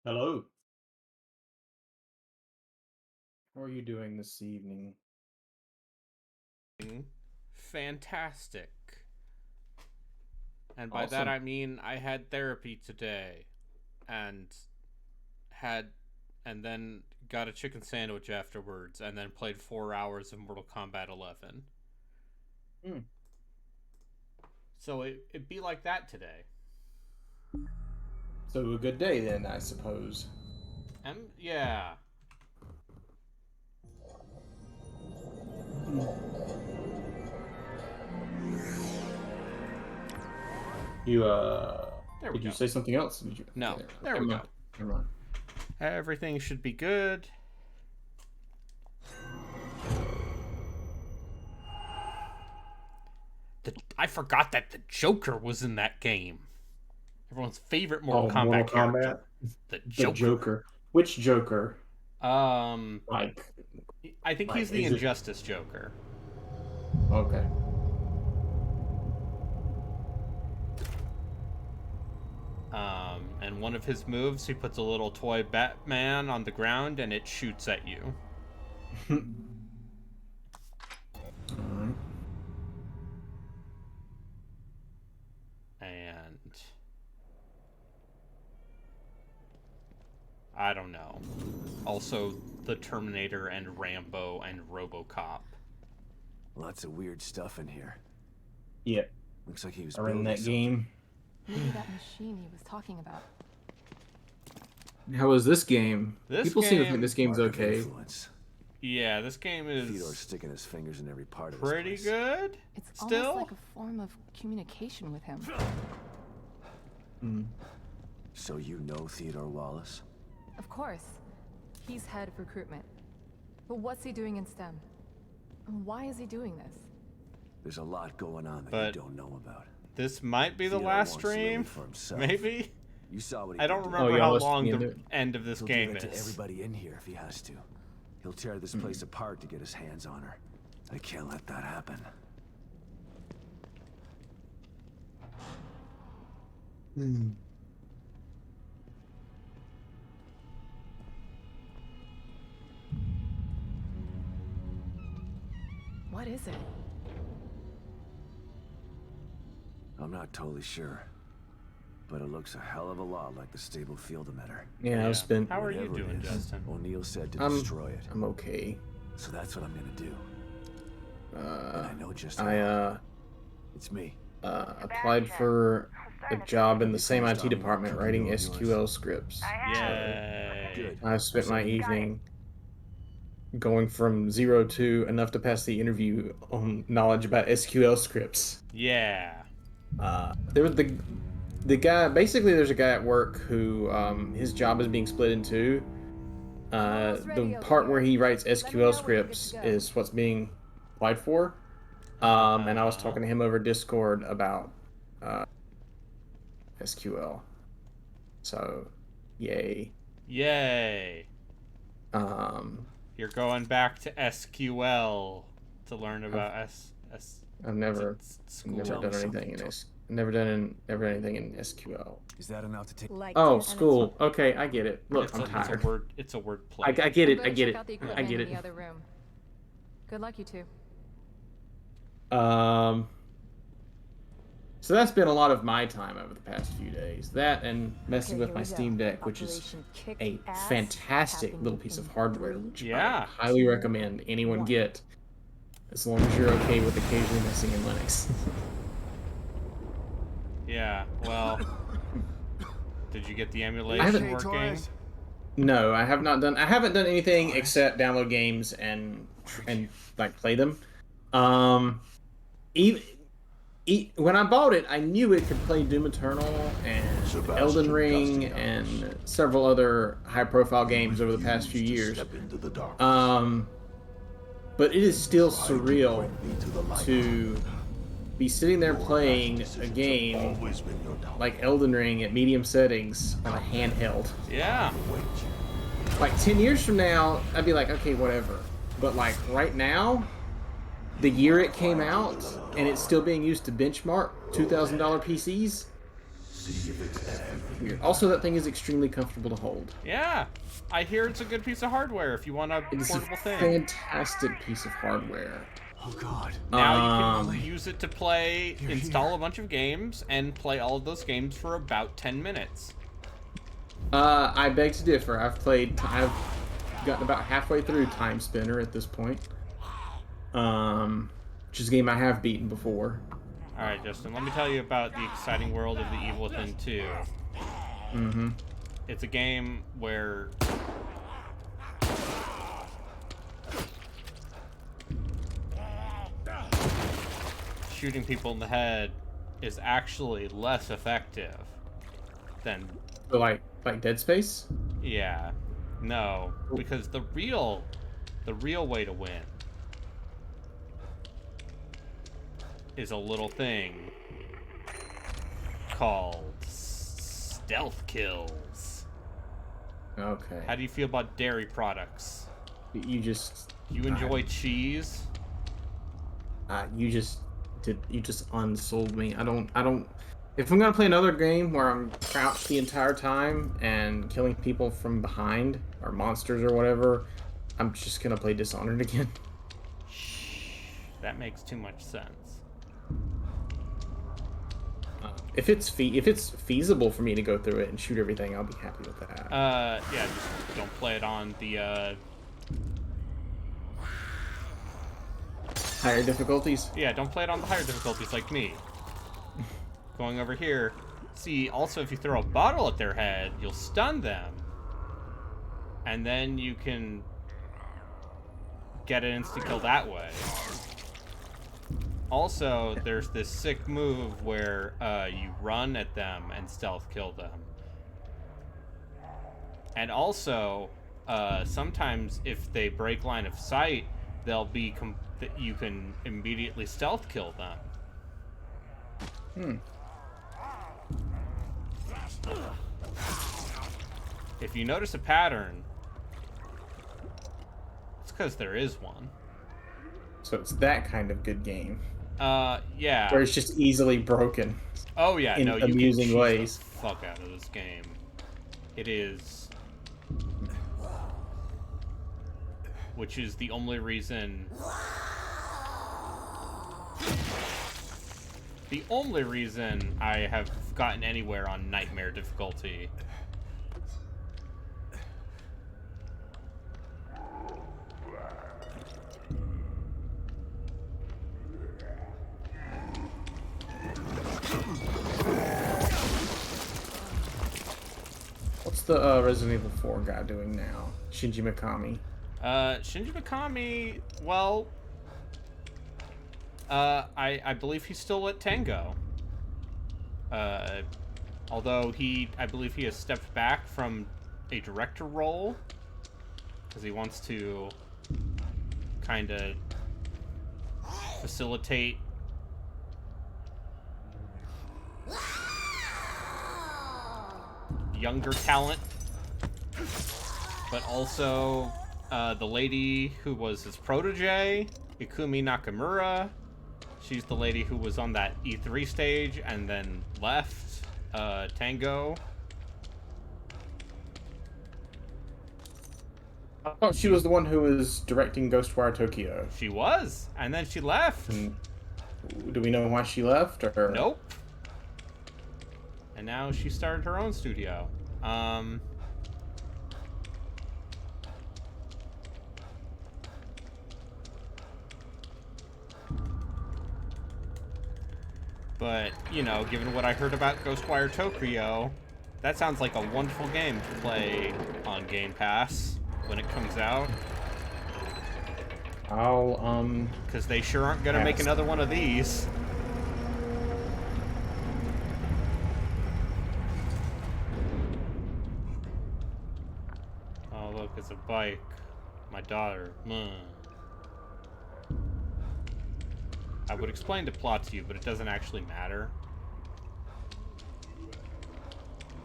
Hello. How are you doing this evening? Fantastic. And by that Awesome. I mean I had therapy today and had and then got a chicken sandwich afterwards and then played 4 hours of Mortal Kombat 11. Hmm. So it'd be like that today. So a good day then, I suppose. And yeah. You There we did you go. say something else? Did you? No, Okay, there never we mind. go. Never mind. Everything should be good. I forgot that the Joker was in that game. Everyone's favorite Mortal Oh, Kombat Mortal character. Kombat, The the Joker. Joker. Which Joker? Um Like, I think he's the is it? Injustice Joker. Okay. And one of his moves, he puts a little toy Batman on the ground and it shoots at you. Alright. And I don't know. Also, the Terminator and Rambo and Robocop. Lots of weird stuff in here. Yeah, Looks like he was I ran building that something. game. Maybe that machine he was talking about. How was this game? This People seem to think game, this game's Mark of okay. influence. yeah, this game Theodore's is sticking his fingers in every part of this pretty place. good. It's Still, almost like a form of communication with him. Hmm. So you know Theodore Wallace? Of course. He's head of recruitment. But what's he doing in STEM? And why is he doing this? There's a lot going on that But- you don't know about. this might be the Theodore last wants to live stream. it for himself. Maybe. You saw what he I don't did to remember Oh, yeah, how let's long be the into it. end of this He'll game give it to is. everybody in here if he has to. He'll tear this place apart to get his hands on her. I can't let that happen. What is it? I'm not totally sure. But it looks a hell of a lot like the stable field emitter. Yeah, I've spent. How are you Whatever it doing, is, Justin? O'Neill said to I'm- destroy it. I'm okay. So that's what I'm gonna do. And Uh, I know just how. I It's me. applied for a job in the same IT department writing SQL scripts. Yay. Good. I've spent my evening going from 0 to enough to pass the interview on knowledge about SQL scripts. Yeah. There was the guy. Basically, there's a guy at work who his job is being split in two. The part where he writes SQL scripts is what's being applied for. And I was talking to him over Discord about SQL. So, yay. Yay. Um, You're going back to SQL to learn about I've never school. never Tell done me anything something, in Tom. never anything in SQL. Is that enough to take? Oh, school. Okay, I get it. Look, I'm It's tired. a word. It's a word play. I get it. Go I get check it. out the I equipment get in the it. other room. Good luck, you two. So that's been a lot of my time over the past few days. That and messing Okay, with here my we go. Steam Deck, which is Operation Kick a Ass, fantastic happening little piece of in hardware, 3, which Yeah. I highly recommend anyone One. get, as long as you're okay with occasionally messing in Linux. Yeah. Well, did you get the I emulation haven't- working? No, I have not done. I haven't done anything except download games and like play them. Even when I bought it, I knew it could play Doom Eternal and Elden Ring and several other high-profile games over the past few years. But it is still surreal to be sitting there playing a game like Elden Ring at medium settings on a handheld. Yeah. Like 10 years from now, I'd be like, okay, whatever. But like right now, the year it came out, and it's still being used to benchmark $2,000 PCs, Weird. Also, that thing is extremely comfortable to hold. Yeah, I hear it's a good piece of hardware if you want a It's a portable thing. fantastic piece of hardware. Oh God. Now you can use it to play, install a bunch of games, and play all of those games for about 10 minutes. I beg to differ. I've gotten about halfway through Time Spinner at this point. Which is a game I have beaten before. Alright, Justin, let me tell you about the exciting world of The Evil Within 2. Mm-hmm. It's a game where shooting people in the head is actually less effective than... So like Dead Space? Yeah. No, because the real way to win is a little thing called stealth kills. Okay. How do you feel about dairy products? You just You enjoy cheese? you just unsold me. I don't. If I'm gonna play another game where I'm crouched the entire time and killing people from behind or monsters or whatever, I'm just gonna play Dishonored again. That makes too much sense. If it's feasible for me to go through it and shoot everything, I'll be happy with that. Yeah, just don't play it on the, Higher difficulties. yeah, don't play it on the higher difficulties like me. Going over here. See, also if you throw a bottle at their head, you'll stun them. And then you can get an insta-kill that way. Also, there's this sick move where you run at them and stealth kill them. And also, sometimes if they break line of sight, they'll be you can immediately stealth kill them. If you notice a pattern, it's because there is one. So it's that kind of good game. Yeah. Where it's just easily broken. Oh yeah, in no, you can amusing cheat ways. the fuck out of this game. It is, which is the only reason. The only reason I have gotten anywhere on Nightmare difficulty. What's the Resident Evil 4 guy doing now? Shinji Mikami. Shinji Mikami, well, I believe he's still at Tango. Although I believe he has stepped back from a director role because he wants to kind of facilitate younger talent, but also the lady who was his protege, Ikumi Nakamura. She's the lady who was on that E3 stage and then left Tango. I thought she was the one who was directing Ghostwire Tokyo. She was, and then she left. Do we know why she left? Or Nope. And now she started her own studio. But, you know, given what I heard about Ghostwire Tokyo, that sounds like a wonderful game to play on Game Pass when it comes out. I'll Because they sure aren't gonna make another one of these. Oh, look, it's a bike. My daughter. I would explain the plot to you, but it doesn't actually matter.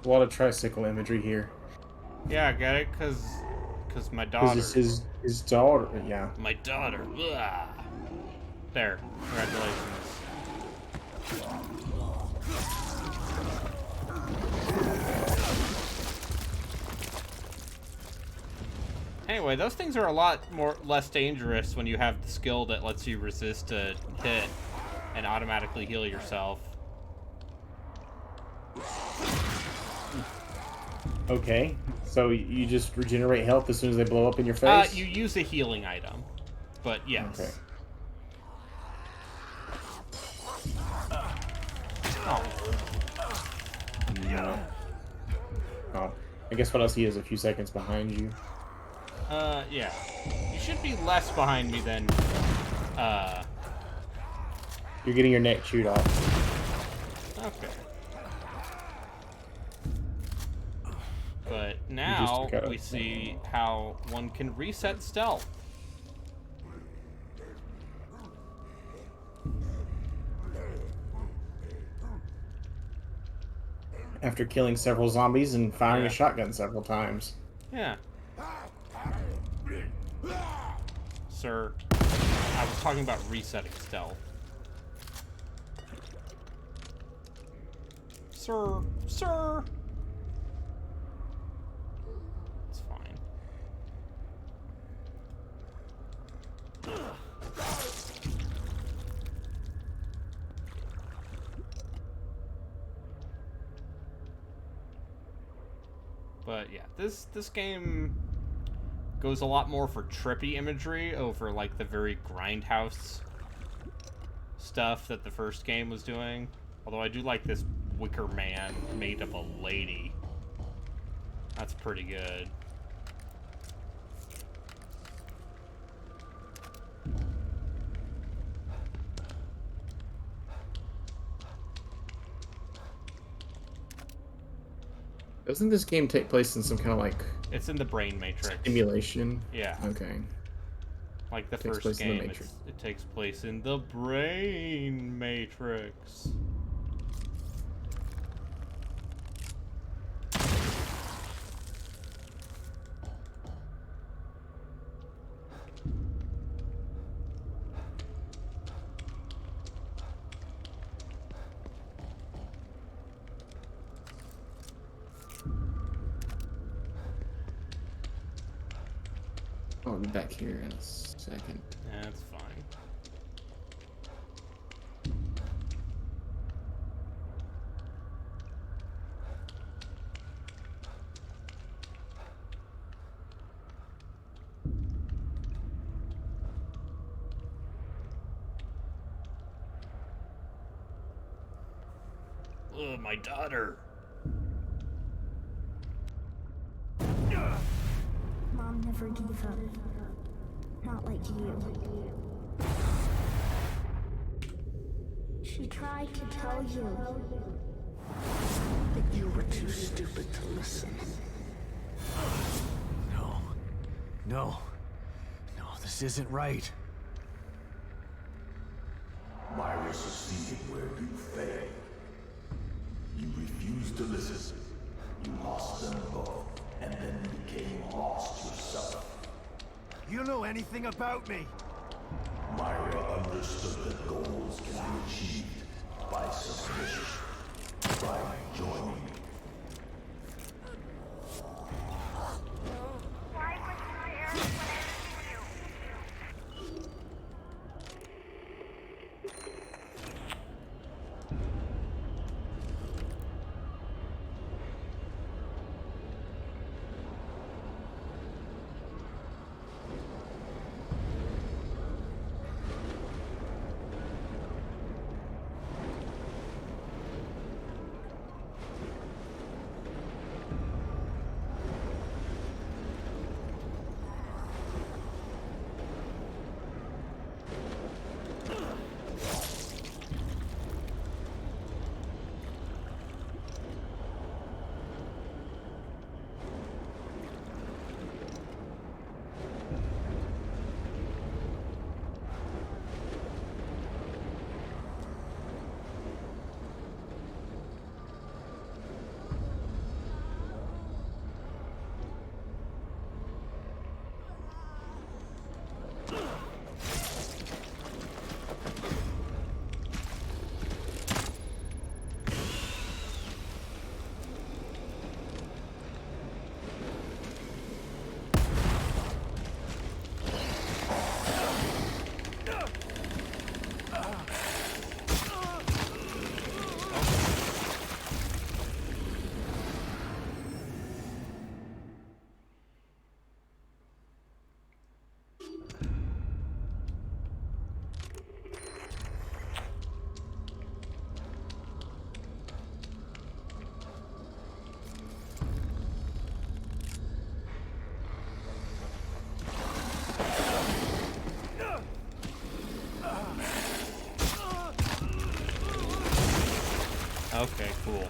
a lot of tricycle imagery here. Yeah, I get it, because my daughter. This is his daughter. Yeah. My daughter. Ugh. There. Congratulations. Anyway, those things are a lot less dangerous when you have the skill that lets you resist a hit and automatically heal yourself. Okay, so you just regenerate health as soon as they blow up in your face? You use a healing item, but yes. Okay. Oh, No. Oh, I guess what I'll see is a few seconds behind you. yeah. You should be less behind me than, You're getting your neck chewed off. okay. But now gotta- we see how one can reset stealth. After killing several zombies and firing Yeah. a shotgun several times. Yeah. Sir, I was talking about resetting stealth. Sir. It's fine. But yeah, this game goes a lot more for trippy imagery over like the very grindhouse stuff that the first game was doing. Although I do like this Wicker Man made of a lady. That's pretty good. Doesn't this game take place in some kind of like It's in the Brain Matrix. simulation? Yeah. Okay. Like the Takes first place in the game, Matrix. it takes place in the Brain Matrix. I'll be back here in a second. That's fine. Ugh, my daughter. Mom never gave up. Not like you. She tried to tell you. But you were too stupid to listen. No, this isn't right. Myra succeeded where you failed. You refused to listen. You lost them both, and then became lost yourself. You don't know anything about me. Myra understood that goals can be achieved by submission, by joining. Why was you there when I needed you? Okay, cool.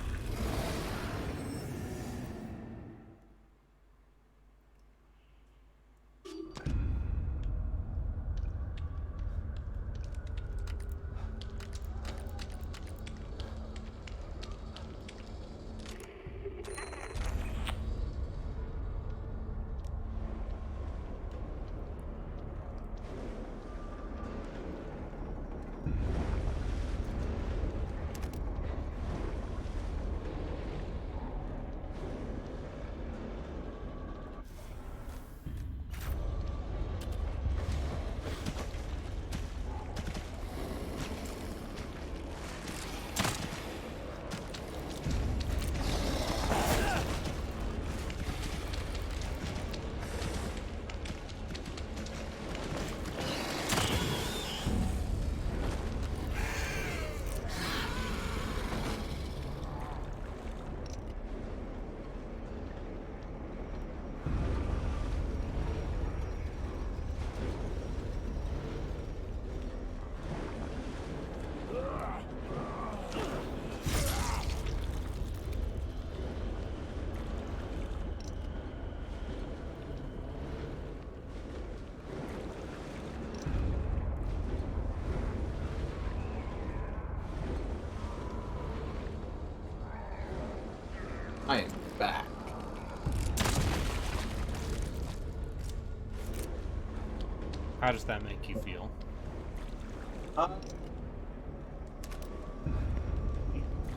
I am back. How does that make you feel?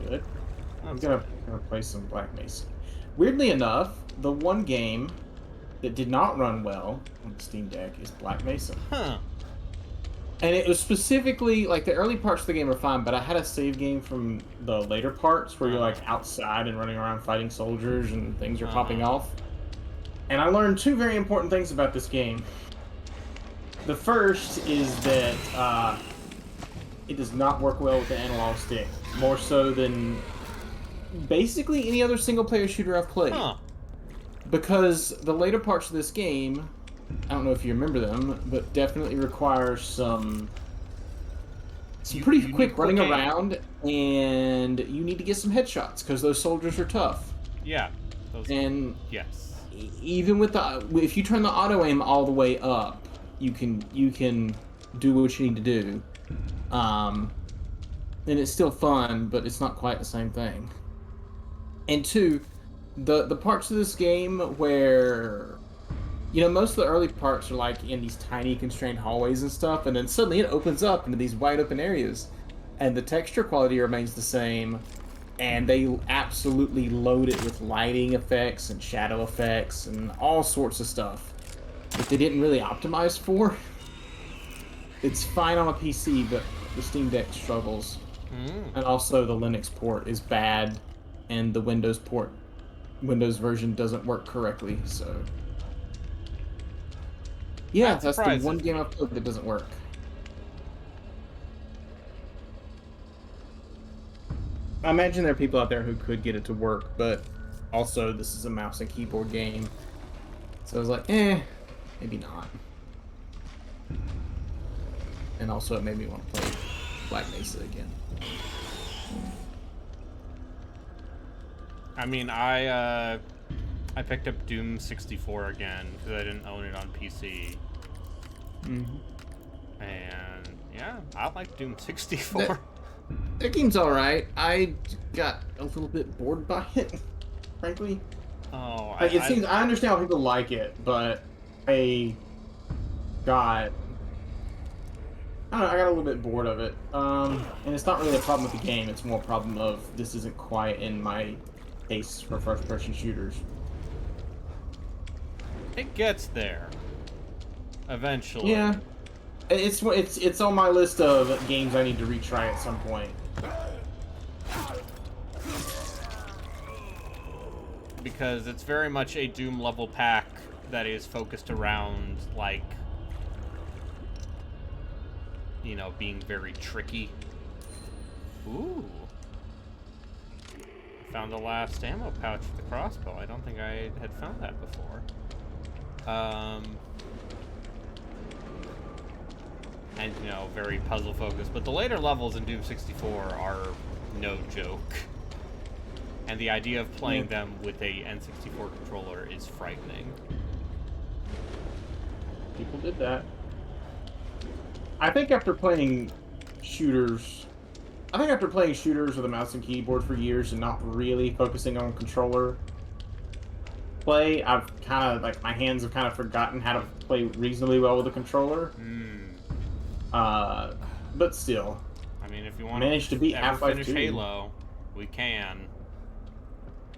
Good. I'm gonna play some Black Mesa. Weirdly enough, the one game that did not run well on the Steam Deck is Black Mesa. Huh. And it was specifically, like, the early parts of the game are fine, but I had a save game from the later parts where you're, like, outside and running around fighting soldiers and things are popping off. And I learned two very important things about this game. The first is that it does not work well with the analog stick, more so than basically any other single-player shooter I've played. Huh. Because the later parts of this game, I don't know if you remember them, but definitely requires some pretty quick running around, and you need to get some headshots because those soldiers are tough. Yeah. And yes. Even with if you turn the auto aim all the way up, you can do what you need to do. And it's still fun, but it's not quite the same thing. And two, the parts of this game where, you know, most of the early parts are like in these tiny constrained hallways and stuff, and then suddenly it opens up into these wide open areas, and the texture quality remains the same, and they absolutely load it with lighting effects and shadow effects and all sorts of stuff that they didn't really optimize for. It's fine on a PC, but the Steam Deck struggles. And also the Linux port is bad, and the Windows version doesn't work correctly, so... Yeah, that's the one game I've played that doesn't work. I imagine there are people out there who could get it to work, but also this is a mouse and keyboard game. So I was like, maybe not. And also it made me want to play Black Mesa again. I mean, I picked up Doom 64 again because I didn't own it on PC. And yeah, I like Doom 64. That game's alright. I got a little bit bored by it, frankly. Oh, Like, I understand how people like it, but I got a little bit bored of it. And it's not really a problem with the game, it's more a problem of this isn't quite in my taste for first-person shooters. It gets there. Eventually. Yeah. It's on my list of games I need to retry at some point. Because it's very much a Doom level pack that is focused around, like, you know, being very tricky. Ooh. Found the last ammo pouch for the crossbow. I don't think I had found that before. And, you know, very puzzle focused. But the later levels in Doom 64 are no joke. And the idea of playing them with a N64 controller is frightening. People did that. I think after playing shooters with a mouse and keyboard for years and not really focusing on controller play, I've kind of, like, my hands have kind of forgotten how to play reasonably well with a controller. But still. I mean, if you want Managed to beat ever Half-Life finish 2. Halo, we can.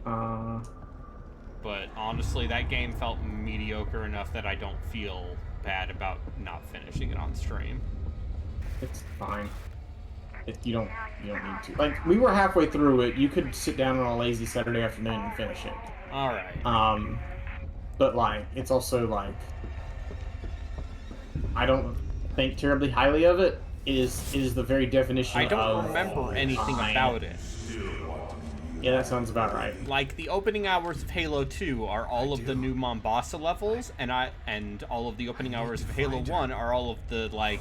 But honestly, that game felt mediocre enough that I don't feel bad about not finishing it on stream. It's fine. You don't need to. Like, we were halfway through it. You could sit down on a lazy Saturday afternoon and finish it. All right. But like, it's also like, I don't think terribly highly of it. It is the very definition of... I don't remember anything about it. Yeah, that sounds about right. Like, the opening hours of Halo 2 are all of the new Mombasa levels, and all of the opening hours of Halo 1 are all of the, like,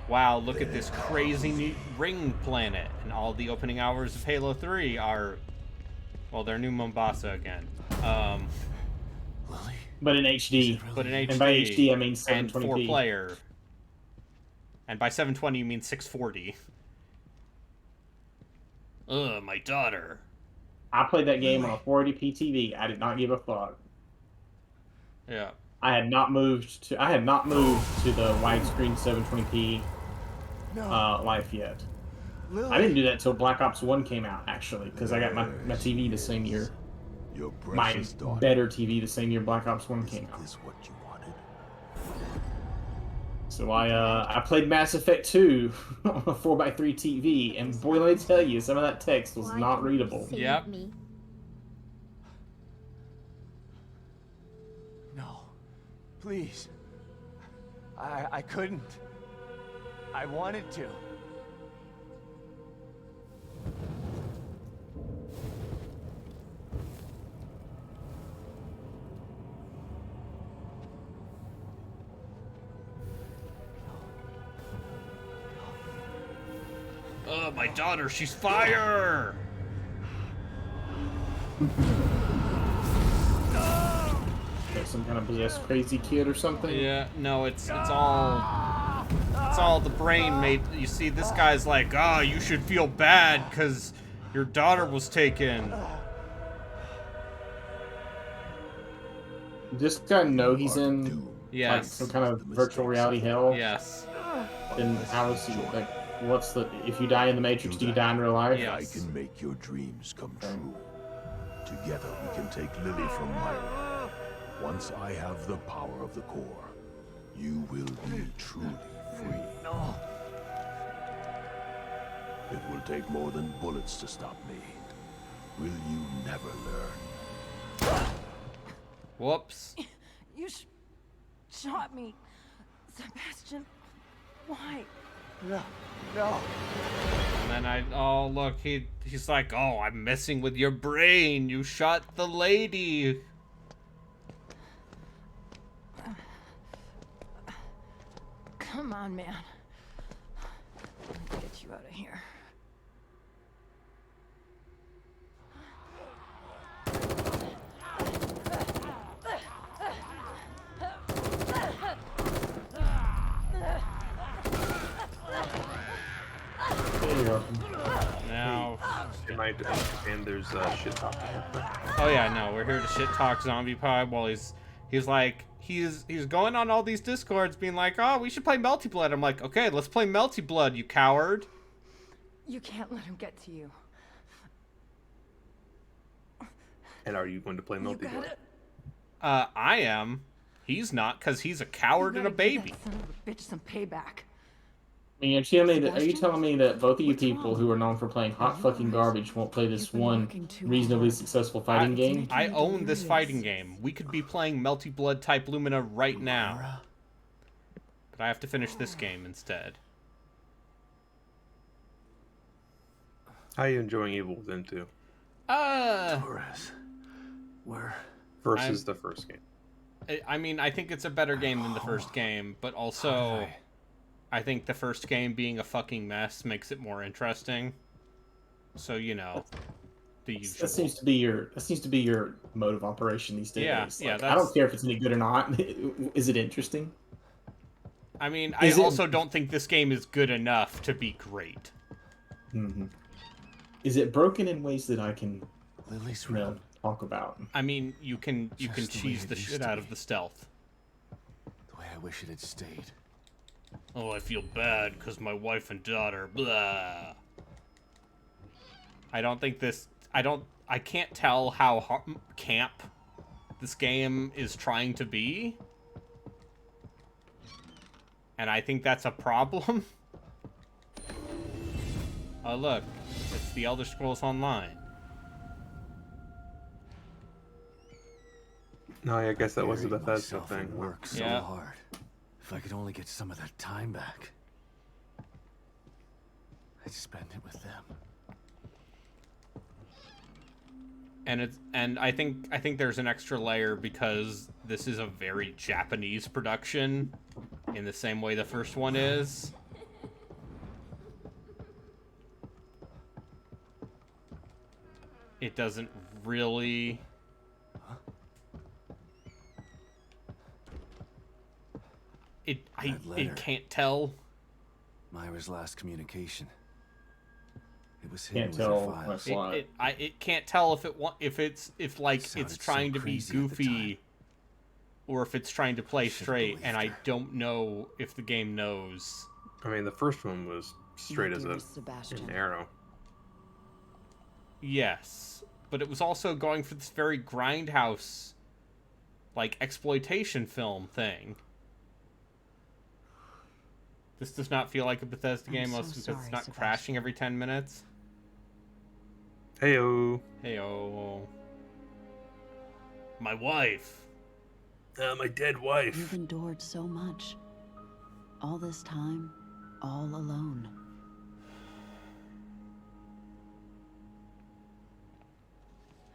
wow, look at this crazy new ring planet. And all the opening hours of Halo 3 are, well, they're new Mombasa again. But in HD. But in HD. And by HD, I mean and 720p. 4-player. And by 720, you mean 640. Ugh, my daughter. I played that game on a 480p TV. I did not give a fuck. Yeah. I had not moved to the widescreen 720p life yet. I didn't do that till Black Ops 1 came out, actually, because I got my TV the same year. Your My precious daughter. better TV the same year Black Ops 1 came out. Is what you wanted? So I played Mass Effect 2 on a 4x3 TV, and boy, let me tell you, some of that text was Why not didn't you readable. save Yep. me? No. Please. I couldn't. I wanted to. Ugh, my daughter, she's fire! Like some kind of possessed crazy kid or something. Yeah, no, it's all the brain made. You see, this guy's like, you should feel bad because your daughter was taken. Does this guy know he's in like Yes. some kind of virtual reality hell? Yes. Then how is he like? What's the? If you die in the Matrix, do you die in real life? Yeah. I can make your dreams come true. Together we can take Lily from Myra. Once I have the power of the core, you will be truly free. No. It will take more than bullets to stop me. Will you never learn? Whoops. You shot me. Sebastian, why? No. No. And then oh look, he's like, oh, I'm messing with your brain. You shot the lady. Come on, man. Let's get you out of here. There you go. Now. In my defense, there's shit talking. Oh yeah, no, we're here to shit talk Zombie Pod while he's like he's going on all these discords being like, oh, we should play Melty Blood. I'm like, okay, let's play Melty Blood, you coward. You can't let him get to you. And are you going to play You Melty got Blood? it. I am. He's not, because he's a coward and a baby. Son of a bitch, some payback. I mean, are you telling me that both of you people who are known for playing hot fucking garbage won't play this one reasonably successful fighting game? I own this fighting game. We could be playing Melty Blood type Lumina right now. But I have to finish this game instead. How are you enjoying Evil Within 2? Torres. Where? Versus the first game. I mean, I think it's a better game than the first game, but also I think the first game being a fucking mess makes it more interesting. So, you know. the usual. That seems to be your mode of operation these days. Yeah, Like, yeah, I that's- don't care if it's any good or not. Is it interesting? I mean, I Is it- also don't think this game is good enough to be great. Mm-hmm. Is it broken in ways that I can Lily's you know, room. talk about? I mean, you can Just the way cheese it the used shit to out be. of the stealth. The way I wish it had stayed. Oh, I feel bad because my wife and daughter, blah. I don't think this... I can't tell how camp this game is trying to be. And I think that's a problem. Oh, look. It's the Elder Scrolls Online. No, I guess that was the Buried Bethesda myself in thing. work so Yeah. hard. If I could only get some of that time back, I'd spend it with them. And I think there's an extra layer because this is a very Japanese production in the same way the first one is. It doesn't really That letter. it can't tell. Myra's last communication. It was hidden Can't with her tell. files. What? It can't tell if it's like Sounded it's so trying to be crazy at the goofy or if it's trying to play Should've straight, believed and I her. don't know if the game knows. I mean, the first one was straight as Dearest an Sebastian. arrow. Yes, but it was also going for this very grindhouse, like, exploitation film thing. This does not feel like a Bethesda I'm game, so mostly because sorry, it's not Sebastian. crashing every 10 minutes. Heyo. Heyo. My wife. My dead wife. You've endured so much. All this time, all alone.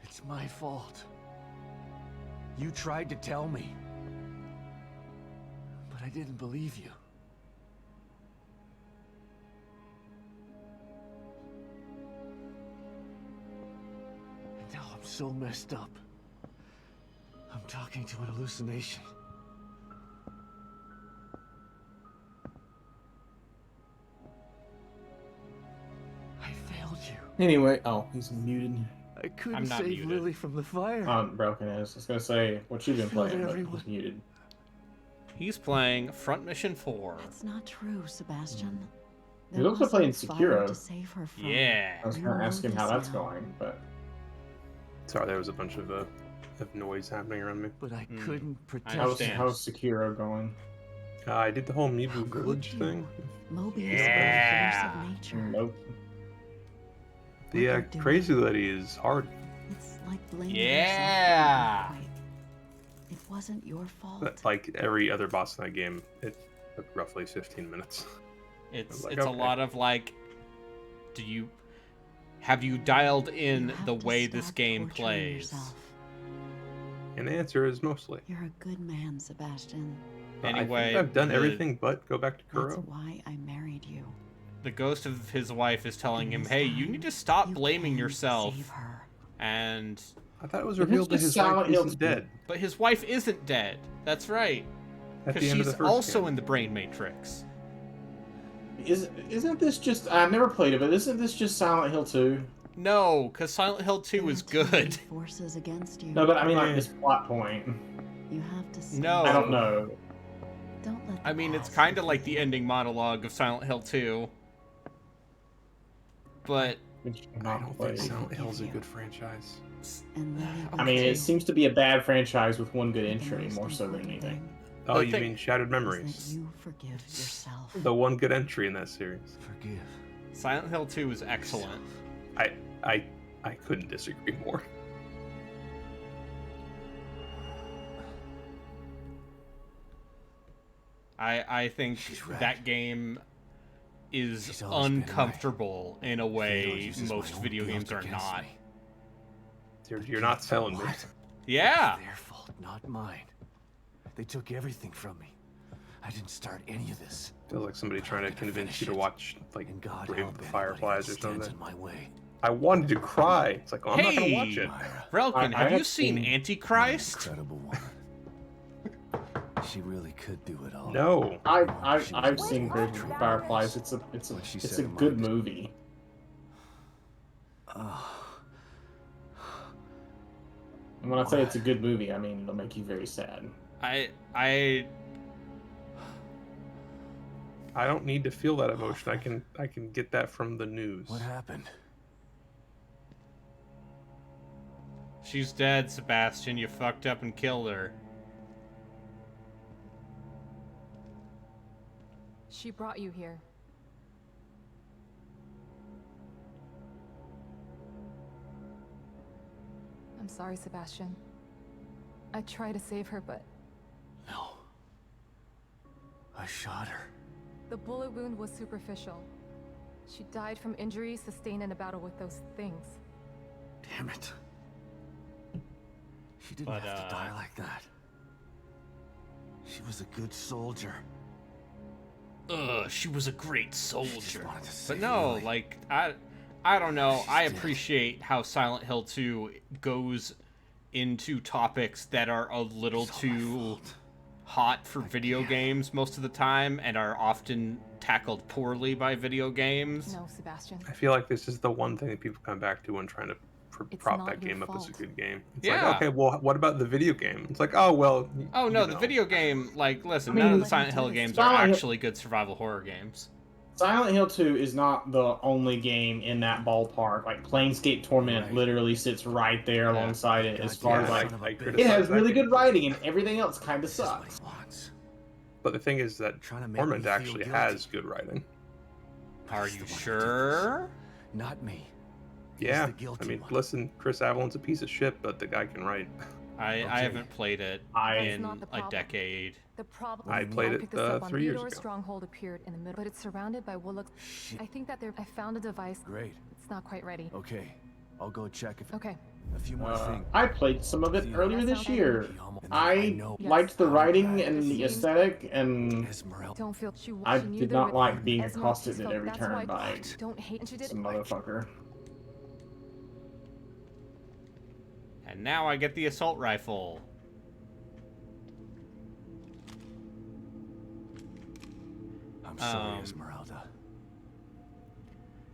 It's my fault. You tried to tell me. But I didn't believe you. And now I'm so messed up. I'm talking to an hallucination. I failed you. Anyway, oh, he's muted. I couldn't I'm not save muted. Lily from the fire. Broken is. I was gonna say what you've been Killed playing, but everyone. he's muted. He's playing Front Mission 4. That's not true, Sebastian. He looks like playing wasn't fire Sekiro. to save her from. Yeah. I was You gonna know ask him how this that's now. going, but Sorry, there was a bunch of noise happening around me. But I Hmm. couldn't protect how's understand. how's Sekiro going? I did the whole How Mibu could Village you? thing. Moby Yeah. is a force of nature. Nope. The you're doing- crazy lady is hard. It's like blaming Yeah. yourself for the earthquake. It wasn't your fault. But like every other boss in that game, it took roughly 15 minutes. It's like, it's a okay. lot of like, have you dialed You in have the to way this stop game torturing plays? yourself. And the answer is mostly. You're a good man, Sebastian. Anyway, I think I've done the- everything but go back to That's Kuro. why I married you. The ghost of his wife is telling And him, this "Hey, you time, need to stop you blaming can yourself." Save her. And I thought it was Isn't revealed that this his Silent wife Hill isn't 2? dead but his wife isn't dead. That's right, at because the end of the she's first also game. in the Brain Matrix. Isn't this just? I've never played it, but isn't this just Silent Hill 2? No, because Silent Hill 2 is There are too many good. Forces against you. No, but I mean like this plot point. You have to stay. No. I don't know. Don't let. I the mean, it's past kind of like defeat the ending monologue of Silent Hill 2. But Which I not don't played. think Silent forgive Hill's a you. good franchise. And Lily will I mean, too. it seems to be a bad franchise with one good The entry most more so than important anything. thing Oh, The you thing- mean Shattered is Memories? that you forgive yourself. The one good entry in that series. Forgive. Silent Hill 2 is excellent. I couldn't disagree more. I think She's right. that game is She's always been right. uncomfortable in a Theodore way uses my most own video guilt games are against not. me. You're not selling me. What? Yeah. It's their fault, not mine. They took everything from me. I didn't start any of this. Feels like somebody trying to I'm gonna convince you to finish it. watch like And God Brave help of the anybody Fireflies or that stands something. in my way. I wanted to cry. It's like, oh, I'm not gonna watch it. Myra, Relkin, I have you have seen seen- Antichrist? incredible woman. She really could do it all. No. I've seen Bridge of Fireflies. It's a What she it's said a a good moment. movie. And when I say it's a good movie, I mean it'll make you very sad. I I don't need to feel that emotion. I can get that from the news. What happened? She's dead, Sebastian. You fucked up and killed her. She brought you here. I'm sorry, Sebastian. I tried to save her, but No. I shot her. the bullet wound was superficial. She died from injuries sustained in a battle with those things. Damn it. She didn't But, have to die like that. She was a good soldier. Ugh, she was a great soldier. wanted to But save no, Lily. like I don't know. She's I dead. appreciate how Silent Hill 2 goes into topics that are a little It's all my too fault. hot for video can't. games most of the time and are often tackled poorly by video games. No, Sebastian. I feel like this is the one thing that people come back to when trying to It's prop not that your game up as a fault. good game. It's Yeah. like, okay, well, what about the video game? It's like, oh, well. Oh no, you the know. video game, like, listen, I mean, none of the like, Silent Hill games are Silent Hill- actually good survival horror games. Silent Hill 2 is not the only game in that ballpark. Like Planescape Torment Right. literally sits right there Yeah. alongside it as far Goddamn as like son of a I bitch. criticize it has that really game. good writing and everything else kind of This is what sucks. he wants. But the thing is that Trying to make Torment me feel actually guilty. has good writing. Are He's you the one who did sure? this. Not me. He's Yeah. the guilty I mean, one. listen, Chris Avalon's a piece of shit, but the guy can write. I Okay. haven't played it I- in That's not the a problem. decade. The problem I played I it, picked this up on 3 years Theodore's ago. stronghold appeared in the middle, but it's surrounded by Willock's. Shit. I think that I found a device. Great. It's not quite ready. Okay. I'll go check if Okay. a few more things. I played some of it See, earlier that this sounds year. He almost- and then I know liked the Yes. writing and It the seems- aesthetic, and Esmeralda. Don't feel I she knew did there not were- like being Esmeralda accosted at spoke, every that's turn why- by Don't hate and she did. some motherfucker. And now I get the assault rifle. I'm sorry, Um, Esmeralda.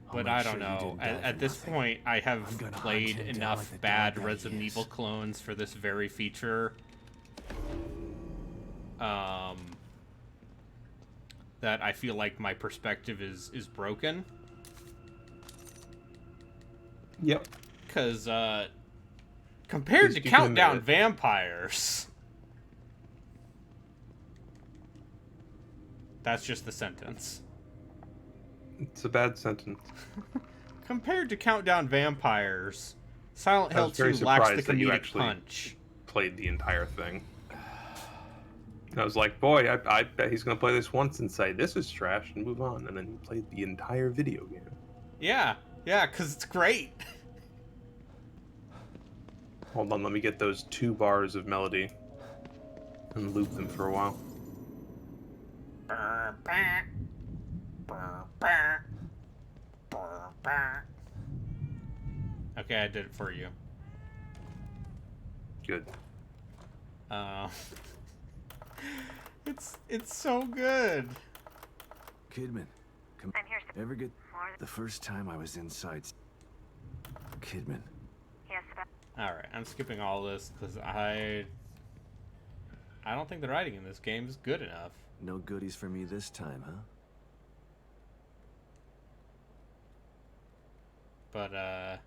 I'll But make I sure don't you know. didn't die At for this nothing. point, I I'm have gonna hunt played him down enough like the bad dog guy he Resident is. Evil clones for this very feature. That I feel like my perspective is broken. Yep. Because, compared He's to doing Countdown it. Vampires... That's just the sentence. It's a bad sentence. Compared to Countdown Vampires, Silent I Hill was very 2 lacks the surprised that you comedic actually- punch. Played the entire thing. And I was like, boy, I bet he's going to play this once and say, this is trash, and move on. And then he played the entire video game. Yeah, because it's great. Hold on, let me get those 2 bars of melody and loop them for a while. Okay, I did it for you. Good. It's so good. Kidman, come. I'm here. Ever get the first time I was inside? Kidman. All right, I'm skipping all this because I don't think the writing in this game is good enough. No goodies for me this time, huh? But I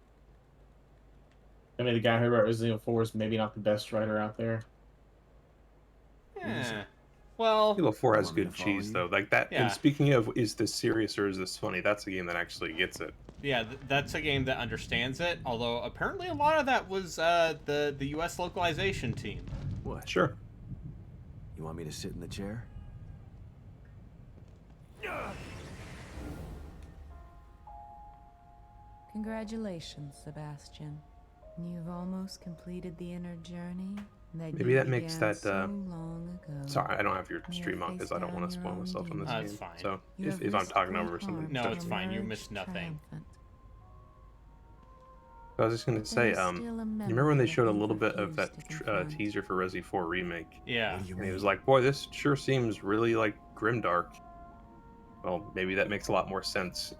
mean, the guy who wrote Resident Evil 4 is maybe not the best writer out there. eh. Well, Halo 4 has Want me good to follow cheese, you? though. Like that. Yeah. And speaking of, is this serious or is this funny? That's a game that actually gets it. yeah, that's a game that understands it. Although apparently a lot of that was the U.S. localization team. What? Sure. You want me to sit in the chair? Congratulations, Sebastian. You've almost completed the inner journey that Maybe you that makes began that, so long ago. Sorry, I don't have your You're stream on because I don't want to face spoil down myself on your this own game. That's fine. So You have if I'm risked talking great over something, harm No, to it's fine. You emerge missed nothing. triumphant. I was just gonna say, There's you still a remember when they memory showed a that little you've bit of that refused to confront. teaser for Resi 4 Remake? Yeah. What do you And he mean? was like, boy, this sure seems really like grimdark. Well, maybe that makes a lot more sense.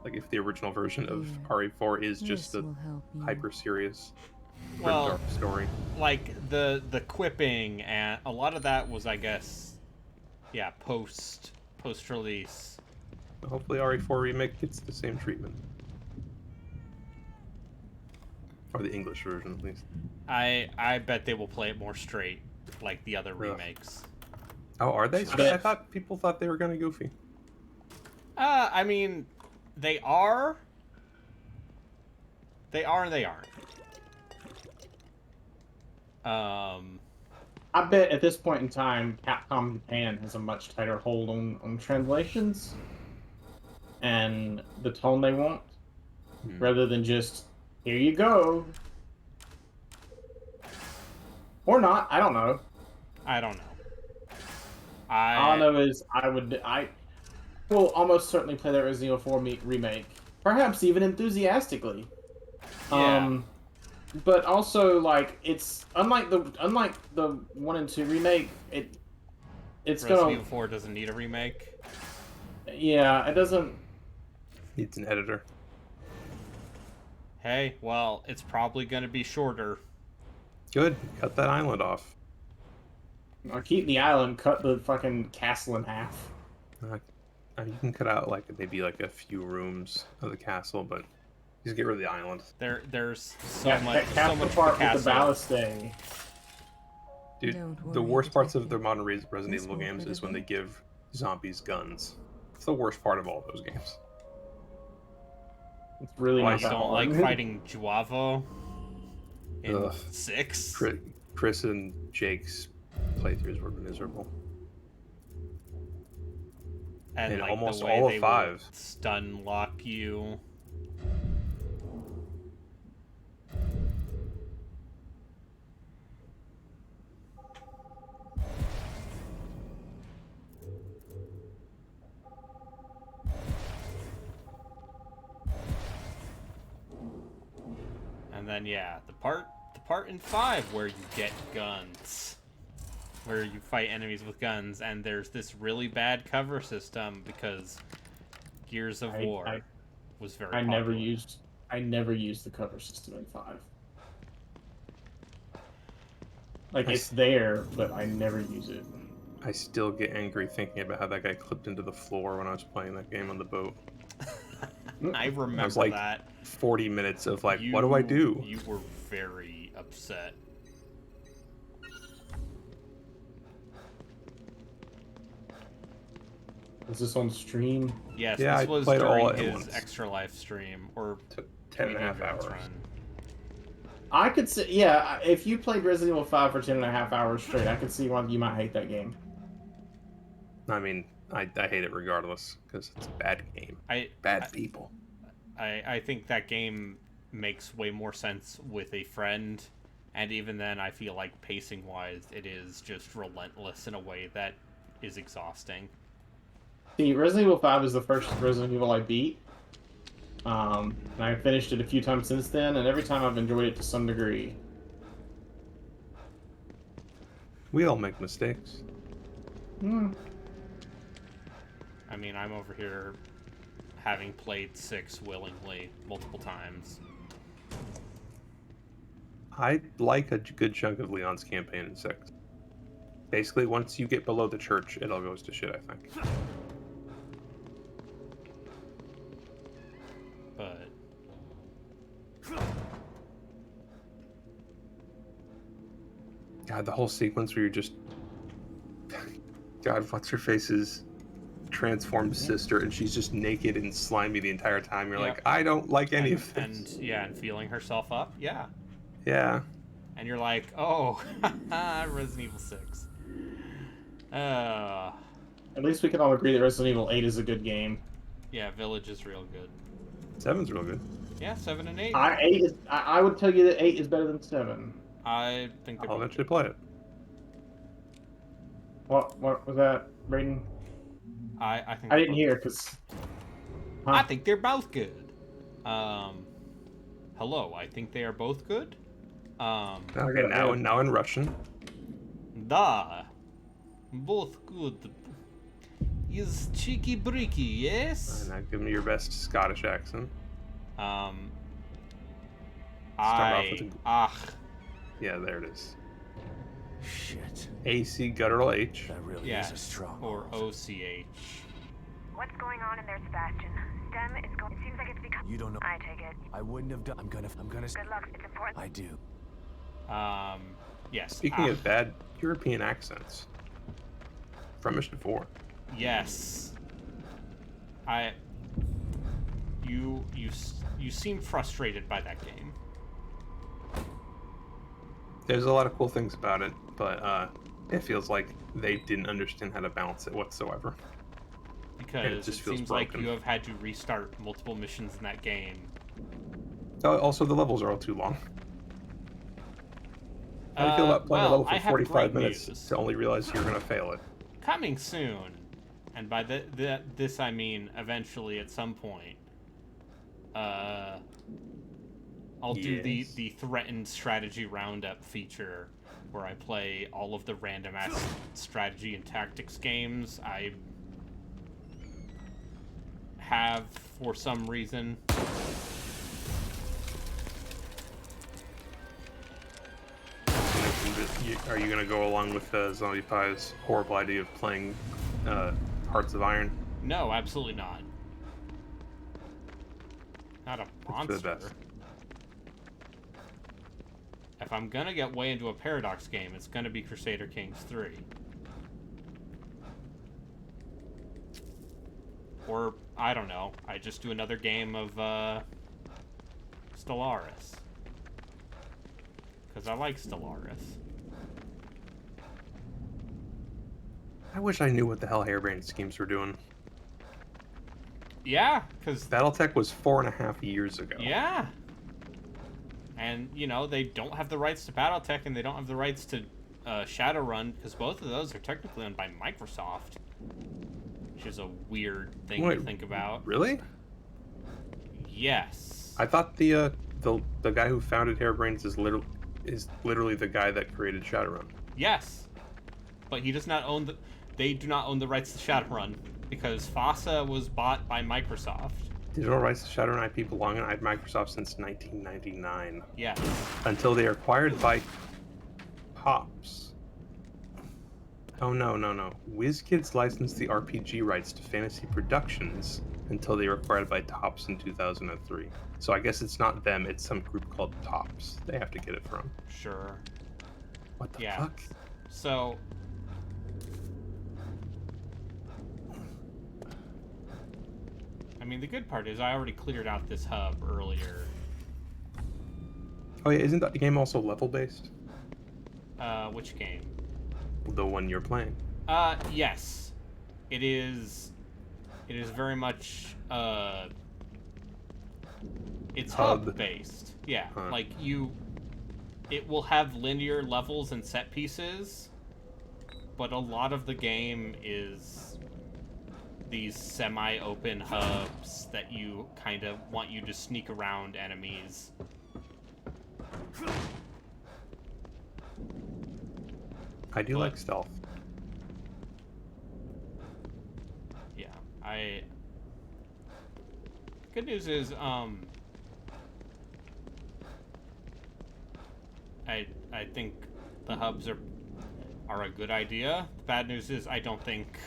Like if the original version of Here, RE4 is just This a will help you. hyper serious Well, grimdark story. like the quipping and a lot of that was, I guess, yeah, post release. Hopefully RE4 Remake gets the same treatment. Or the English version, at least. I bet they will play it more straight, like the other Ugh. remakes. Oh, are they? Bet. I thought people thought they were kind of goofy. I mean, they are. They are and they aren't. I bet at this point in time, Capcom Japan has a much tighter hold on translations and the tone they want, rather than just, here you go. Or not, I don't know. I don't know. All I know is I will almost certainly play that Resident Evil 4 remake. Perhaps even enthusiastically. Yeah. But also, like, it's unlike the 1 and 2 remake. It's Resident gonna, Evil 4 doesn't need a remake. yeah, it doesn't. Needs an editor. Hey, well, it's probably going to be shorter. Good. Cut that island off. I'll keep the island, cut the fucking castle in half. You can cut out like maybe like a few rooms of the castle, but just get rid of the island. There's so That much castle to part the with the castle. ballast. Dude, Don't the worry, worst parts of the detective. modern Resident This Evil won't games hurt is a when they bit. give zombies guns. It's the worst part of all those games. It's really I not that don't hard. like fighting Juavo in Ugh. 6. Chris and Jake's playthroughs were miserable. And like almost the way all of they 5. will stun lock you. And then yeah, the part in 5 where you get guns. Where you fight enemies with guns, and there's this really bad cover system because Gears of War was very I popular. never used the cover system in 5. Like, it's there, but I never use it. I still get angry thinking about how that guy clipped into the floor when I was playing that game on the boat. I remember I was like that. 40 minutes of like, what do I do? You were very upset. Is this on stream? Yes, Yeah, this I was played all during at his once. Extra Life stream, or Took 10 and a half Tweety Birds hours. run. I could see, yeah, if you played Resident Evil 5 for 10.5 hours straight, I could see why you might hate that game. I mean, I hate it regardless because it's a bad game. Bad people. I think that game makes way more sense with a friend, and even then I feel like pacing wise it is just relentless in a way that is exhausting. See, Resident Evil 5 is the first Resident Evil I beat. And I finished it a few times since then, and every time I've enjoyed it to some degree. We all make mistakes. Hmm. I mean, I'm over here having played 6 willingly multiple times. I like a good chunk of Leon's campaign in 6. Basically, once you get below the church, it all goes to shit, I think. But God, the whole sequence where you're just... God, what's her face's transformed sister, and she's just naked and slimy the entire time. You're Yep. like, I don't like any of this. and yeah, and feeling herself up, yeah. Yeah. And you're like, oh, Resident Evil 6. At least we can all agree that Resident Evil 8 is a good game. Yeah, Village is real good. 7's real good. Yeah, 7 and 8. I would tell you that 8 is better than 7. I think they're I'll both eventually play it. What was that, Brayden? I think I they're didn't both- hear, because... I think they're both good. Hello, I think they are both good. Okay, now in Russian. Da. Both good. Is cheeky breaky, yes? Now give me your best Scottish accent. Start off with yeah, there it is. Shit. AC guttural H. That really Yes, is a strong or hold. OCH. What's going on in there, Sebastian? STEM is going. It seems like it's become. You don't know. I take it. I wouldn't have done. I'm gonna. Good luck. It's important. I do. Yes. Speaking of bad European accents, from Mission 4. Yes. You seem frustrated by that game. There's a lot of cool things about it, but it feels like they didn't understand how to balance it whatsoever. Because just it feels seems broken. like you have had to restart multiple missions in that game. Also, the levels are all too long. How do you feel about playing a level I for have 45 great minutes news. to only realize you're gonna fail it? Coming soon, and by this I mean eventually at some point. I'll do the threatened strategy roundup feature, where I play all of the random ass strategy and tactics games I have for some reason. Are you gonna go along with Zombie Pie's horrible idea of playing Hearts of Iron? No, absolutely not. Not a For the monster. best. If I'm gonna get way into a Paradox game, it's gonna be Crusader Kings 3. Or, I don't know, I just do another game of Stellaris. Because I like Stellaris. I wish I knew what the hell Harebrained Schemes were doing. Yeah, because... Battletech was 4.5 years ago. Yeah. And, you know, they don't have the rights to Battletech, and they don't have the rights to Shadowrun, because both of those are technically owned by Microsoft. Which is a weird thing to think about. Really? Yes. I thought the guy who founded Harebrained is literally the guy that created Shadowrun. Yes. But he does not own the... They do not own the rights to Shadowrun, because FASA was bought by Microsoft. Digital rights to Shadowrun IP belong in Microsoft since 1999. Yes. Until they are acquired by Pops. Oh no. WizKids licensed the RPG rights to Fantasy Productions until they were acquired by Tops in 2003. So I guess it's not them, it's some group called Tops they have to get it from. Sure. What the Yeah. fuck? So... I mean, the good part is I already cleared out this hub earlier. Oh yeah, isn't that game also level-based? Which game? The one you're playing. Yes. It is very much, it's hub-based. Yeah, Huh. like it will have linear levels and set pieces, but a lot of the game is these semi-open hubs that you kind of want you to sneak around enemies. I do like stealth. Yeah, good news is, I think the hubs are a good idea. The bad news is I don't think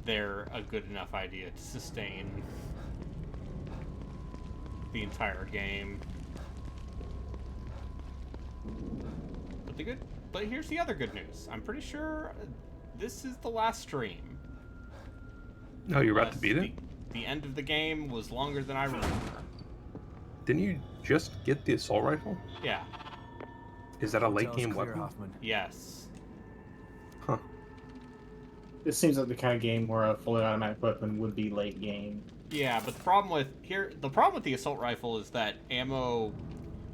they're a good enough idea to sustain the entire game. But here's the other good news. I'm pretty sure this is the last stream. No, you're about to beat it? The end of the game was longer than I remember. Didn't you just get the assault rifle? Yeah. Is that a late game weapon? Hoffman. Yes. Huh. This seems like the kind of game where a fully automatic weapon would be late game. Yeah, but the problem with the assault rifle is that ammo,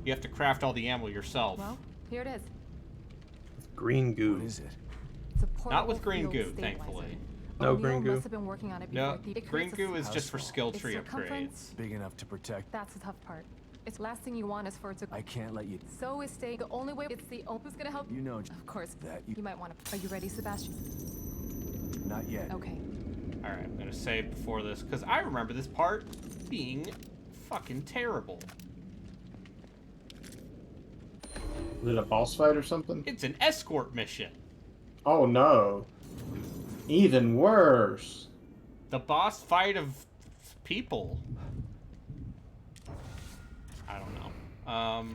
you have to craft all the ammo yourself. Well, here it is. Green goo. What is it? It's a portable Not with green field goo, stabilizer. thankfully. No O'Neill green goo? must have been working on it No, before it green creates a goo is just for skill its tree circumference. upgrades. Big enough to protect. That's the tough part. It's the last thing you want is for it to. I can't let you. So is staying the only way. It's the who's gonna help. You know Of course. that You might want to. Are you ready, Sebastian? not yet. Okay. Alright, I'm gonna save before this, because I remember this part being fucking terrible. Is it a boss fight or something? It's an escort mission. Oh no. Even worse. The boss fight of people. I don't know.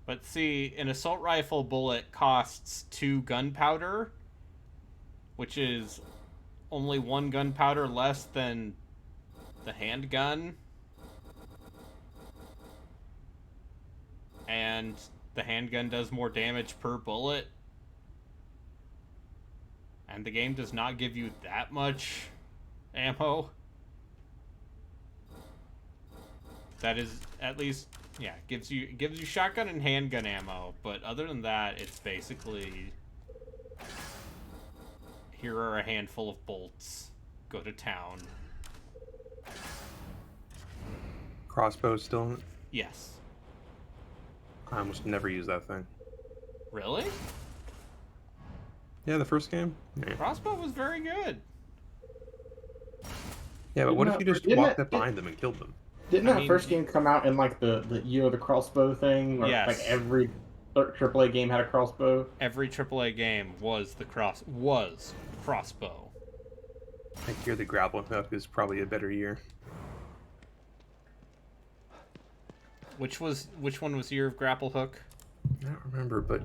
But see, an assault rifle bullet costs 2 gunpowder, which is only 1 gunpowder less than the handgun. And the handgun does more damage per bullet. And the game does not give you that much ammo. That is at least, yeah, gives you shotgun and handgun ammo, but other than that, it's basically here are a handful of bolts. Go to town. Crossbow still in it? Yes. I almost never use that thing. Really? Yeah, the first game? Yeah, Crossbow was very good. yeah but what if you just Didn't walked it- up behind them and killed them? Didn't I that mean- first game come out in like the year of the crossbow thing? Where, Yes. Like every AAA game had a crossbow. Every AAA game was crossbow. I hear the grappling hook is probably a better year. Which one was Year of Grapple Hook? I don't remember, but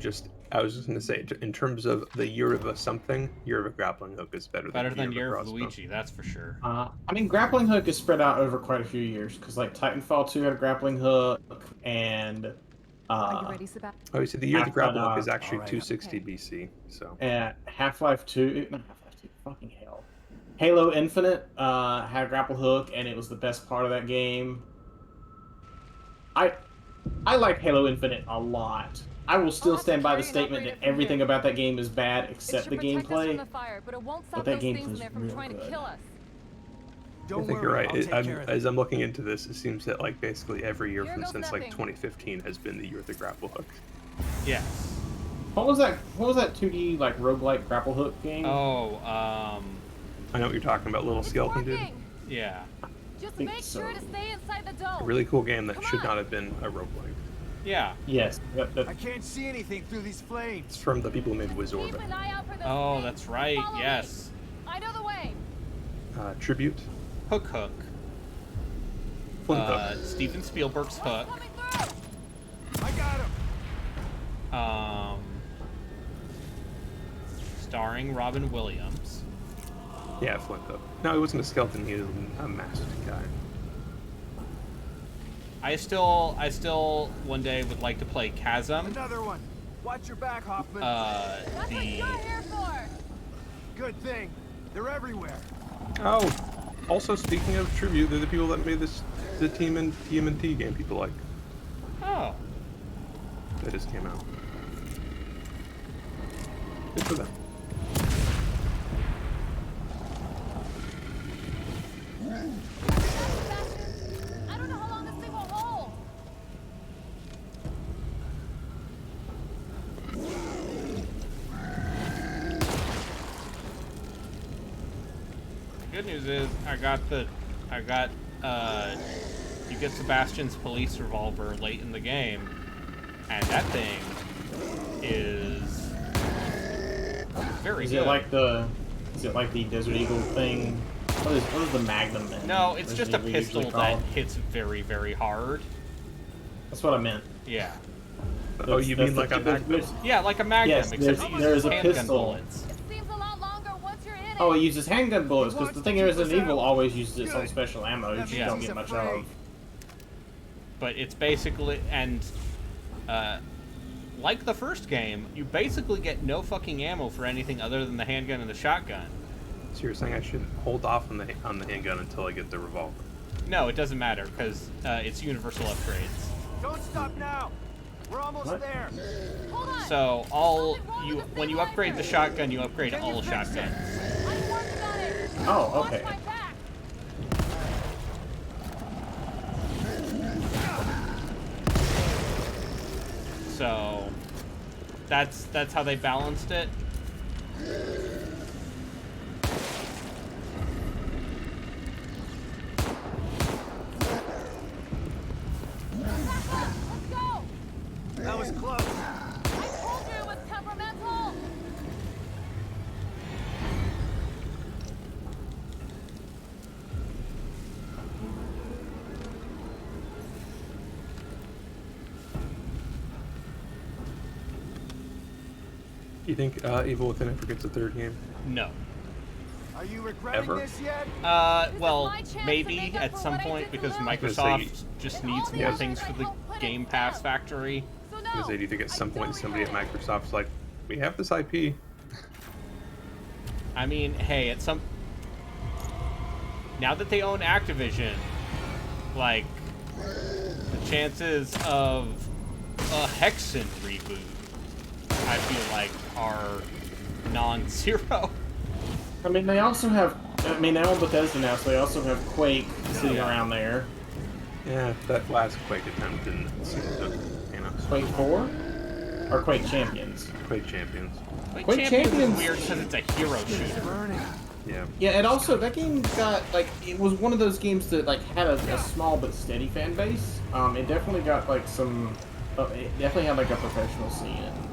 I was just going to say, in terms of the year of a something, year of a grappling hook is better Than Year of crossbow. Luigi, that's for sure. I mean, grappling hook is spread out over quite a few years because like Titanfall 2 had a grappling hook, and Are you ready, Sebastian? Oh, you see, the year of the grappling hook Half-Life, is actually alright. 260 BC, so... Half-Life 2, not Half-Life 2, fucking hell. Halo Infinite had a grapple hook, and it was the best part of that game. I like Halo Infinite a lot. I will still I'll have stand to by the carry an statement that operator from everything here. about that game is bad It except should the protect us from gameplay. the fire, but it won't stop that those game things in was there from real trying to good. kill us. Don't I think worry, you're right. I'll take care of As I'm looking into this, it seems that like basically every year Here from goes since like nothing. 2015 has been the year of the grapple hook. Yes. What was that? What was that 2D like roguelike grapple hook game? Oh, I know what you're talking about, little It's skeleton dude. working. yeah. Just think make so. sure to stay inside the A dome. really cool game that Come should on. not have been a roguelike. Yeah. Yes. I can't see anything through these flames. It's from the people who made Keep Wizorba. an eye out for those Oh, things. that's right. Follow me. Yes. I know the way. Tribute. Hook Hook. Flint Hook. Steven Spielberg's Hook. Coming through. I got him. Starring Robin Williams. Yeah, Flint Hook. No, he wasn't a skeleton, he was a masked guy. I still one day would like to play Chasm. Another one. Watch your back, Hoffman. That's what you're here for. Good thing. They're everywhere. Oh, also speaking of Tribute, they're the people that made the TMNT game people like. Oh. That just came out. Good for them. Sebastian, I don't know how long this thing will hold. The good news is you get Sebastian's police revolver late in the game, and that thing is very Is good. it like the Desert Eagle thing? What is the Magnum? in No, it's just a Resident Evil pistol usually that called? hits very, very hard. That's what I meant. Yeah. Oh, you mean like a Magnum? Yeah, like a Magnum, Yes, except it there uses is a handgun pistol. bullets. It seems a lot longer once you're in it. Oh, it uses handgun bullets because the thing is, Resident Evil always uses its own special ammo. You just Yeah. don't get much of. But it's basically, and like the first game, you basically get no fucking ammo for anything other than the handgun and the shotgun. So you're saying I should hold off on the handgun until I get the revolver? No, it doesn't matter because it's universal upgrades. Don't stop now. We're almost there. Hold on. So when you upgrade the shotgun, you upgrade all shotguns. I'm working on it. Oh, okay. Watch my back. So that's how they balanced it. Let's go. That was close. I told you it was temperamental. You think Evil Within ever gets a third game? No. Are you regretting Ever? this yet? Well, my chance to maybe make up at for some what I point did to because Lou. Microsoft just needs more Yes. things for the Game Pass factory. So Because no. do you think at some I point don't somebody at regret it. Microsoft's like, we have this IP? I mean, hey, now that they own Activision, like, the chances of a Hexen reboot, I feel like, are non-zero. I mean, they also have. I mean, they own Bethesda now, so they also have Quake sitting around there. Yeah, that last Quake attempt didn't seem to, Quake 4? Or Quake Champions? Quake Champions. Quake Champions is Champions- weird because it's a hero shooter. Yeah. Yeah, and also that game got like it was one of those games that like had a small but steady fan base. It definitely got like some. It definitely had like a professional scene and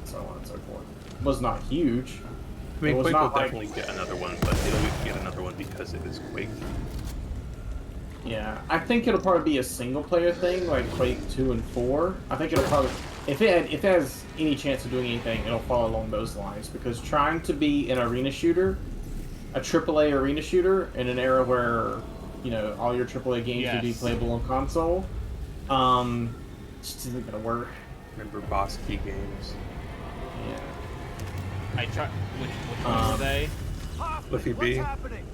so on and so forth. It was not huge. I mean, It was Quake will not like- definitely get another one, but it'll get another one because it is Quake. Yeah, I think it'll probably be a single player thing like Quake 2 and 4. I think it'll probably if it has any chance of doing anything, it'll follow along those lines because trying to be an arena shooter, a AAA arena shooter in an era where, you know, all your AAA games would be Yes. playable on console, just isn't gonna work. Remember Boss Key Games? Yeah. I try. Which ones are they? Cliffy B? What's happening?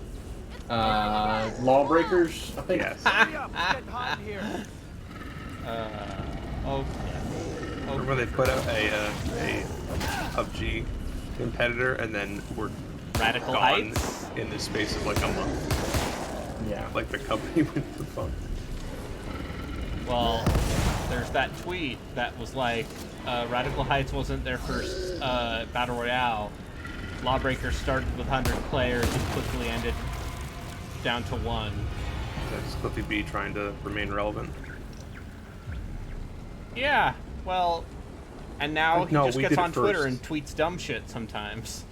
Lawbreakers, I think. Yes. Hurry up, it's getting hot in here. Oh, Remember they put out a PUBG competitor and then were Radical gone Heights? in the space of like a month. Yeah. Like the company went to fun. Well, there's that tweet that was like, Radical Heights wasn't their first battle royale. Lawbreakers started with 100 players and quickly ended down to 1. That's Cliffy B trying to remain relevant. Yeah, well, and now Like, he no, just we gets did it on Twitter first. and tweets dumb shit sometimes.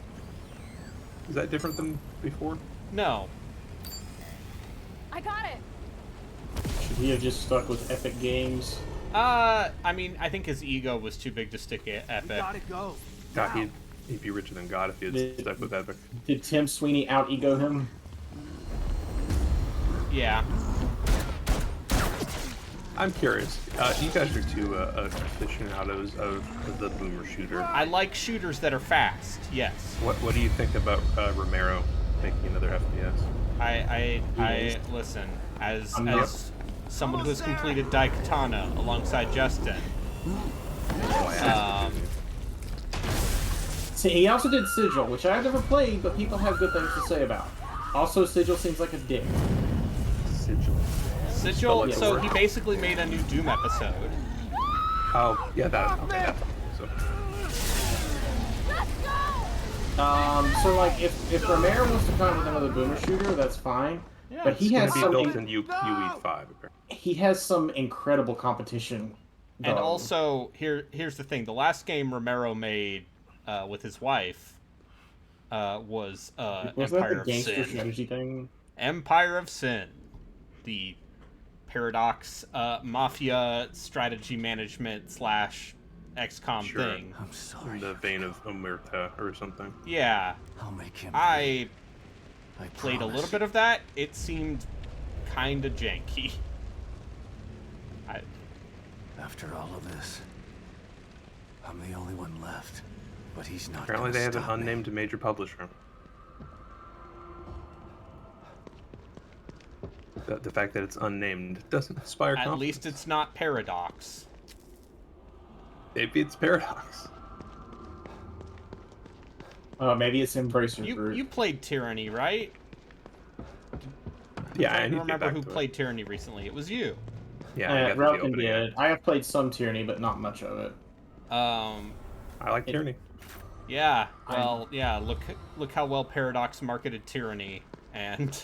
Is that different than before? No. I got it. Should he have just stuck with Epic Games? I mean, I think his ego was too big to stick at Epic. We gotta go. God, he'd be richer than God if he had stuck with Epic. Did Tim Sweeney out-ego him? Yeah. I'm curious. You guys are two aficionados of the boomer shooter. I like shooters that are fast, yes. What do you think about Romero making another FPS? I listen, as someone who has completed Daikatana alongside Justin. See, he also did Sigil, which I've never played, but people have good things to say about. Also, Sigil seems like a dick. Sigil, Yeah. so he basically made a new Doom episode. Oh, yeah, that. So. So like, if Romero wants to come up with another boomer shooter, that's fine. Yeah, but he It's has gonna be some. built in UE5. Apparently. He has some incredible competition. And going. also, here's the thing: the last game Romero made with his wife was was Empire that the of gangster Sin. strategy thing? Empire of Sin, the Paradox mafia strategy management / XCOM Sure. thing. I'm sorry. In the vein of Omerta or something. Yeah, I'll make him. I I played a promise. little bit of that. It seemed kind of janky. After all of this, I'm the only one left. But he's not. Apparently, gonna they have an stop me. unnamed major publisher. The fact that it's unnamed doesn't inspire At confidence. least it's not Paradox. Maybe it's Paradox. Maybe it's Embracer Group. You played Tyranny, right? Yeah, I I need to get remember back who to it. played Tyranny recently. It was you. Yeah, I got the Relkin opening. did. I have played some Tyranny, but not much of it. I like Tyranny. Yeah. Well, yeah. Look how well Paradox marketed Tyranny, and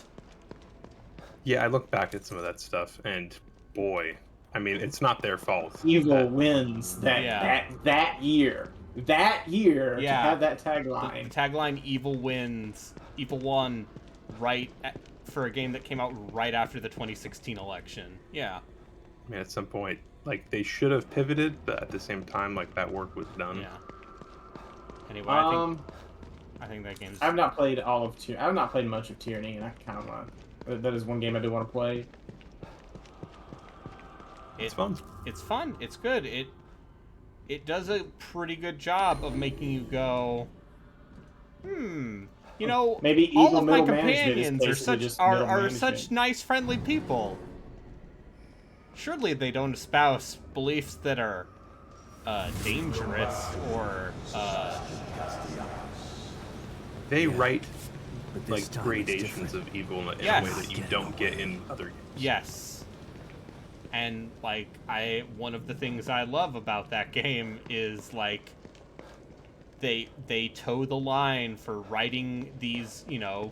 Yeah, I look back at some of that stuff, and boy, I mean, it's not their fault. Evil wins that year. That year to Yeah. have that the tagline. tagline "Evil wins," Evil won, for a game that came out right after the 2016 election. Yeah. I mean, at some point, like, they should have pivoted, but at the same time, like, that work was done. Yeah. Anyway, I think that game's. I've not played all of Tyranny. I've not played much of Tyranny, and I kind of want. That is one game I do want to play. It's fun. It's fun. It's good. It does a pretty good job of making you go, you know, Maybe all evil of my middle management is companions are basically such just are middle such management. nice, friendly people. Surely they don't espouse beliefs that are dangerous or They write, But like, this time it's gradations different. of evil in a Yes. way that you don't get in other games. Yes. And like one of the things I love about that game is like they toe the line for writing these, you know,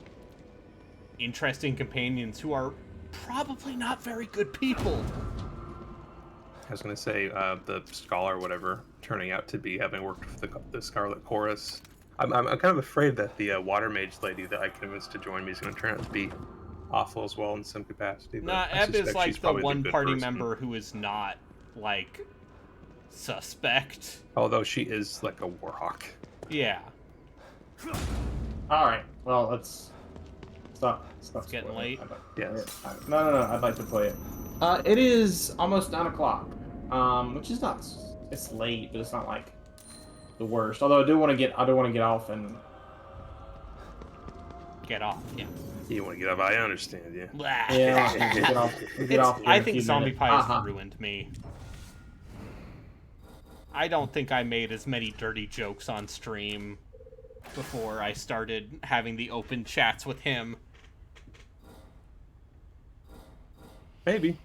interesting companions who are probably not very good people. I was gonna say, the Scholar, whatever, turning out to be having worked with the Scarlet Chorus. I'm kind of afraid that the Water Mage lady that I convinced to join me is gonna turn out to be awful as well in some capacity. But Nah, I Ebb suspect is she's like the probably one good party person. member who is not like suspect. Although she is like a Warhawk. Yeah. All right. Well, let's stop. It's getting spoiling. late. I'd like to Yes. play it. No. I'd like to play it. It is almost 9 o'clock. Which is not. It's late, but it's not like the worst. Although I do want to get off and. Get off. Yeah. You want to get up? I understand. Yeah. Blah. Yeah, get off. Get off here I in a think few Zombie minutes. Pie has Uh-huh. ruined me. I don't think I made as many dirty jokes on stream before I started having the open chats with him. Maybe.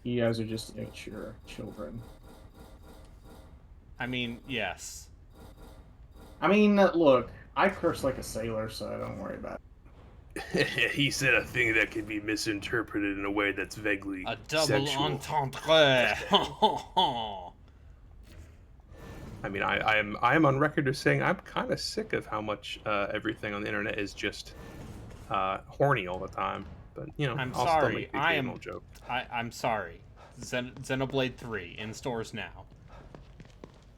You guys are just immature children. I mean, yes. I mean, look, I curse like a sailor, so don't worry about it. He said a thing that could be misinterpreted in a way that's vaguely A double sexual. entendre. I mean, I am on record as saying I'm kind of sick of how much everything on the internet is just horny all the time. But you know, I'm I'll sorry. still make the I occasional am. joke. I'm sorry. Xenoblade 3 in stores now.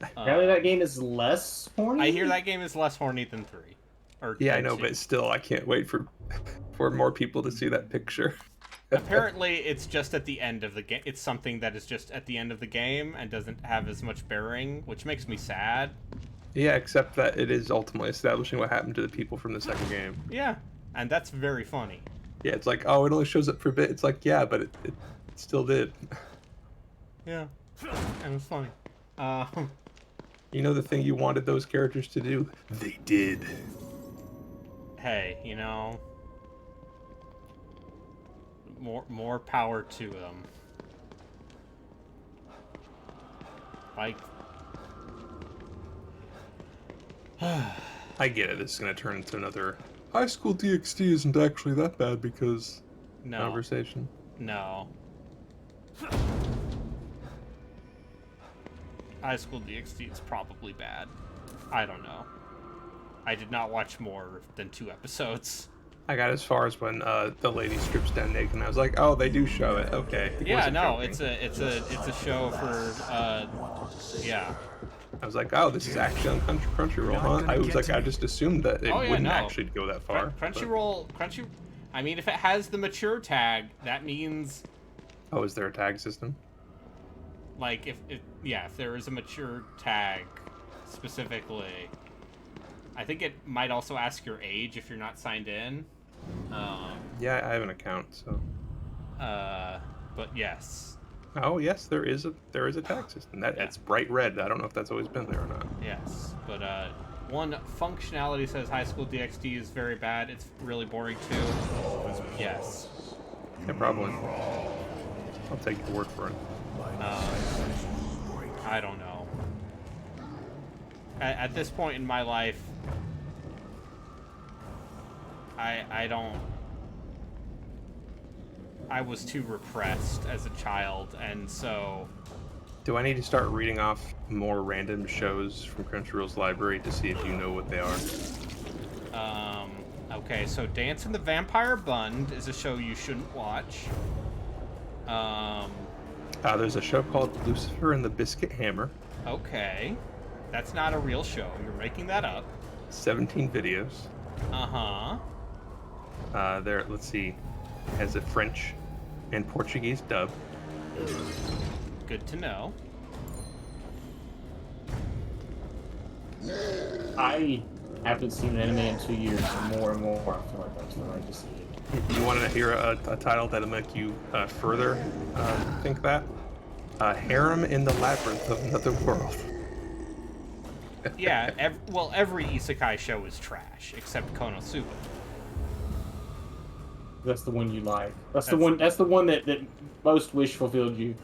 Apparently, that game is less horny. I hear that game is less horny than 3. Yeah, I than know, 2. but still, I can't wait for more people to see that picture. Apparently, it's just at the end of the game. It's something that is just at the end of the game and doesn't have as much bearing, which makes me sad. Yeah, except that it is ultimately establishing what happened to the people from the second game. Yeah, and that's very funny. Yeah, it's like, oh, it only shows up for a bit. It's like, yeah, but it still did. Yeah, and it's funny. You know the thing you wanted those characters to do? They did. Hey, you know, more power to them. Like, I get it. This is going to turn into another High School DxD isn't actually that bad because no, conversation. no. High School DxD is probably bad. I don't know. I did not watch more than 2 episodes. I got as far as when the lady strips down naked, and I was like, oh, they do show it. Okay. He Yeah, wasn't no, joking. it's a show for yeah. I was like, oh, this is actually on Crunchyroll, huh? I was like, I just assumed that it Oh, yeah, wouldn't no. actually go that far. Crunchyroll, I mean, if it has the mature tag, that means Oh, is there a tag system? like if there is a mature tag specifically. I think it might also ask your age if you're not signed in. Yeah, I have an account, so. But yes. Oh yes, there is a tag system. It's bright red. I don't know if that's always been there or not. Yes, but one functionality says High School DxD is very bad. It's really boring too. Yes. Yeah, probably. I'll take your word for it. I don't know. At this point in my life, I don't. I was too repressed as a child, and so. Do I need to start reading off more random shows from Crunchyroll's library to see if you know what they are? Okay, so Dance in the Vampire Bund is a show you shouldn't watch. There's a show called Lucifer and the Biscuit Hammer. Okay. That's not a real show. You're making that up. 17 videos. Uh-huh. Let's see. Has a French and Portuguese dub. Good to know. I haven't seen an anime in 2 years, and more I feel like that's the right decision. You want to hear a title that'll make you further think that? Harem in the Labyrinth of Another World. Yeah, every isekai show is trash, except Konosuba. That's the one you like. That's the one that most wish fulfilled you.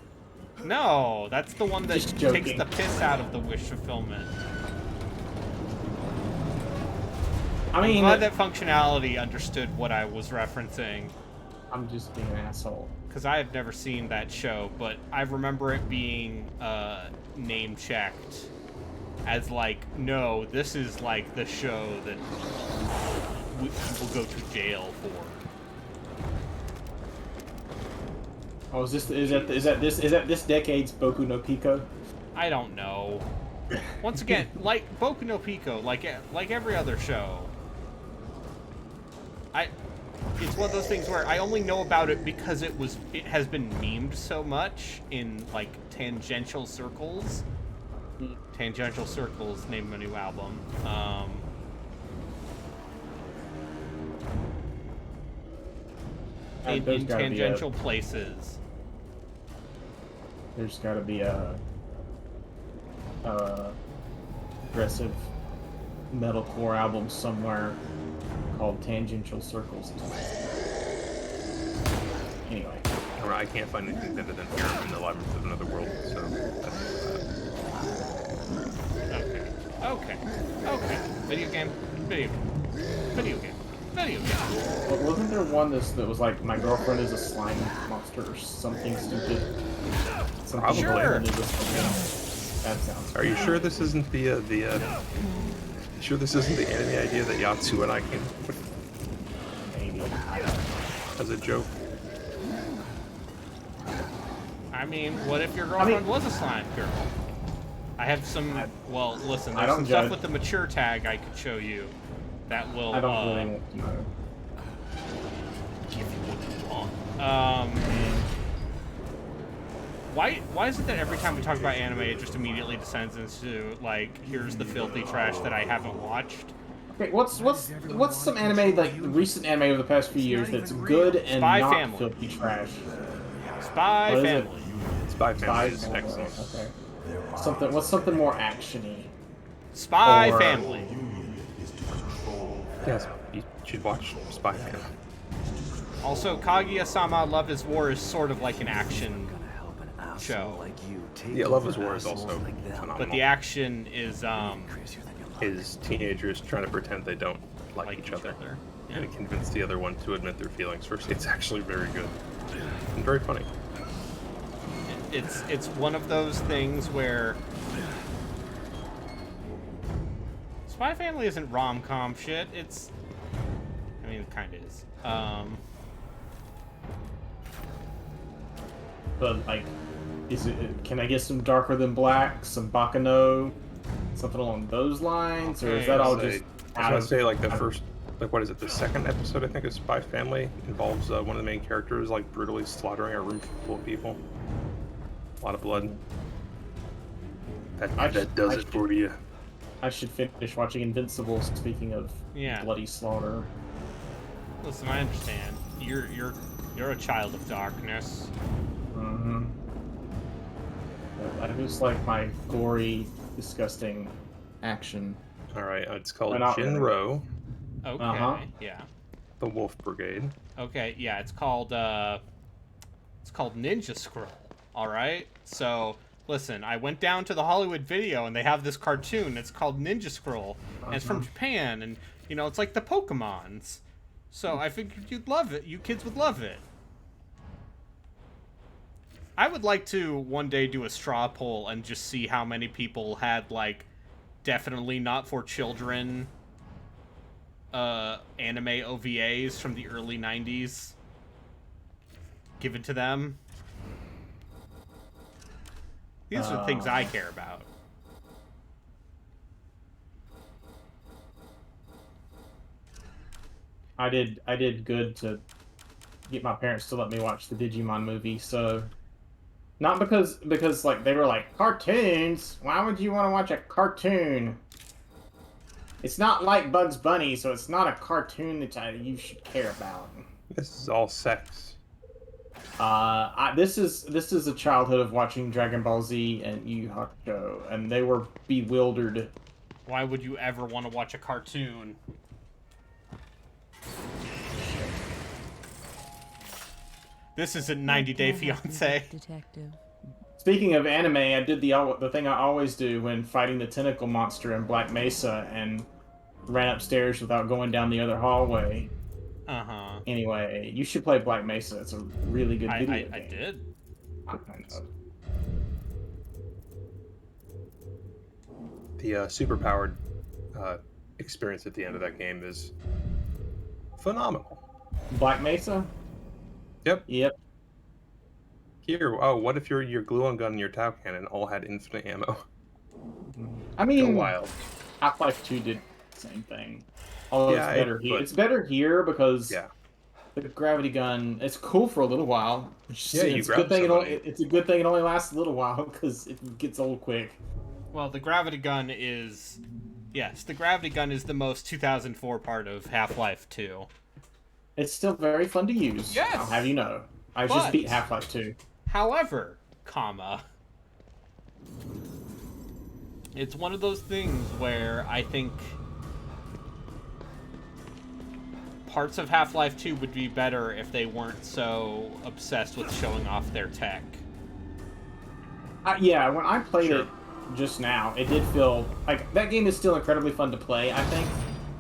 No, that's the one that Just joking. takes the piss out of the wish fulfillment. I'm glad that functionality understood what I was referencing. I'm just being an asshole. Because I have never seen that show, but I remember it being name-checked as like, no, this is like the show that we will go to jail for. Oh, is that this decade's Boku no Pico? I don't know. Once again, like Boku no Pico, like every other show, it's one of those things where I only know about it because it has been memed so much in like tangential circles. Tangential Circles, name of a new album. In tangential places. There's got to be a aggressive metalcore album somewhere called Tangential Circles. Anyway. I can't find anything better than Harem in the Labyrinth of Another World, so Okay. Video game. Well, wasn't there one that was like, my girlfriend is a slime monster or something stupid? Probably. Sure. That sounds. Are you sure this isn't the anime idea that Yatsu and I came up with? Maybe. As a joke. I mean, what if your girlfriend was a slime girl? I have some. Well, listen, there's some stuff with the mature tag I could show you that will. I don't really want to know. Give you what you want. Why is it that every time we talk about anime, it just immediately descends into like, here's the filthy trash that I haven't watched? Okay, what's some anime, like recent anime over the past few years that's good and Spy not Family. filthy trash? Spy Family. Spy Family is excellent. Okay. What's something more actiony? Spy Family. Yes, you should watch Spy Family. Also, Kaguya-sama Love is War is sort of like an action show. Yeah, Love is War is also phenomenal. But the action is teenagers trying to pretend they don't like each other. Yeah. And convince the other one to admit their feelings first. It's actually very good. And very funny. It's one of those things where Spy Family isn't rom-com shit. It kind of is. But like, can I get some Darker Than Black, some Bakano, something along those lines, or is that all just? I was gonna say like the first, like what is it? The second episode I think of Spy Family involves one of the main characters like brutally slaughtering a room full of people. A lot of blood. That does it for you. I should finish watching Invincible. Speaking of bloody slaughter. Listen, I understand. You're You're a child of darkness. Mm-hmm. I just like my gory, disgusting action. Alright, it's called Or not really. Jinro, Okay, yeah. the Wolf Brigade. Okay, yeah, it's called Ninja Scroll. All right. So listen, I went down to the Hollywood Video and they have this cartoon. It's called Ninja Scroll, and it's from Japan, and you know it's like the Pokemons. So I figured you'd love it. You kids would love it. I would like to one day do a straw poll and just see how many people had like definitely not for children anime OVAs from the early 90s given to them. These are the things I care about. I did good to get my parents to let me watch the Digimon movie, so not because like they were like, cartoons? Why would you want to watch a cartoon? It's not like Bugs Bunny, so it's not a cartoon that you should care about. This is all sex. This is a childhood of watching Dragon Ball Z and Yu Yu Hakusho, and they were bewildered. Why would you ever want to watch a cartoon? This isn't 90 Day Fiancé. Detective. Speaking of anime, I did the thing I always do when fighting the tentacle monster in Black Mesa and ran upstairs without going down the other hallway. Uh-huh. Anyway, you should play Black Mesa. It's a really good video game. I did. The superpowered experience at the end of that game is phenomenal. Black Mesa? Yep. Yep. Here, what if your glue-on gun and your Tau cannon all had infinite ammo? I mean, Go wild. Half-Life 2 did the same thing. Although Yeah, it's better here. but- It's better here because Yeah. the gravity gun, it's cool for a little while. Yeah, you it's a grab good thing somebody. it's a good thing it only lasts a little while because it gets old quick. Well, the gravity gun is... Yes, the gravity gun is the most 2004 part of Half-Life 2. It's still very fun to use. Yes! I'll have you know. I But- just beat Half-Life 2. However, it's one of those things where I think parts of Half-Life 2 would be better if they weren't so obsessed with showing off their tech. Yeah, when I played Sure. it just now, it did feel like that game is still incredibly fun to play, I think.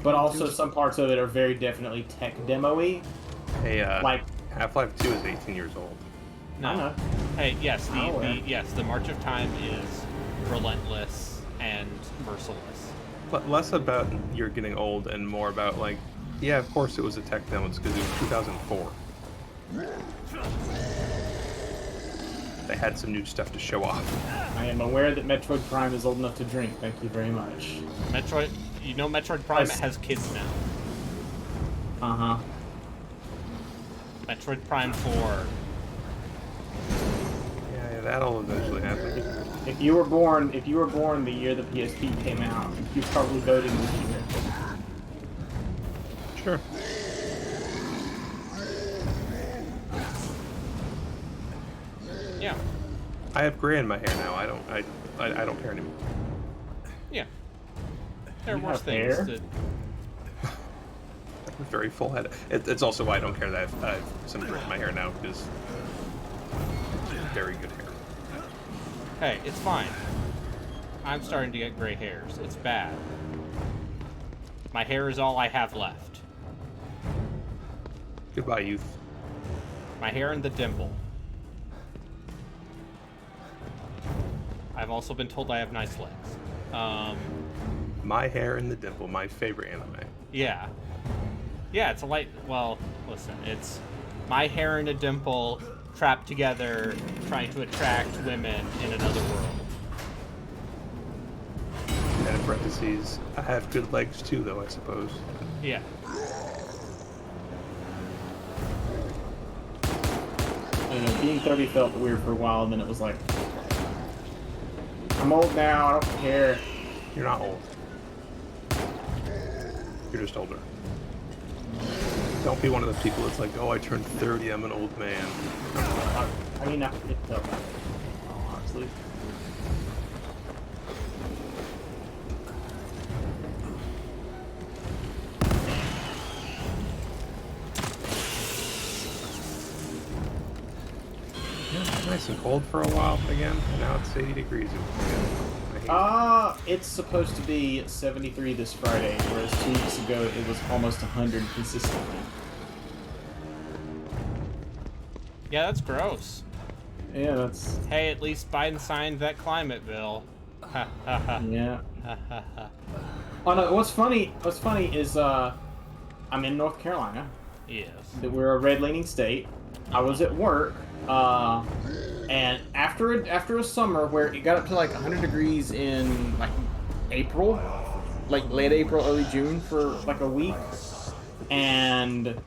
But also some parts of it are very definitely tech demo-y. Hey, Like, Half-Life 2 is 18 years old. No. I know. Hey, yes, Oh, yeah. the March of Time is relentless and merciless. But less about you're getting old and more about, like, yeah, of course it was a tech demo, it's because it was 2004. They had some new stuff to show off. I am aware that Metroid Prime is old enough to drink. Thank you very much. Metroid Prime Yes. has kids now. Uh-huh. Metroid Prime 4. Yeah, that'll eventually happen. If you were born the year the PSP came out, you're probably voting this year. Sure. Yeah. I have gray in my hair now. I don't care anymore. Yeah. There are You worse have things hair? to... A very full head. It's also why I don't care that I have some gray in my hair now, because very good hair. Hey, it's fine. I'm starting to get gray hairs. It's bad. My hair is all I have left. Goodbye, youth. My hair and the dimple. I've also been told I have nice legs. My Hair and the Dimple, my favorite anime. Yeah. Yeah, it's a light... Well, listen, it's my hair and a dimple trapped together trying to attract women in another world. And in parentheses, I have good legs too, though, I suppose. Yeah. I don't know, being 30 felt weird for a while, and then it was like, I'm old now, I don't care. You're not old. You're just older. Don't be one of those people that's like, oh, I turned 30, I'm an old man. I mean, it doesn't matter, honestly. Yeah, it's nice and cold for a while again, and now it's 80 degrees again. It's supposed to be 73 this Friday, whereas 2 weeks ago it was almost 100 consistently. Yeah, that's gross. Yeah, that's... Hey, at least Biden signed that climate bill. Ha ha ha. Yeah. Ha ha ha. Oh no, what's funny is, I'm in North Carolina. Yes. We're a red-leaning state. I was at work, and after a summer where it got up to like 100 degrees in like April, like late April, early June for like a week, and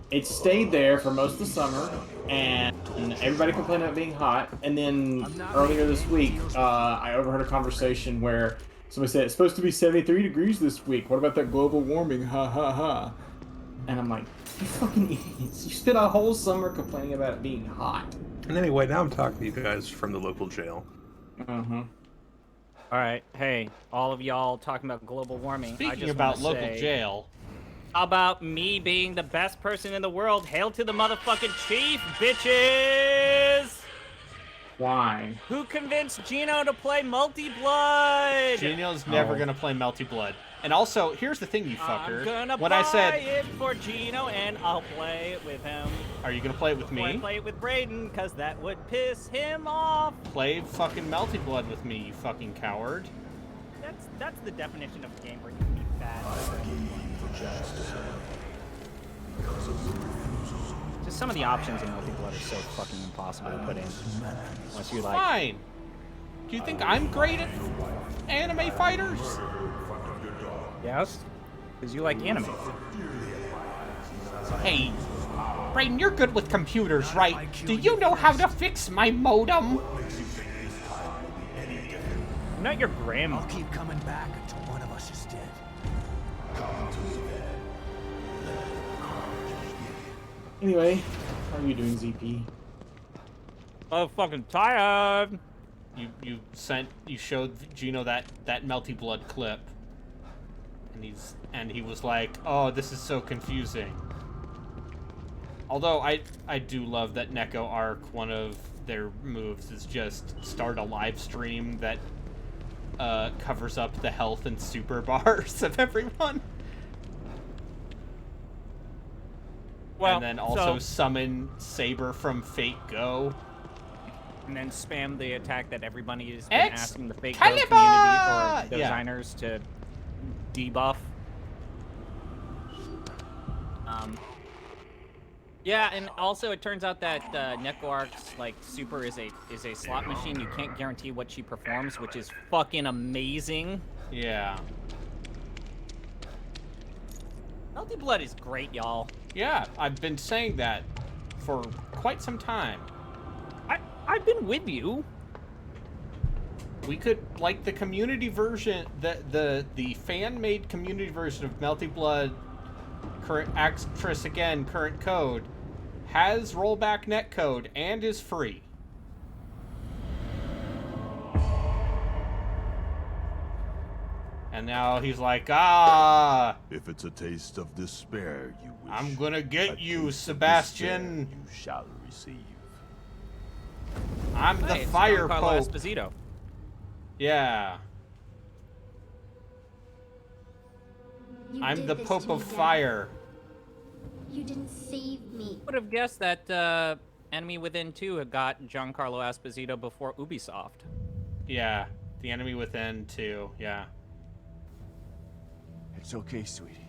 it stayed there for most of the summer, and everybody complained about being hot. And then earlier this week, I overheard a conversation where somebody said it's supposed to be 73 degrees this week. What about that global warming? Ha ha ha. And I'm like, you fucking idiots. You spent a whole summer complaining about it being hot. And anyway, now I'm talking to you guys from the local jail. Uh-huh. Alright, hey, all of y'all talking about global warming. I Speaking just about wanna local say, jail. How about me being the best person in the world? Hail to the motherfucking chief, bitches! Why? Who convinced Gino to play Multi-Blood? Gino's never gonna play Multi-Blood. And also, here's the thing, you fucker. I'm gonna when buy I said, it for Gino and I'll play it with him. are you gonna play it with Or me? play it with Brayden, cause that would piss him off. Play fucking Multi-Blood with me, you fucking coward. That's the definition of a game where you can be bad. Just some of the options in Multi-Blood are so fucking impossible to put in. Unless you like. Fine. Do you think I'm great at anime fighters? Yes? Because you like anime. Hey, Brayden, you're good with computers, right? Do you know how to fix my modem? I'm not your grandma. I'll keep coming back until one of us is dead. Anyway, how are you doing, ZP? Fucking tired. You showed Gino that Multi-Blood clip. And he was like, oh, this is so confusing. Although I do love that Neko Arc, one of their moves is just start a live stream that covers up the health and super bars of everyone. Well, and then also summon Saber from Fate Go. And then spam the attack that everybody has been asking the Fate Go Caliber! community or the Yeah. designers to debuff. Yeah, and also it turns out that Neko Arc's like super is a slot machine. You can't guarantee what she performs, which is fucking amazing. Yeah. Multi-Blood is great, y'all. Yeah, I've been saying that for quite some time. I've been with you. We could, like, the community version, the fan-made community version of Multi-Blood, current actress again, current code, has rollback netcode and is free. And now he's like, If it's a taste of despair you wish, I'm gonna get a you, taste of Sebastian. despair you shall receive. I'm the Hey, it's fire Giancarlo pope. Esposito. Yeah. You I'm did the this Pope to me, of Dad. Fire. You didn't save me. Would have guessed that Enemy Within 2 had got Giancarlo Esposito before Ubisoft. Yeah, the Enemy Within too. Yeah. It's okay, sweetie.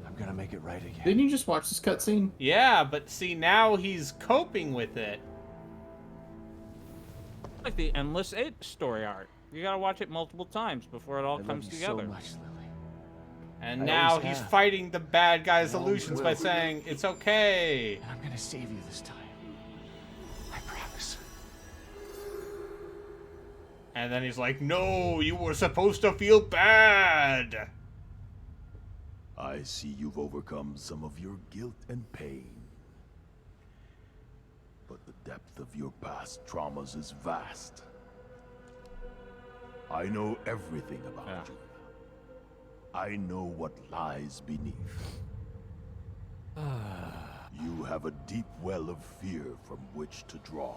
I'm gonna make it right again. Didn't you just watch this cutscene? Yeah, but see, now he's coping with it. Like the Endless 8 story arc. You gotta watch it multiple times before it all I comes love you together. so much, Lily. And I now always he's have. fighting the bad guy's I always illusions will. by saying, it's okay. And I'm gonna save you this time. I promise. And then he's like, no, you were supposed to feel bad. I see you've overcome some of your guilt and pain. But the depth of your past traumas is vast. I know everything about you. I know what lies beneath. You have a deep well of fear from which to draw.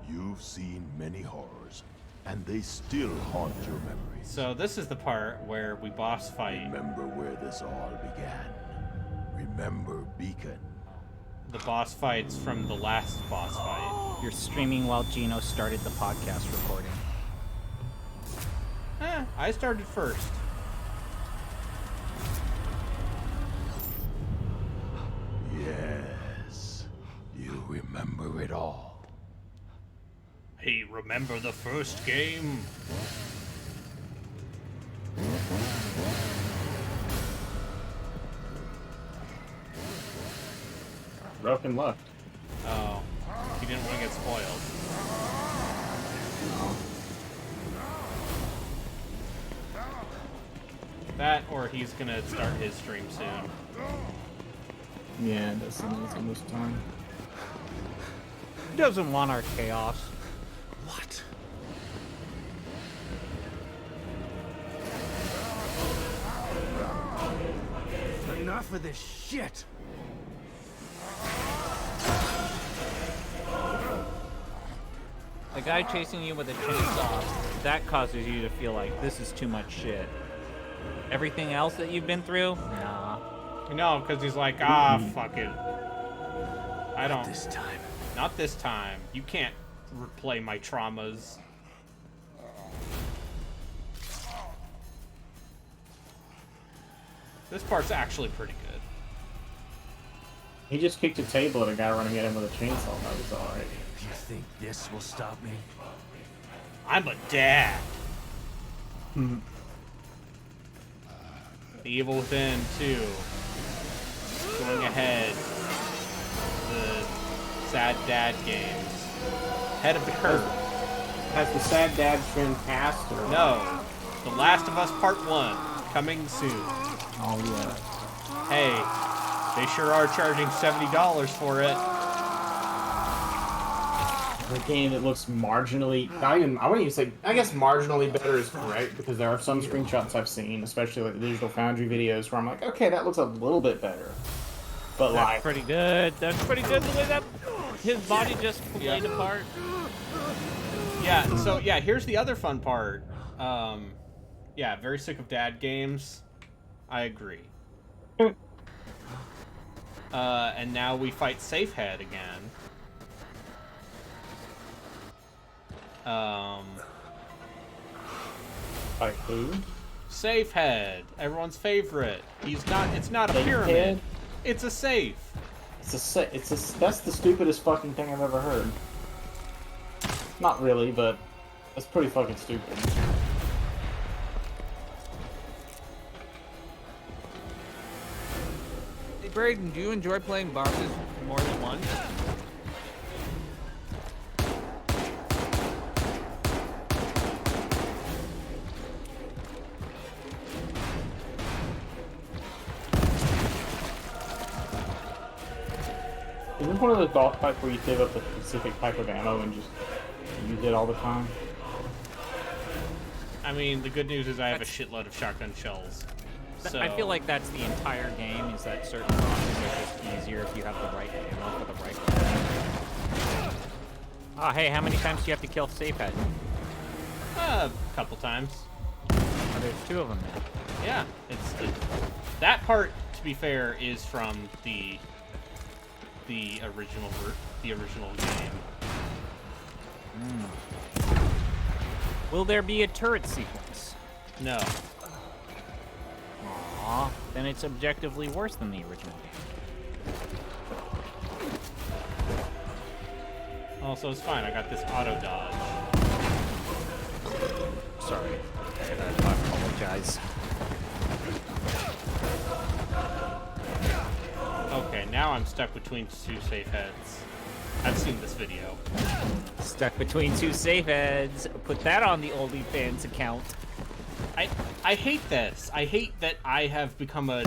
You've seen many horrors, and they still haunt your memories. So this is the part where we boss fight. Remember where this all began. Remember Beacon. The boss fights from the last boss fight. You're streaming while Gino started the podcast recording. I started first. Yes, you remember it all. Hey, remember the first game? Broken left. Oh, he didn't want to get spoiled. That, or he's gonna start his stream soon. Yeah, that's almost time. He doesn't want our chaos. What? Enough of this shit! The guy chasing you with a chainsaw, that causes you to feel like this is too much shit. Everything else that you've been through? Nah. No, because he's like, fuck it. I don't. Not this time. Not this time. You can't replay my traumas. This part's actually pretty good. He just kicked a table at a guy running at him with a chainsaw. That was alright. You think this will stop me? I'm a dad. The Evil Within 2. Going ahead. The Sad Dad games. Head of the curve. Has the sad dad trend passed? Or No. The Last of Us Part 1. Coming soon. Oh, yeah. Hey, they sure are charging $70 for it. A game that looks marginally, I wouldn't even say, I guess marginally better is correct, because there are some screenshots I've seen, especially like the Digital Foundry videos, where I'm like, okay, that looks a little bit better. But That's like, pretty good. That's pretty good the way that his body just played apart. Yeah, so yeah, here's the other fun part. Yeah, very sick of dad games. I agree. And now we fight Safehead again. Like who? Safehead, everyone's favorite. It's not a Safehead? pyramid. It's a safe. That's the stupidest fucking thing I've ever heard. Not really, but that's pretty fucking stupid. Hey, Braden, do you enjoy playing bosses more than once? Is this one of those boss fights where you save up a specific type of ammo and just use it all the time? I mean, the good news is I have a shitload of shotgun shells. So I feel like that's the entire game, is that certain bosses are just easier if you have the right ammo for the right weapon. Oh, hey, how many times do you have to kill Safehead? a couple times. Oh, there's two of them now. Yeah, that part, to be fair, is from the original game. Will there be a turret sequence? No. Aww, then it's objectively worse than the original game. Also, it's fine. I got this auto dodge. Sorry. I apologize. Okay, now I'm stuck between two safe heads. I've seen this video. Stuck between two safe heads. Put that on the OnlyFans account. I hate this. I hate that I have become a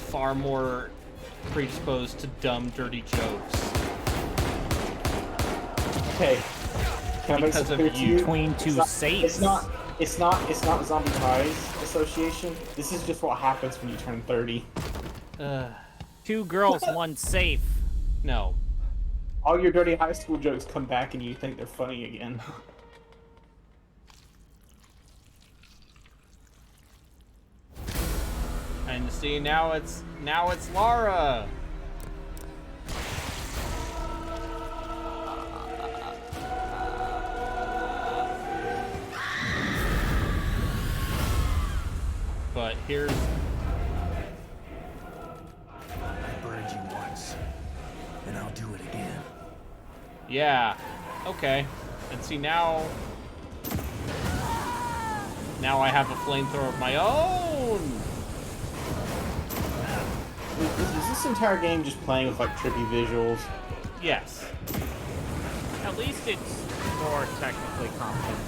far more predisposed to dumb, dirty jokes. Okay. Can I make Because something of clear to you. Between two safes. It's not Zombie Ties Association. This is just what happens when you turn 30. 2 girls, 1 safe. No. All your dirty high school jokes come back and you think they're funny again. And see, now it's Lara. But here's... I burned you once, and I'll do it again. Yeah. Okay. And see, now I have a flamethrower of my own. Is this entire game just playing with like trippy visuals? Yes. At least it's more technically competent.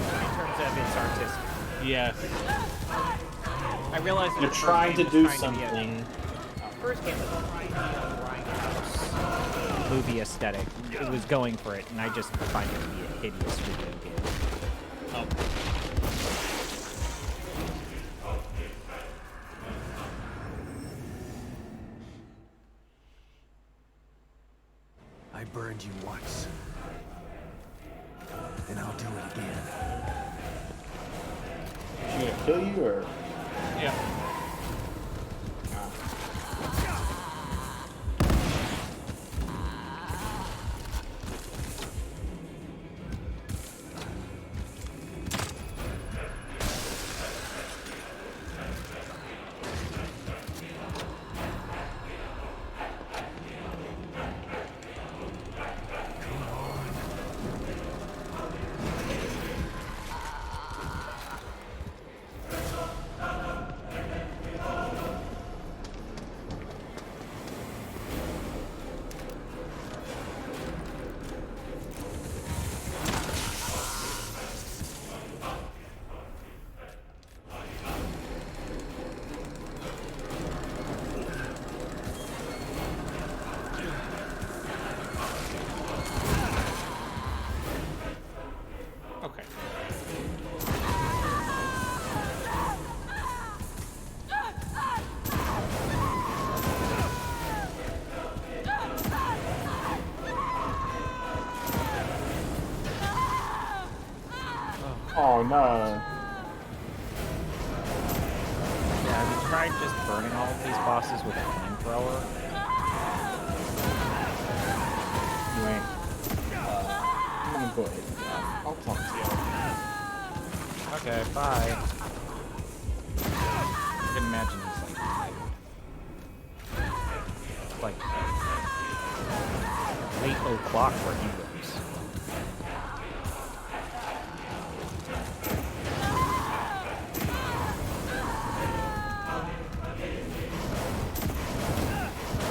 In terms of its artistic. Yes. I realize You're trying to do something. First game was trying to be a grindhouse movie aesthetic. It was going for it, and I just find it to be a hideous video game. Oh. I burned you once, and I'll do it again. Is she gonna kill you or? Yeah. Okay. Oh no. Yeah, have you tried just burning all of these bosses with a flamethrower? You ain't. I'm gonna go ahead and I'll talk to you. Okay, bye. I can imagine he's like 8 o'clock where he lives.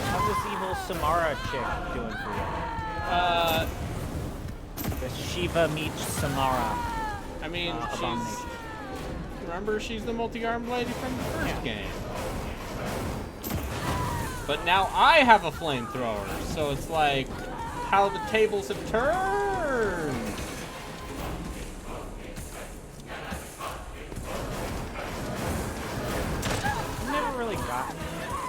How's this evil Samara chick doing for you? The Shiva meets Samara. I mean, Abomination. remember, she's the multi-armed lady from the first game. But now I have a flamethrower, so it's like how the tables have turned. I've never really gotten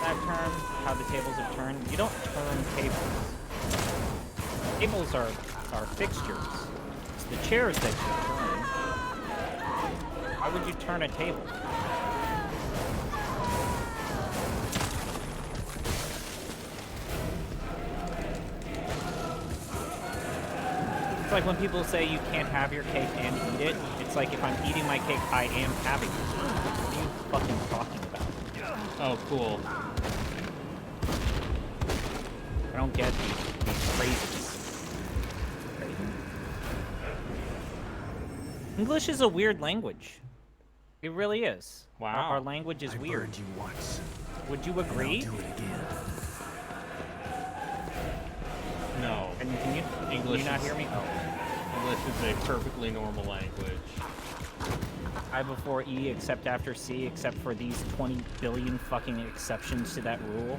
that term, how the tables have turned. You don't turn tables. Tables are fixtures. It's the chairs that you turn. Why would you turn a table? It's like when people say you can't have your cake and eat it. It's like if I'm eating my cake, I am having it. What are you fucking talking about? Oh, cool. I don't get these phrases. English is a weird language. It really is. Wow. Our language is weird. Burned you once, Would you agree? and I'll do it again. No. And can you English not is- hear me? Oh. English is a perfectly normal language. I before E, except after C, except for these 20 billion fucking exceptions to that rule.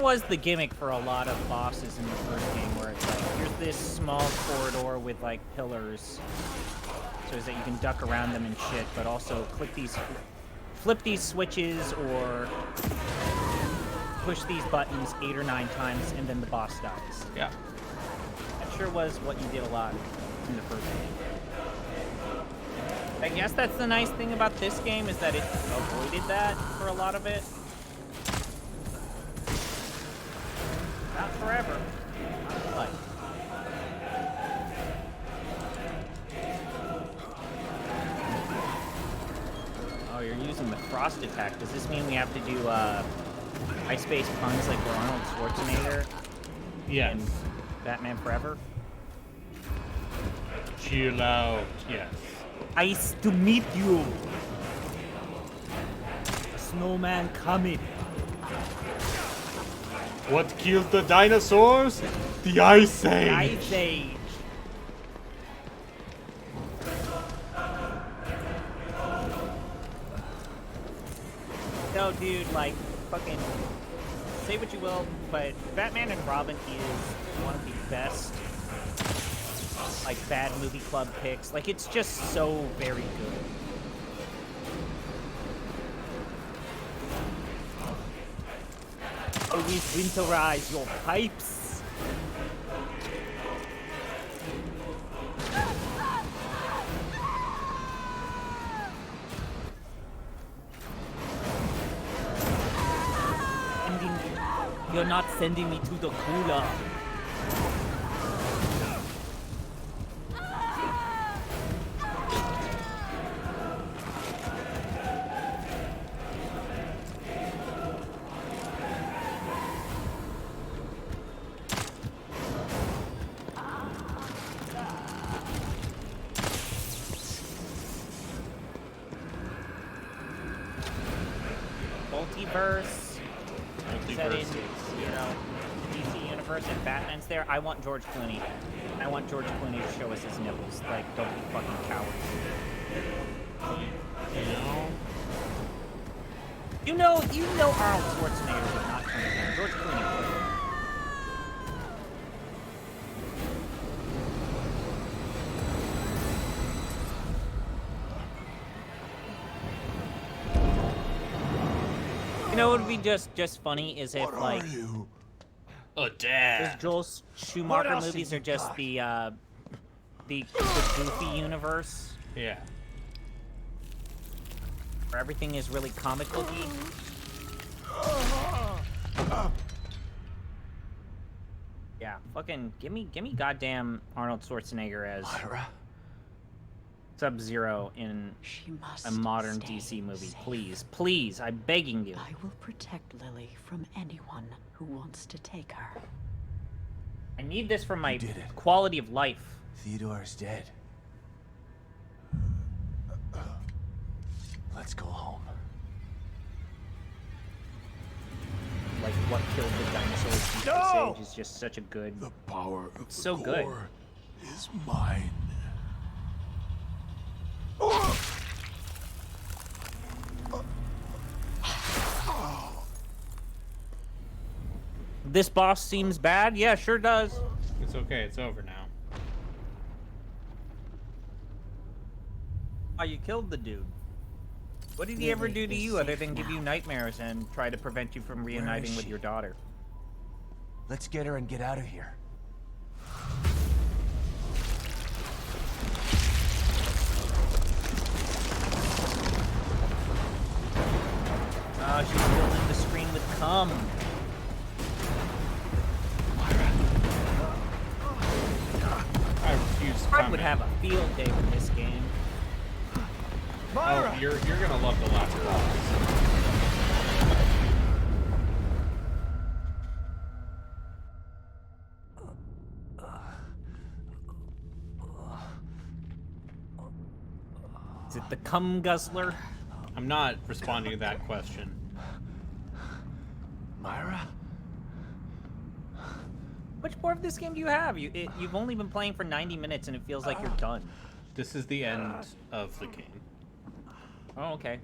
Was the gimmick for a lot of bosses in the first game, where it's like, here's this small corridor with like pillars, so that you can duck around them and shit, but also flip these switches or push these buttons 8 or 9 times, and then the boss dies. Yeah. That sure was what you did a lot in the first game. I guess that's the nice thing about this game, is that it avoided that for a lot of it. Not forever. Not life. Oh, you're using the frost attack. Does this mean we have to do ice-based puns like we're Arnold Schwarzenegger? Yes. In Batman Forever? Chill out. Yes. Ice to meet you. A snowman coming. What killed the dinosaurs? The Ice Age! Ice Age! No, dude, like, fucking... Say what you will, but Batman and Robin is one of the best, like, bad movie club picks. Like, it's just so very good. Always winterize your pipes. You're not sending me to the cooler. Multiverse. Set in, you know, DC universe and Batman's there. I want George Clooney. I want George Clooney to show us his nipples. Like, don't be fucking cowards. You know Arnold Schwarzenegger would not turn it down. George Clooney would. You know what would be just funny is if, like, a dad. Those Joel Schumacher movies are just the Goofy universe. Yeah. Where everything is really comic booky. Yeah, fucking give me goddamn Arnold Schwarzenegger as Sub-Zero in a modern DC movie. Please, please, I'm begging you. I will protect Lily from anyone who wants to take her. I need this for my quality of life. Theodore's dead. Let's go home. Like, what killed the dinosaurs in the Ice Age is just such a good... The power of it's so good. Is mine. This boss seems bad? Yeah, sure does. It's okay, it's over now. Oh, you killed the dude. What did he ever do to you other than give you nightmares and try to prevent you from reuniting with your daughter? Let's get her and get out of here. Oh, she's filling the screen with cum. Todd would have a field day with this game. Oh, you're gonna love the last boss. Is it the cum guzzler? I'm not responding to that question. Myra? Which part of this game do you have? You've only been playing for 90 minutes and it feels like you're done. This is the end of the game. Oh, okay.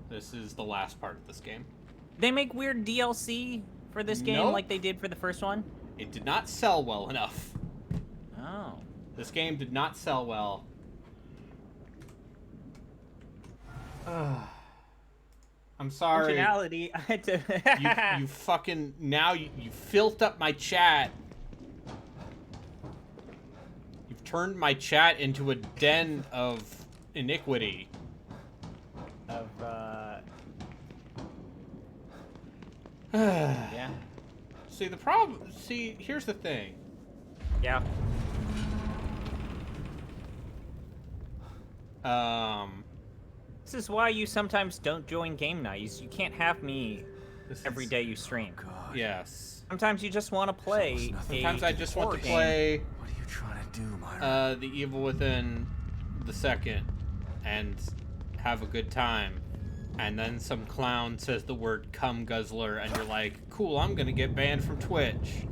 This is the last part of this game. They make weird DLC for this game Nope. like they did for the first one? It did not sell well enough. Oh. This game did not sell well. I'm sorry. Functionality. I had to. you fucking now you filthed up my chat. You've turned my chat into a den of iniquity. Yeah. See the problem. See, here's the thing. Yeah. This is why you sometimes don't join game nights. You can't have me every day you stream. Yes. Sometimes you just want to play. Sometimes I just want to game. play. What are you trying to do, Myra? The Evil Within the second, and have a good time. And then some clown says the word cum guzzler, and you're like, cool, I'm gonna get banned from Twitch.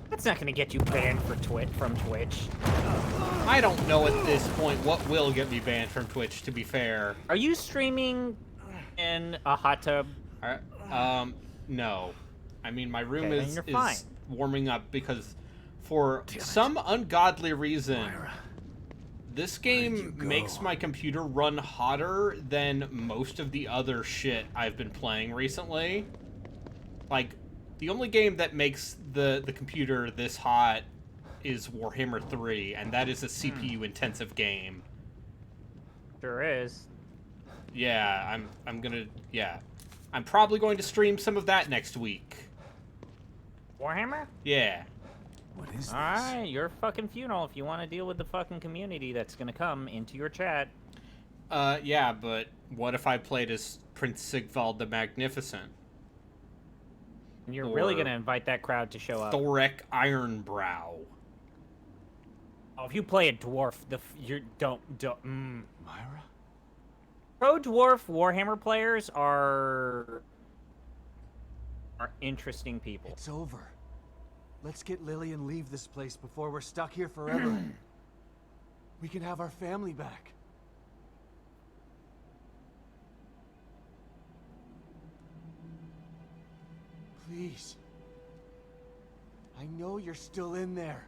That's not gonna get you banned from Twitch. I don't know at this point what will get me banned from Twitch, to be fair. Are you streaming in a hot tub? No. I mean, my room Okay, then is you're fine. warming up because for some ungodly reason, Myra. this game makes my computer run hotter than most of the other shit I've been playing recently. Like, the only game that makes the computer this hot is Warhammer 3, and that is a CPU-intensive game. Sure is. Yeah, I'm probably going to stream some of that next week. Warhammer? Yeah. What is this? Alright, your fucking funeral if you want to deal with the fucking community that's gonna come into your chat. Yeah, but what if I played as Prince Sigvald the Magnificent? And you're really gonna invite that crowd to show up. Thorek Ironbrow. Oh, if you play a dwarf, you don't. Myra? Pro dwarf Warhammer players are interesting people. It's over. Let's get Lily and leave this place before we're stuck here forever. We can have our family back. Please. I know you're still in there.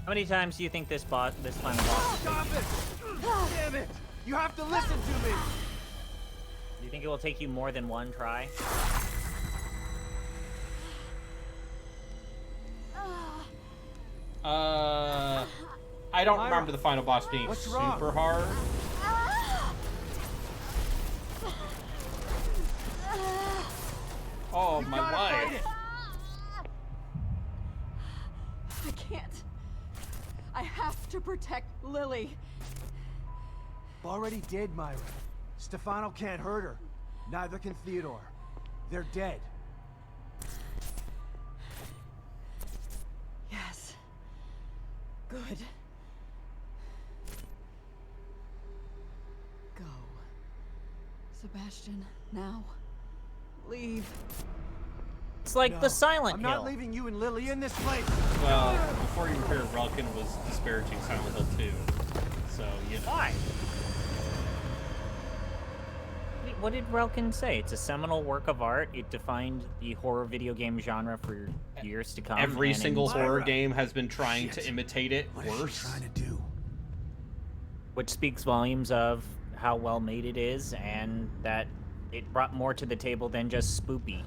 How many times do you think this final boss? Stop it! Damn it! You have to listen to me! Do you think it will take you more than one try? I don't remember the final boss being What's super wrong? hard. Oh, my life. I can't. I have to protect Lily. Already did, Myra. Stefano can't hurt her. Neither can Theodore. They're dead. Yes. Good. Go. Sebastian, now. Leave. It's like No, the Silent I'm Hill. not leaving you and Lily in this place. Well, before you were here, Relkin was disparaging Silent Hill 2. So, you know. Why? What did Relkin say? It's a seminal work of art. It defined the horror video game genre for years to come. Every and single horror game has been trying to imitate it What is worse. she trying to do? which speaks volumes of how well made it is and that it brought more to the table than just spoopy.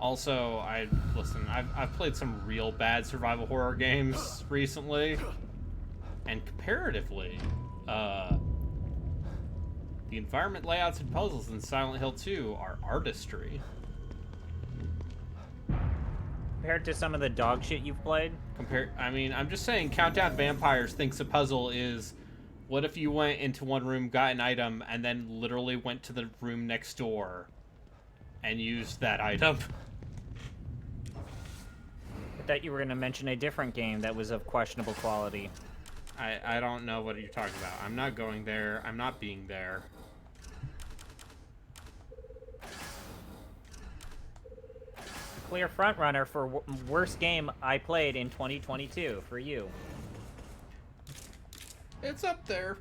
Also, I've played some real bad survival horror games recently, and comparatively, The environment layouts and puzzles in Silent Hill 2 are artistry. Compared to some of the dog shit you've played? I mean, I'm just saying Countdown Vampires thinks a puzzle is, what if you went into one room, got an item, and then literally went to the room next door and used that item? I thought you were going to mention a different game that was of questionable quality. I don't know what you're talking about. I'm not going there. I'm not being there. Clear frontrunner for worst game I played in 2022 for you. It's up there.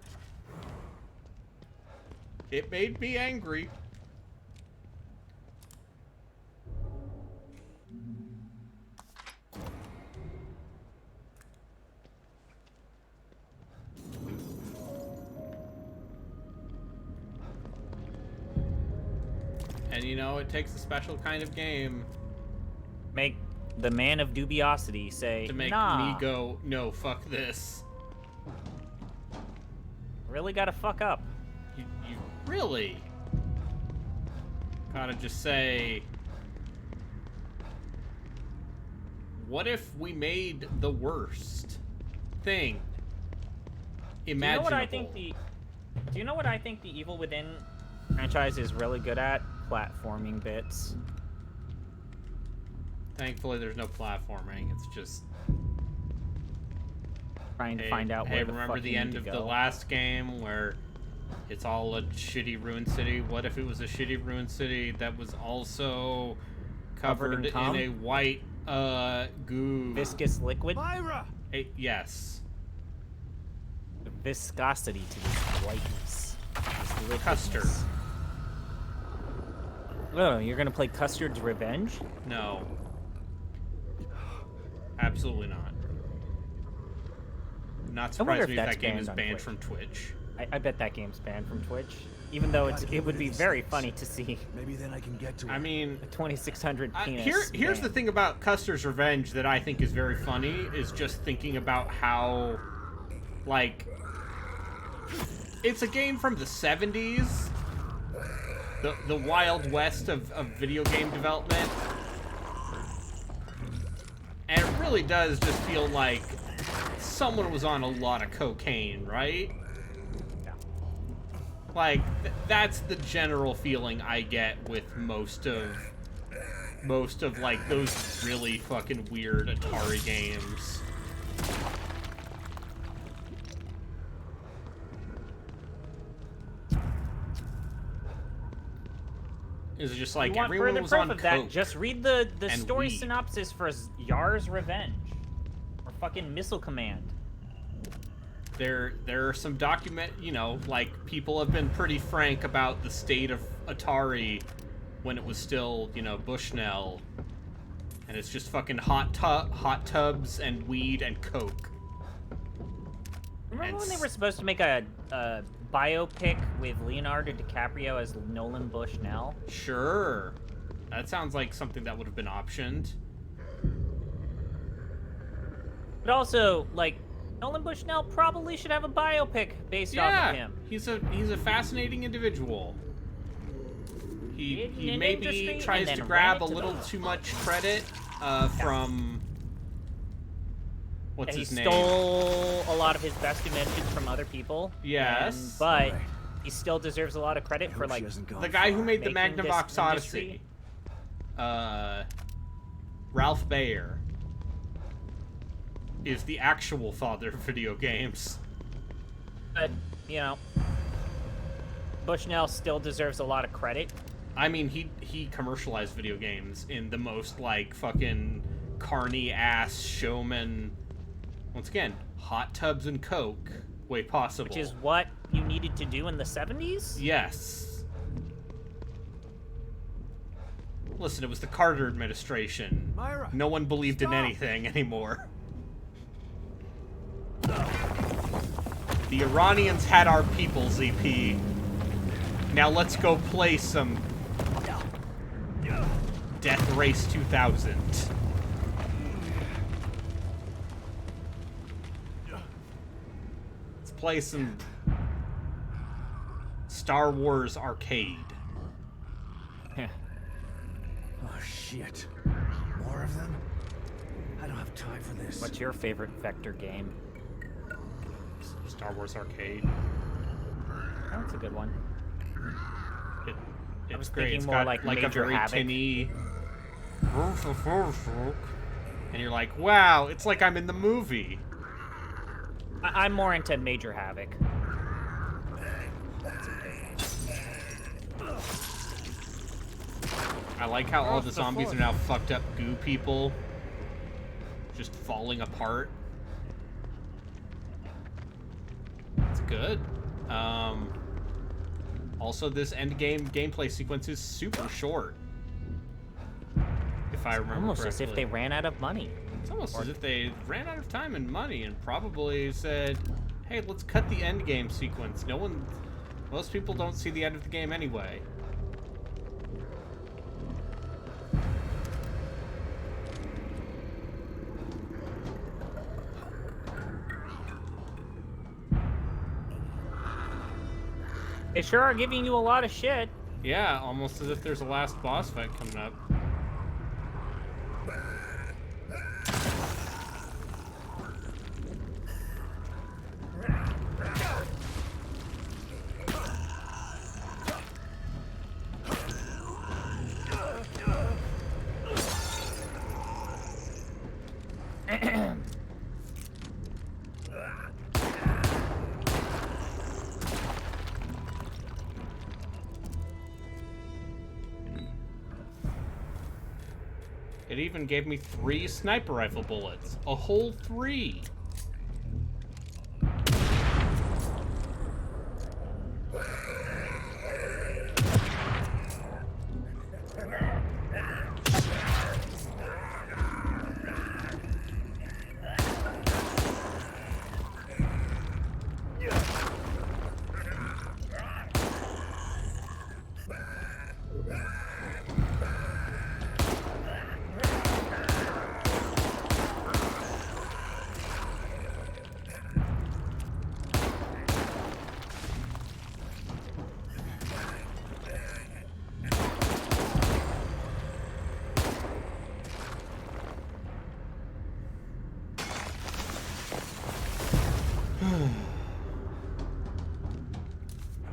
It made me angry. And you know, it takes a special kind of game. Make the man of dubiosity say, to make nah. me go, no, fuck this. Really gotta fuck up. You really gotta just say, what if we made the worst thing imaginable? Do you know what I think the Evil Within franchise is really good at? Platforming bits. Thankfully, there's no platforming. It's just trying to find out where the remember fuck the you end need of to the go. last game where it's all a shitty ruined city? What if it was a shitty ruined city that was also covered in cum? a white goo Viscous liquid? Myra! Yes. The viscosity to this whiteness. This Custard. liquidness. Oh, you're gonna play Custard's Revenge? No. Absolutely not. Not I wonder surprised me if that's that game is on banned Twitch. from Twitch. I bet that game's banned from Twitch. Even though it would be very funny to see. Maybe then I can get to it. I mean, a 2600 penis. Here's banned. the thing about Custer's Revenge that I think is very funny, is just thinking about how, like, it's a game from the 70s, the Wild West of video game development, and it really does just feel like someone was on a lot of cocaine, right? Yeah. Like, that's the general feeling I get with most of like those really fucking weird Atari games. Is it just like you want everyone further was proof on of coke? that? Just read the and story weed. synopsis for Yar's Revenge, or fucking Missile Command. There are some like people have been pretty frank about the state of Atari when it was still, Bushnell, and it's just fucking hot tubs and weed and coke. Remember when they were supposed to make a biopic with Leonardo DiCaprio as Nolan Bushnell? Sure, that sounds like something that would have been optioned. But also, like, Nolan Bushnell probably should have a biopic based off of him. He's a fascinating individual. He maybe tries to grab a little too much credit from what's his name? He stole a lot of his best inventions from other people. Yes, but he still deserves a lot of credit for like the guy who made the Magnavox Odyssey. Ralph Baer is the actual father of video games. But, Bushnell still deserves a lot of credit. I mean, he commercialized video games in the most, like, fucking carny-ass showman, once again, hot tubs and coke way possible. Which is what you needed to do in the 70s? Yes. Listen, it was the Carter administration. Myra, no one believed in anything anymore. The Iranians had our people, ZP. Now let's go play some Death Race 2000. Let's play some Star Wars Arcade. Oh shit. More of them? I don't have time for this. What's your favorite Vector game? Star Wars Arcade. That's a good one. It's great. thinking It's more got like a Major very Havoc. tinny. And you're like, wow, it's like I'm in the movie. I'm more into Major Havoc. I like how all the zombies are now fucked up goo people. Just falling apart. It's good. Also, this end game gameplay sequence is super short. If I remember Almost correctly. as if they ran out of money. It's almost as if they ran out of time and money and probably said, hey, let's cut the end game sequence. Most people don't see the end of the game anyway. They sure are giving you a lot of shit. Yeah, almost as if there's a last boss fight coming up. It even gave me 3 sniper rifle bullets. A whole 3.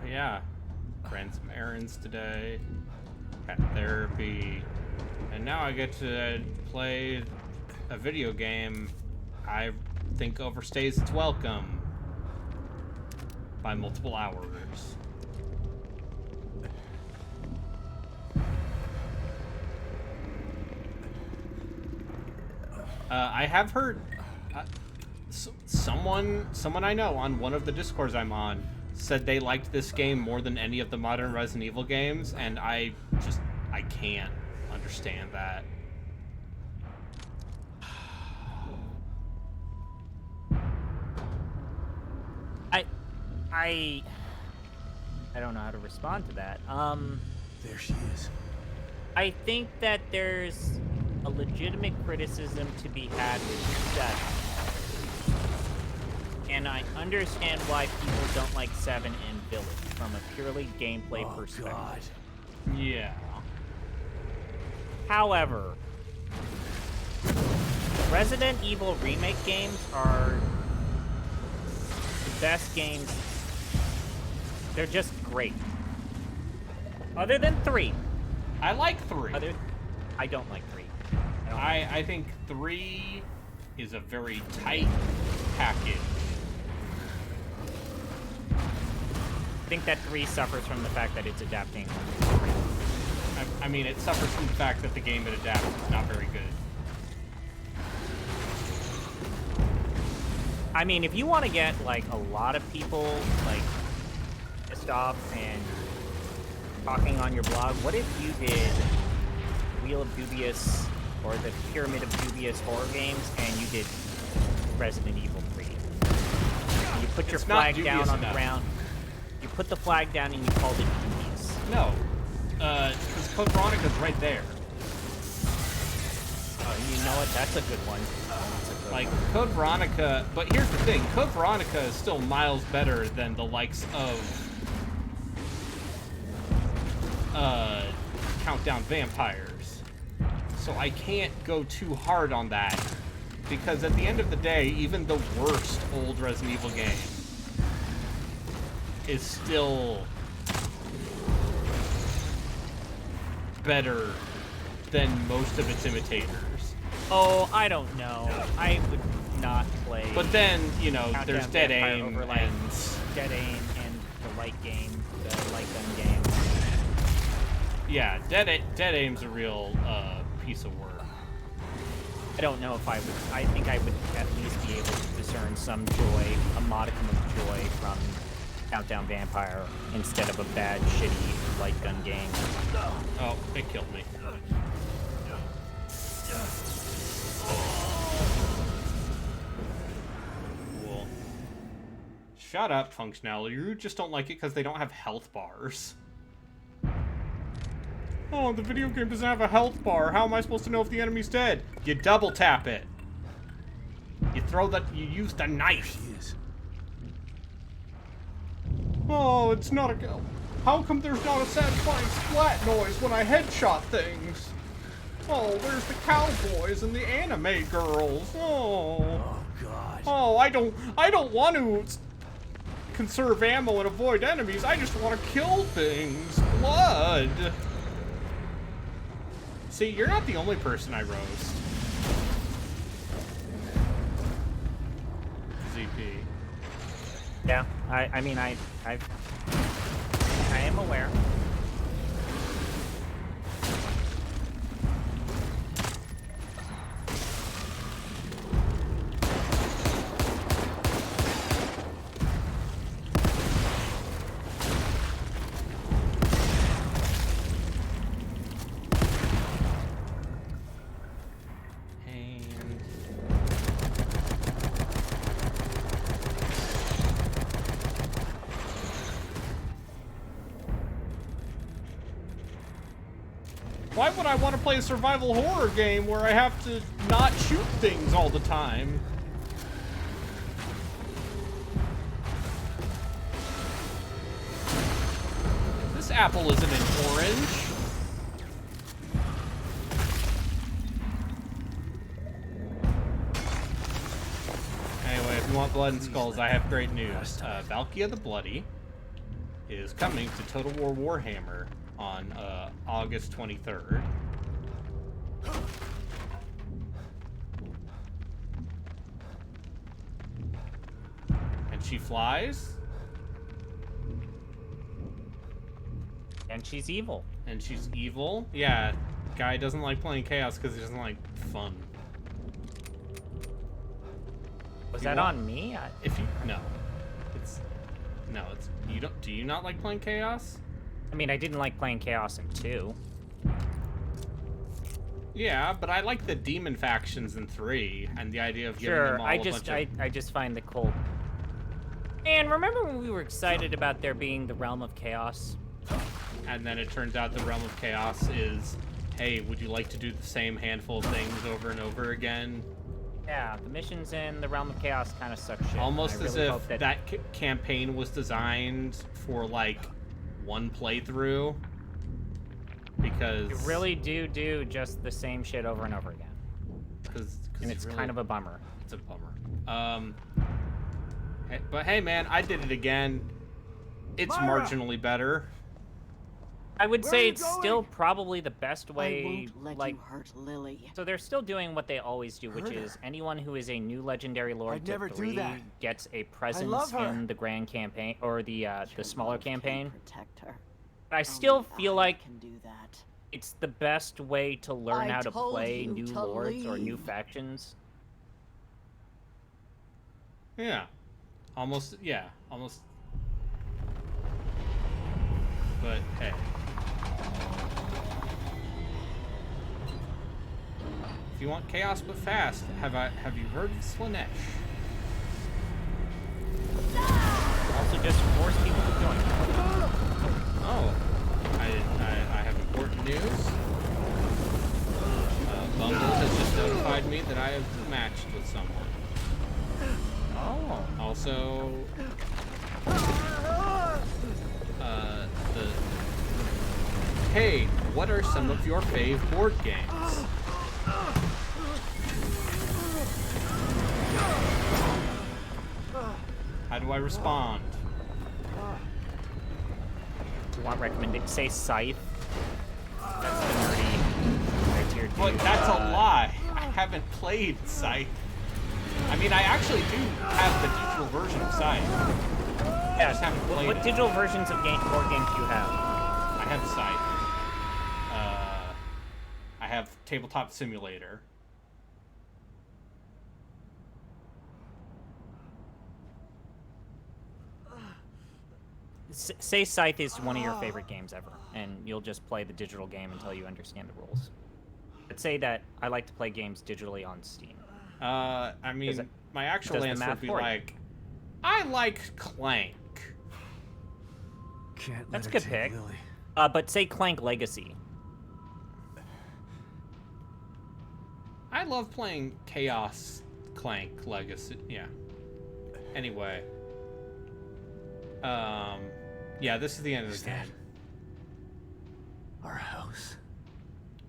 Yeah, ran some errands today, had therapy, and now I get to play a video game I think overstays its welcome by multiple hours. I have heard someone I know on one of the Discords I'm on said they liked this game more than any of the modern Resident Evil games, and I can't understand that. I don't know how to respond to that. There she is. I think that there's a legitimate criticism to be had with 7. And I understand why people don't like 7 and Village from a purely gameplay perspective. God. Yeah. However, Resident Evil remake games are the best games. They're just great. Other than 3. I like 3. I don't like 3. I think 3 is a very tight package. I think that 3 suffers from the fact that it's adapting. I mean, it suffers from the fact that the game it adapts is not very good. I mean, if you want to get, like, a lot of people, like, pissed off and talking on your blog, what if you did Wheel of Dubious or the Pyramid of Dubious horror games and you did Resident Evil 3? And you put your flag down on the ground. You put the flag down and you called it dubious. No. Because Code Veronica's right there. Oh, you know what? That's a good one. Like, Code Veronica... But here's the thing. Code Veronica is still miles better than the likes of Countdown Vampires. So I can't go too hard on that, because at the end of the day, even the worst old Resident Evil game is still better than most of its imitators. Oh, I don't know. I would not play. But then, you know, Countdown there's Dead Vampire Aim over, like, and Dead Aim and the light game, the light gun game. yeah, Dead Aim's a real piece of work. I don't know if I would. I think I would at least be able to discern some joy, a modicum of joy from Countdown Vampire instead of a bad, shitty light gun game. Oh, it killed me. Cool. Shut up, functionality. You just don't like it because they don't have health bars. Oh, the video game doesn't have a health bar. How am I supposed to know if the enemy's dead? You double tap it. You you use the knife. Oh, it's not a go. How come there's not a satisfying splat noise when I headshot things? Oh, where's the cowboys and the anime girls? Oh God. Oh, I don't want to conserve ammo and avoid enemies. I just want to kill things. Blood. See, you're not the only person I roast. ZP. Yeah, I mean, I am aware. Why would I want to play a survival horror game where I have to not shoot things all the time? This apple isn't an orange. Anyway, if you want Blood and Skulls, I have great news. Valkia the Bloody is coming to Total War Warhammer on August 23rd. And she flies. And she's evil. And she's evil. Yeah, guy doesn't like playing Chaos because he doesn't like fun. Was that on me? No, it's you don't. Do you not like playing Chaos? I mean, I didn't like playing Chaos in 2. Yeah, but I like the demon factions in 3 and the idea of giving them all I just find the Colt. And remember when we were excited about there being the Realm of Chaos? And then it turns out the Realm of Chaos is, hey, would you like to do the same handful of things over and over again? Yeah, the missions in the Realm of Chaos kind of suck shit. Almost as if that campaign was designed for, like, one playthrough, because you really do just the same shit over and over again. And it's really kind of a bummer. It's a bummer. But hey, man, I did it again. It's marginally better. I would say it's still probably the best way. I won't let you hurt Lily. So they're still doing what they always do, which is anyone who is a new legendary lord to 3 gets a presence in the grand campaign or the smaller campaign. Protect her. But I still feel like can do that. It's the best way to learn how to play new to lords or new leave. factions. Yeah, almost. But hey. If you want chaos but fast, have you heard of Slaanesh? Also, just force people to join. Oh, I have important news. Bumble has just notified me that I have matched with someone. Oh. Also, the hey, what are some of your fave board games? How do I respond? Do you want recommended? Say Scythe. That's the nerdy right-tier dude. But that's a lie. I haven't played Scythe. I mean, I actually do have the digital version of Scythe. I just haven't played what it. digital versions of board games do you have? I have Scythe. I have Tabletop Simulator. Say Scythe is one of your favorite games ever, and you'll just play the digital game until you understand the rules. But say that I like to play games digitally on Steam. I mean, my actual answer would be like, I like Clank. Can't That's a let good her pick. take Lily. But say Clank Legacy. I love playing Chaos Clank Legacy. Yeah. Anyway. Yeah, this is the end of the game. Our house.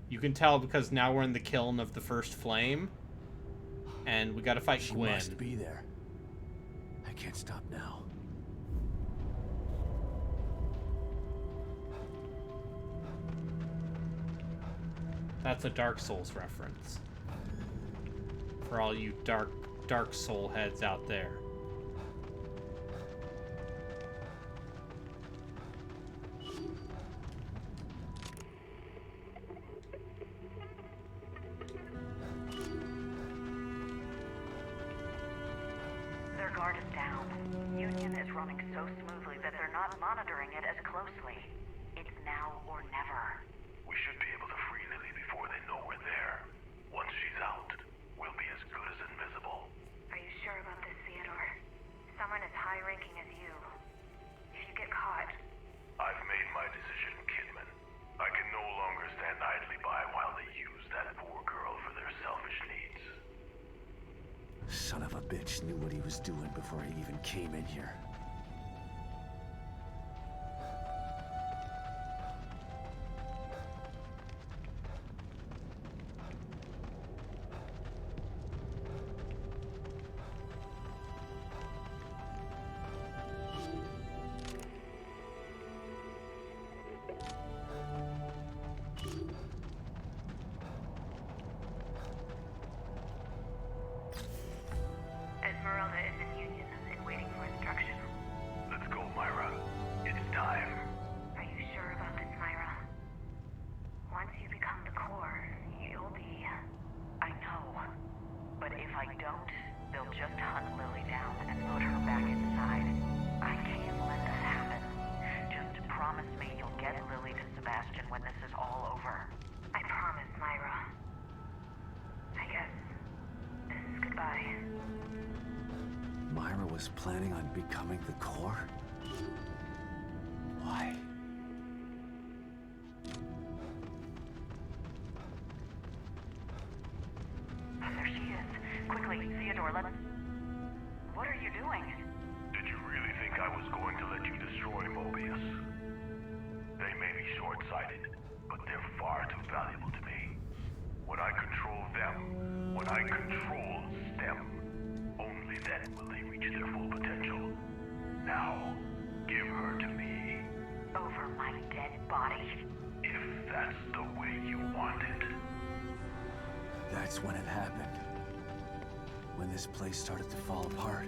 You can tell because now we're in the kiln of the first flame. And we gotta fight She Gwyn. must be there. I can't stop now. That's a Dark Souls reference. For all you Dark Soul heads out there. Their guard is down. Union is running so smoothly that they're not monitoring it as closely. It's now or never. We should be able to free Lily before they know we're there. Once she's out, we'll be as good as invisible. Are you sure about this, Theodore? Someone as high-ranking as you. If you get caught... I've made my decision, Kidman. I can no longer stand idly by while they use that poor girl for their selfish needs. Son of a bitch knew what he was doing before he even came in here. Esmeralda is in Union and waiting for instruction. Let's go, Myra. It's time. Are you sure about this, Myra? Once you become the core, you'll be... I know. But if I don't, they'll just hunt Lily down and load her back inside. I can't let this happen. Just promise me you'll get Lily to Sebastian when this is all over. I promise, Myra. I guess this is goodbye. Myra was planning on becoming the core? Why? There she is. Quickly, Theodore, let's... What are you doing? Did you really think I was going to let you destroy Mobius? They may be short-sighted, but they're far too valuable to me. When I control them, when I control STEM, only then will they reach their full potential. Now, give her to me. Over my dead body. If that's the way you want it. That's when it happened. When this place started to fall apart.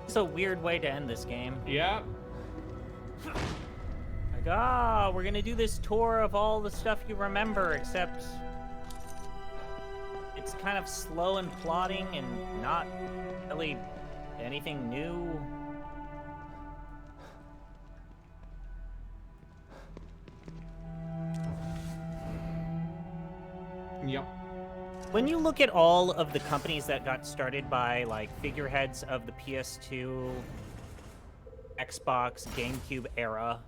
It's a weird way to end this game. Yeah. Like, we're gonna do this tour of all the stuff you remember, except it's kind of slow and plodding and not really anything new. Yep. When you look at all of the companies that got started by like figureheads of the PS2, Xbox, GameCube era,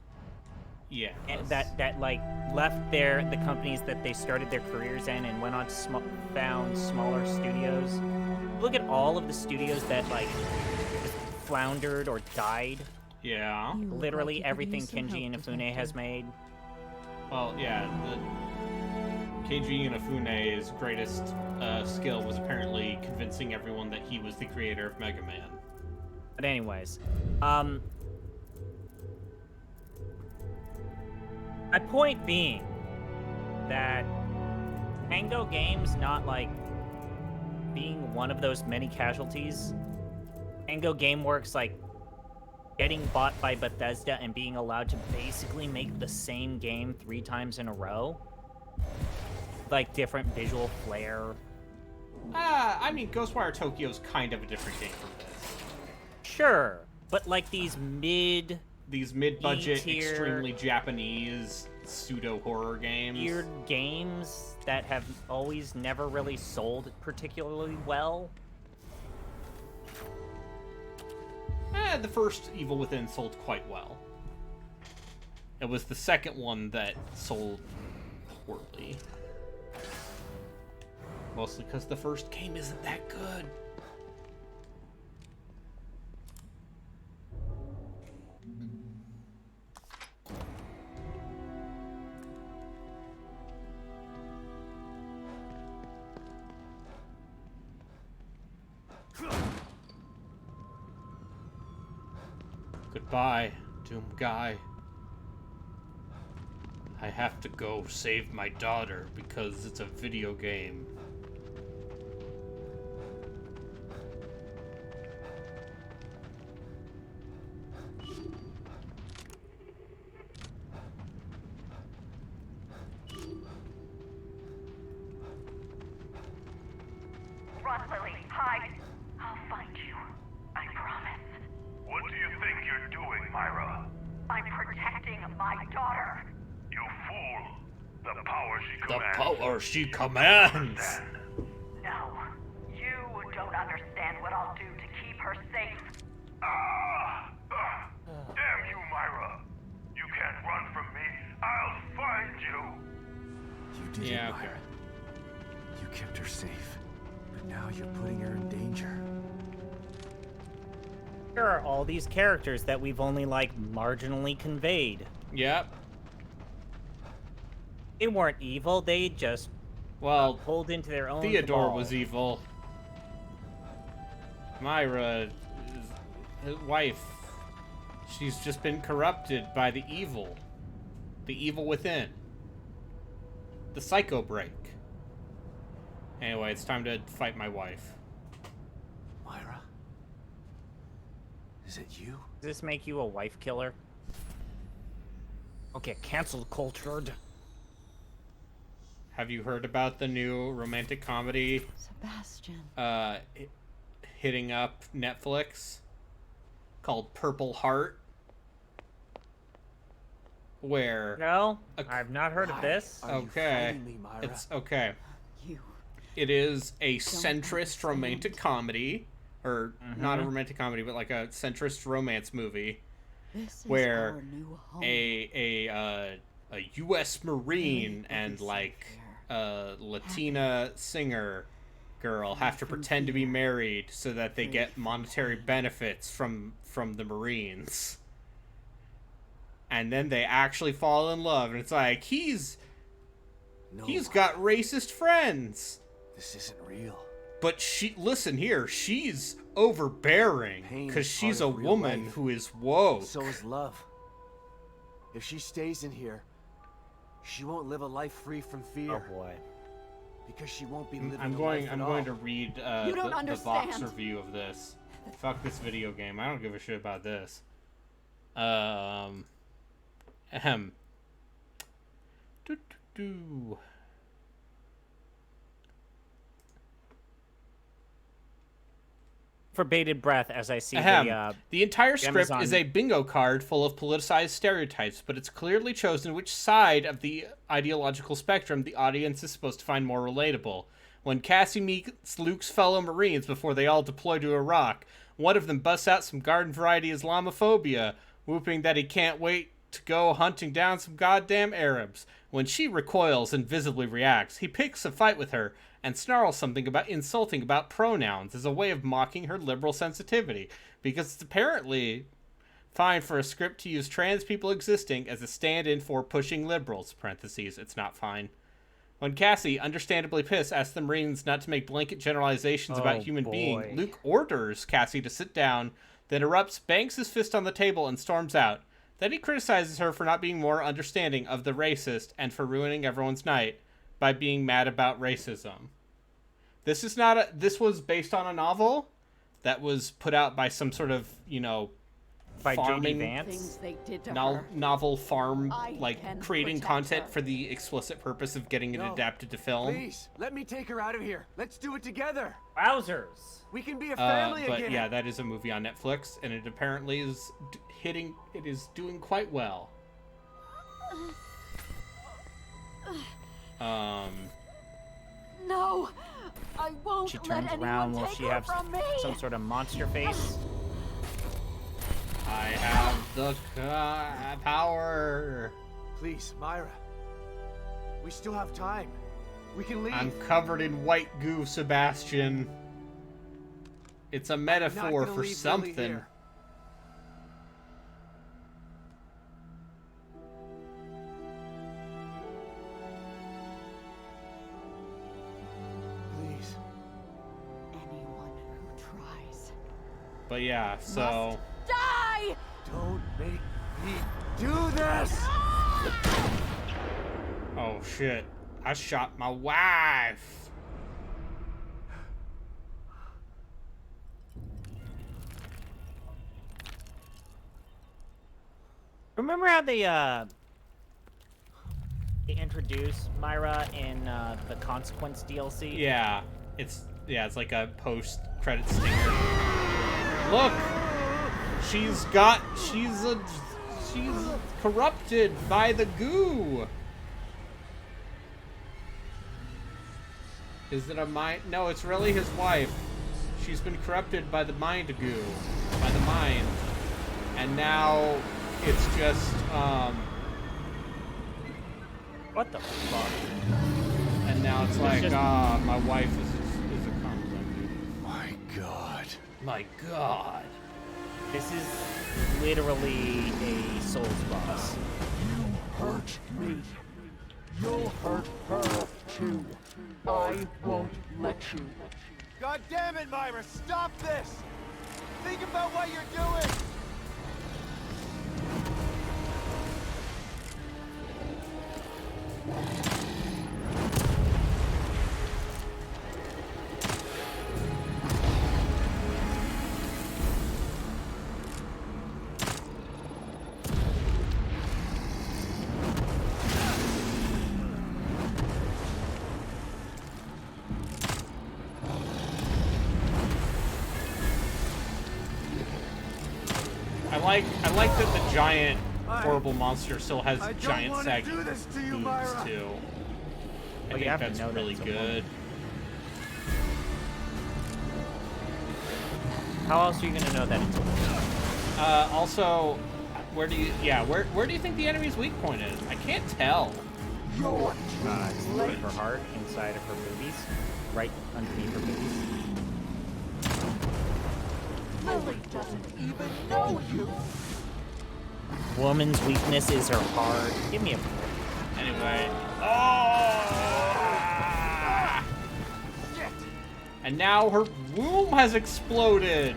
yeah, and that like left the companies that they started their careers in and went on to found smaller studios. Look at all of the studios that like just floundered or died. Yeah. You look Literally like you could everything use some Kenji help, Inafune has Detective. made. Well, yeah, the Keiji Inafune's greatest skill was apparently convincing everyone that he was the creator of Mega Man. But anyways, my point being that Tango Games not like being one of those many casualties. Tango Gameworks like getting bought by Bethesda and being allowed to basically make the same game 3 times in a row. Like different visual flair. I mean, Ghostwire Tokyo's kind of a different game from this. Sure, but like these mid-budget, E-tier, extremely Japanese pseudo-horror games. weird games that have always never really sold particularly well. The first Evil Within sold quite well. It was the second one that sold poorly. Mostly because the first game isn't that good. Goodbye, Doom Guy. I have to go save my daughter because it's a video game. Run, Lily. Hide. I'll find you. I promise. What do you think you're doing, Myra? I'm protecting my daughter. You fool! The power she The commands. power she commands! No. You don't understand what I'll do to keep her safe. Damn you, Myra! You can't run from me. I'll find you. You did Yeah, it, Myra. You kept her safe, but now you're putting her in danger. There are all these characters that we've only like marginally conveyed. Yep. They weren't evil, they just pulled into their own Theodore cabal. was evil. Myra, his wife, she's just been corrupted by the evil. The evil within. The psycho break. Anyway, it's time to fight my wife. Myra? Is it you? Does this make you a wife killer? Okay, canceled cultured. Have you heard about the new romantic comedy Sebastian. hitting up Netflix called Purple Heart? Where No, I've not heard of this. Okay. It's okay. It is a centrist romantic comedy, or not a romantic comedy, but like a centrist romance movie, This is where our new home. a U.S. Marine and like a Latina singer girl have to pretend to be married so that they get monetary benefits from the Marines. And then they actually fall in love, and it's like he's got racist friends. This isn't real. But listen here, she's overbearing because is she's a part of real woman life. who is woke. So is love. If she stays in here, she won't live a life free from fear. Oh boy. Because she won't be living I'm a going. life I'm at going all. to read You don't the Vox understand. review of this. Fuck this video game. I don't give a shit about this. Ahem. Do. For bated breath as I see Ahem. The entire script Amazon- is a bingo card full of politicized stereotypes, but it's clearly chosen which side of the ideological spectrum the audience is supposed to find more relatable. When Cassie meets Luke's fellow Marines before they all deploy to Iraq, one of them busts out some garden variety Islamophobia, whooping that he can't wait to go hunting down some goddamn Arabs. When she recoils and visibly reacts, he picks a fight with her, and snarls something insulting about pronouns as a way of mocking her liberal sensitivity, because it's apparently fine for a script to use trans people existing as a stand-in for pushing liberals, parentheses, it's not fine. When Cassie, understandably pissed, asks the Marines not to make blanket generalizations about human being, Luke orders Cassie to sit down, then erupts, bangs his fist on the table, and storms out. Then he criticizes her for not being more understanding of the racist and for ruining everyone's night by being mad about racism. This was based on a novel that was put out by some sort of, by farming J.D. Vance. Things they did to her. Novel farm, I can creating protect content her. for the explicit purpose of getting it adapted to film. Please, let me take her out of here. Let's do it together. Wowzers. We can be a family But again. yeah, that is a movie on Netflix, and it apparently is doing quite well. No, I won't She let turns anyone around. Will take she her have from me. some sort of monster face? I have the power. Please, Myra. We still have time. We can leave. I'm covered in white goo, Sebastian. It's a metaphor gonna for leave Lily something. here. Please. Anyone who tries. But yeah, so Die! Don't make me do this! oh shit. I shot my wife. Remember how they introduced Myra in the Consequence DLC? Yeah, it's like a post-credit stinger. Look, she's corrupted by the goo. Is it a mind? No, it's really his wife. She's been corrupted by the mind goo, by the mind, and now it's just What the fuck? and now it's like just- my wife is a concept. My God. My God. This is literally a Souls boss. Hurt me. You'll hurt her too. I won't let you. God damn it, Myra! Stop this! Think about what you're doing! I like that the giant horrible monster still has I don't giant wanna saggy do this to you, boobs Myra. too. I you think have to that's know that really it's a good. How else are you gonna know that it's a woman? Also, where do you think the enemy's weak point is? I can't tell. It's right her heart, inside of her boobies, right underneath her boobies. Lily doesn't even know you. Woman's weakness is her heart. Give me a break. Anyway. And now her womb has exploded.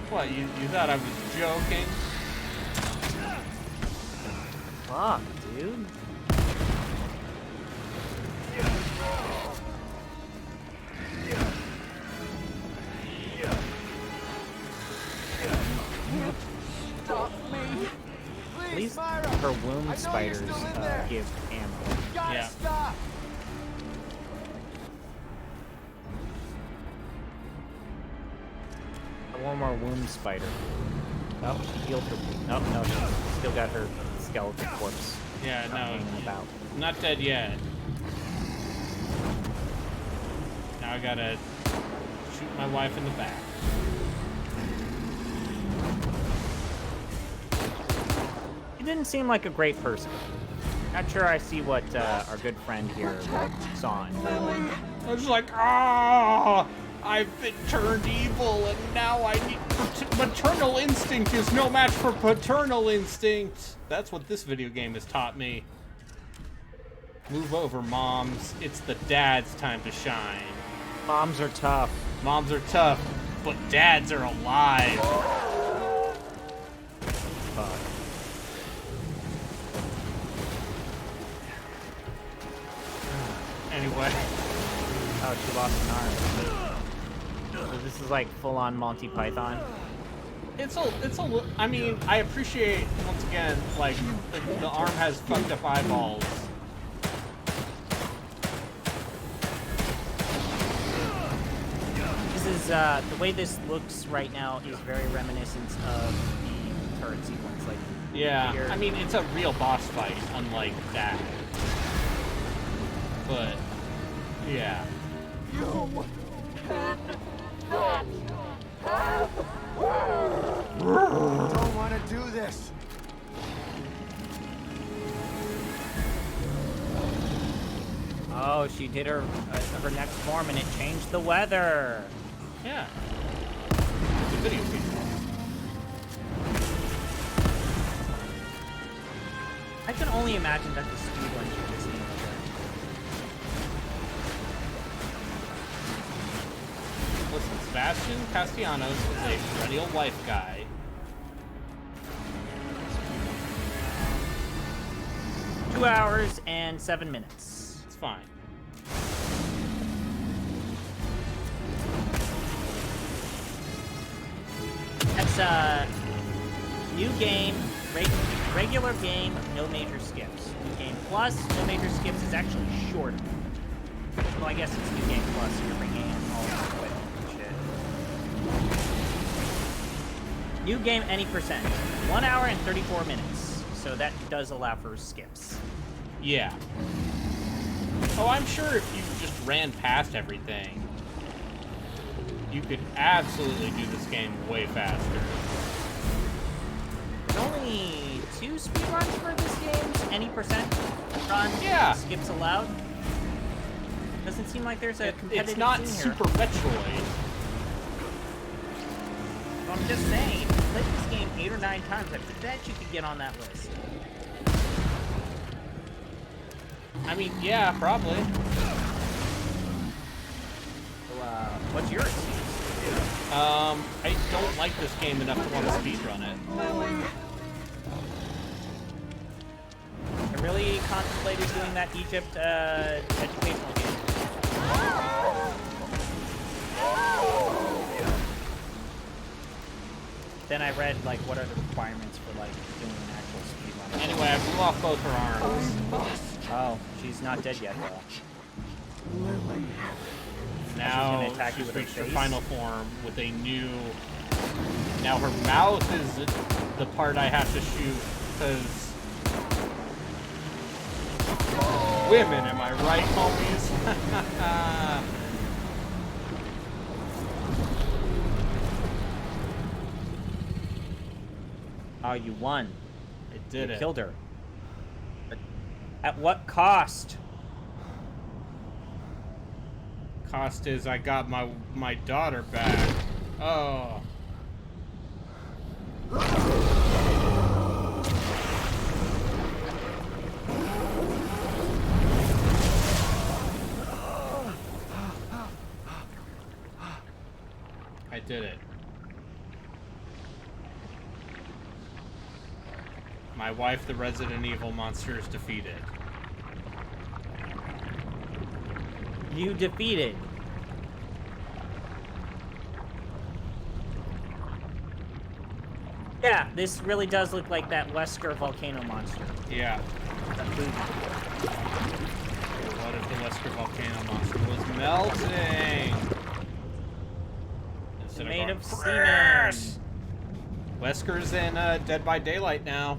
What, you thought I was joking? Fuck, dude. Stop me. At least her womb spiders give ammo. Yeah. Stop! One more womb spider. Oh, she healed her. Oh, no, she's still got her skeleton corpse. Yeah, no, hanging about. not dead yet. Now I gotta shoot my wife in the back. Doesn't seem like a great person. Not sure I see what our good friend here saw in her. I was like, ah, I've been turned evil, and now I need maternal instinct is no match for paternal instinct. That's what this video game has taught me. Move over, moms. It's the dad's time to shine. Moms are tough. Moms are tough, but dads are alive. Fuck. Anyway. Oh, she lost an arm. So this is like full-on Monty Python. It's a, I mean, I appreciate, once again, like, the arm has fucked up eyeballs. This is, the way this looks right now is very reminiscent of the turret sequence. Like, Yeah, here. I mean, it's a real boss fight, unlike that. But, yeah. You don't want to do this. Oh, she did her next form and it changed the weather. Yeah. It's a video game. I can only imagine that the speedruns for this game are good. Listen, Sebastian Castellanos is a perennial life guy. Two 2 hours and 7 minutes. It's fine. That's new game, regular game, no major skips. New game plus, no major skips is actually shorter. Well, I guess it's new game plus, so you're bringing in all the equipment and shit. New game any percent. 1 hour and 34 minutes. So that does allow for skips. Yeah. Oh, I'm sure if you just ran past everything, you could absolutely do this game way faster. There's only 2 speedruns for this game. Any percent run. Yeah. Skips allowed. Doesn't seem like there's a competitive It's not scene here. Super Metroid. I'm just saying, if you played this game 8 or 9 times, I bet you could get on that list. I mean, yeah, probably. So, what's your excuse? I don't like this game enough to want to speedrun it. I really contemplated doing that Egypt educational game. Then I read, like, what are the requirements for, like, doing an actual speedrun. Anyway, I blew off both her arms. Oh, she's not dead yet, though. Now she's gonna attack you she's with her reached her face? final form with a new... Now her mouth is the part I have to shoot, because... Women, am I right, homies? Oh, you won. It did You it. killed her. At what cost? Cost is I got my daughter back. Oh. I did it. My wife, the Resident Evil monster, is defeated. You defeated. Yeah, this really does look like that Wesker volcano monster. Yeah. That movie. What if the Wesker volcano monster was melting? Instead Made going, of semen. "Crash!" Wesker's in Dead by Daylight now.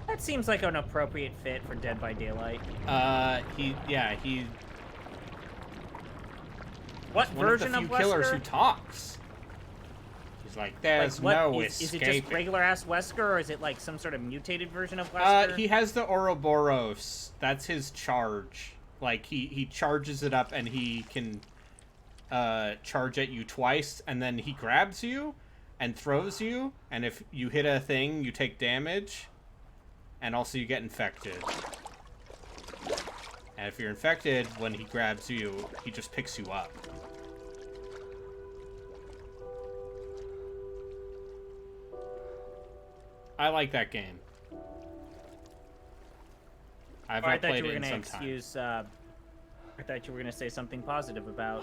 That seems like an appropriate fit for Dead by Daylight. He What one version of the of few killers Wesker? who talks. He's like, there's what, no is it just escaping. regular ass Wesker, or is it like some sort of mutated version of Wesker? He has the Ouroboros. That's his charge. Like, he charges it up and he can charge at you twice, and then he grabs you and throws you, and if you hit a thing, you take damage, and also you get infected. And if you're infected, when he grabs you, he just picks you up. I like that game. I've not played it in some time. I thought you were gonna say something positive about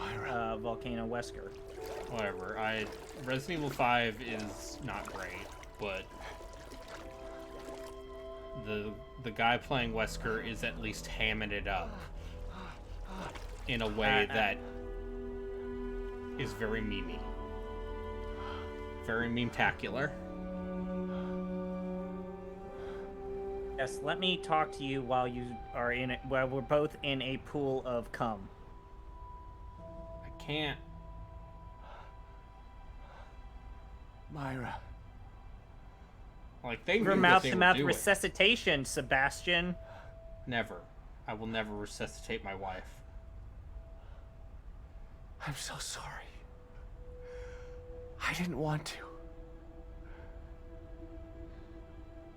Volcano Wesker. Whatever. Resident Evil 5 is not great, but the guy playing Wesker is at least hamming it up in a way that is very memey. Very meme-tacular. Yes, let me talk to you while you are in it. While we're both in a pool of cum. I can't. Myra. Like, they For knew mouth-to-mouth resuscitation, Sebastian. Never. I will never resuscitate my wife. I'm so sorry. I didn't want to.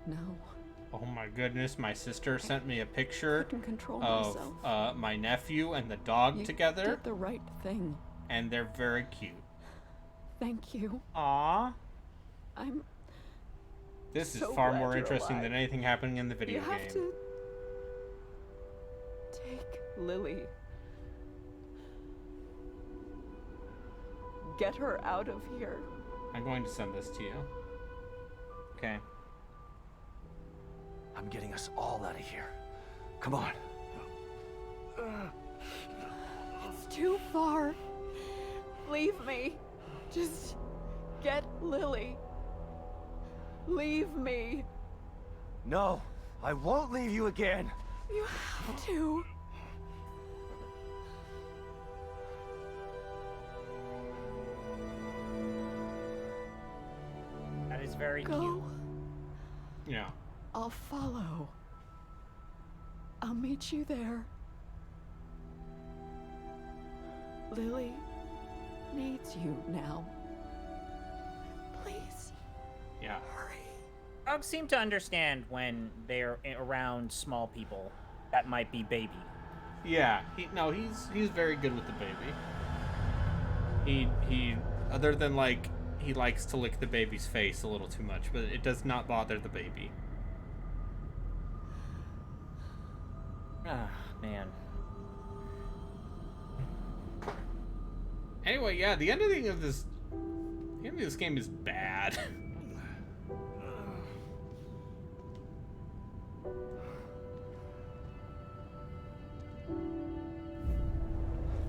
No. Oh my goodness, my sister sent me a picture Control of myself. my nephew and the dog You together. did the right thing. And they're very cute. Thank you. Aww. I'm This is so far glad more you're interesting alive. than anything happening in the video You have game. to take Lily. Get her out of here. I'm going to send this to you. Okay. I'm getting us all out of here. Come on. It's too far. Leave me. Just get Lily. Leave me. No, I won't leave you again. You have to. That is very Go. cute. Yeah. I'll follow. I'll meet you there. Lily needs you now. Please. Yeah. Dogs seem to understand when they're around small people that might be baby. Yeah. He's very good with the baby. He other than like he likes to lick the baby's face a little too much, but it does not bother the baby. Ah, man. Anyway, yeah, the ending of this game is bad.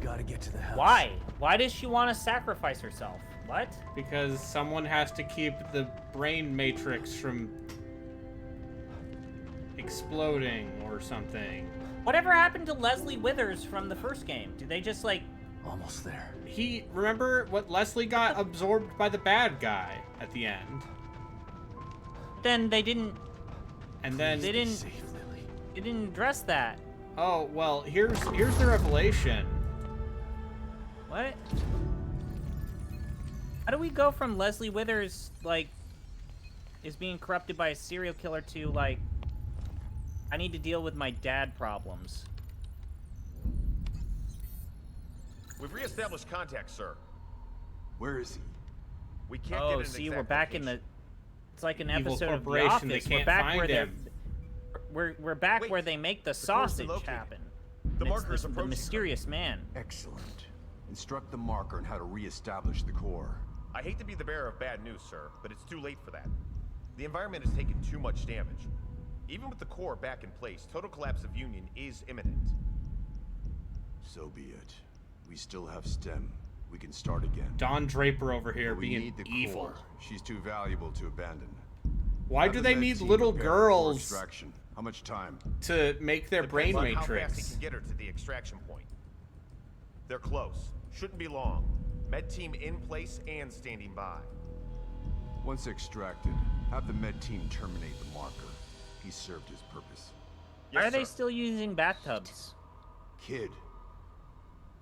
Gotta get to the house. Why? Why does she want to sacrifice herself? What? Because someone has to keep the brain matrix from exploding or something. Whatever happened to Leslie Withers from the first game? Did they just like... Almost there. Remember what Leslie got absorbed by the bad guy at the end? Then they didn't... And then... They didn't address that. Oh, well, here's the revelation. What? How do we go from Leslie Withers, like, is being corrupted by a serial killer to, like, I need to deal with my dad problems? We've reestablished contact, sir. Where is he? We can't Oh, get an see, exact we're back location. in the... It's like an Evil episode of The corporation, they Office. can't We're back find where they're... him. We're back Wait, where they make the core's been sausage located. happen. The And it's marker is the approaching. mysterious man. Excellent. Instruct the marker on how to re-establish the core. I hate to be the bearer of bad news, sir, but it's too late for that. The environment has taken too much damage. Even with the core back in place, total collapse of Union is imminent. So be it. We still have STEM. We can start again. Don Draper over here We being need the evil. core. She's too valuable to abandon. Why Have do the they med need team little prepare for girls extraction. How much time? to make their brain Depends on how fast he matrix? can get her to the extraction point. They're close. Shouldn't be long. Med team in place and standing by. Once extracted, have the med team terminate the marker. He served his purpose. Why are they still using bathtubs? Kid,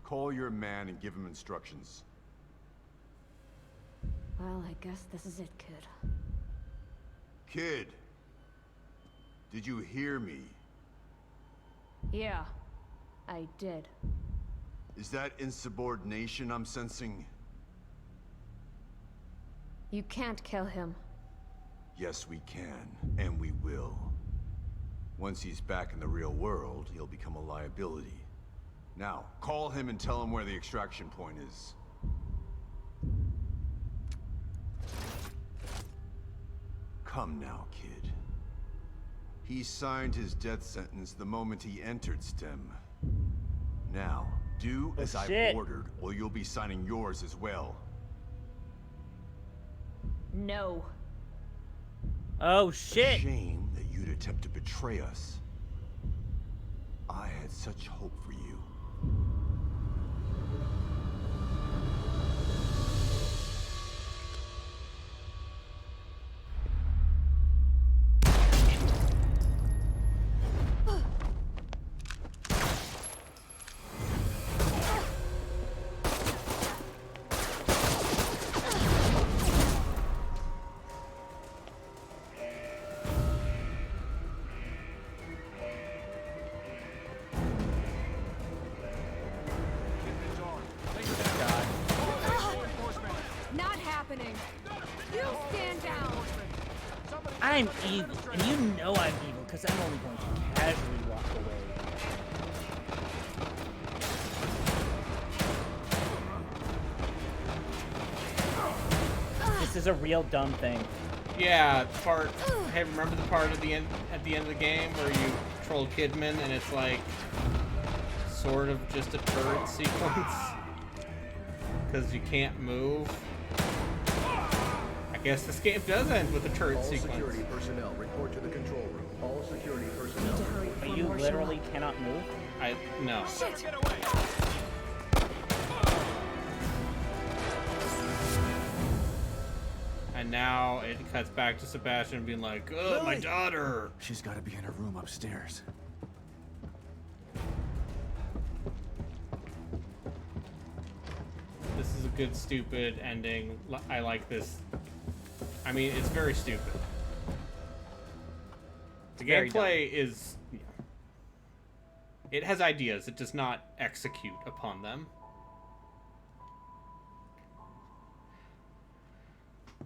call your man and give him instructions. Well, I guess this is it, kid. Kid, did you hear me? Yeah, I did. Is that insubordination I'm sensing? You can't kill him. Yes, we can, and we will. Once he's back in the real world, he'll become a liability. Now, call him and tell him where the extraction point is. Come now, kid. He signed his death sentence the moment he entered STEM. Now, do as I've ordered, or you'll be signing yours as well. No. Oh, shit. Shame that you'd attempt to betray us. I had such hope for you. Not happening. You stand down. I'm evil, and you know I'm evil because I'm only going to casually walk away. This is a real dumb thing. Yeah, part. Hey, remember the part at the end of the game where you control Kidman and it's like sort of just a turret sequence because you can't move. I guess this game does end with a turret sequence. Security personnel report to the control room. All security personnel. But you literally cannot move? No. Shit. And now it cuts back to Sebastian being like, "Oh, my daughter." She's got to be in her room upstairs. This is a good stupid ending. I like this. I mean, it's very stupid. The Very gameplay is... It has ideas. It does not execute upon them.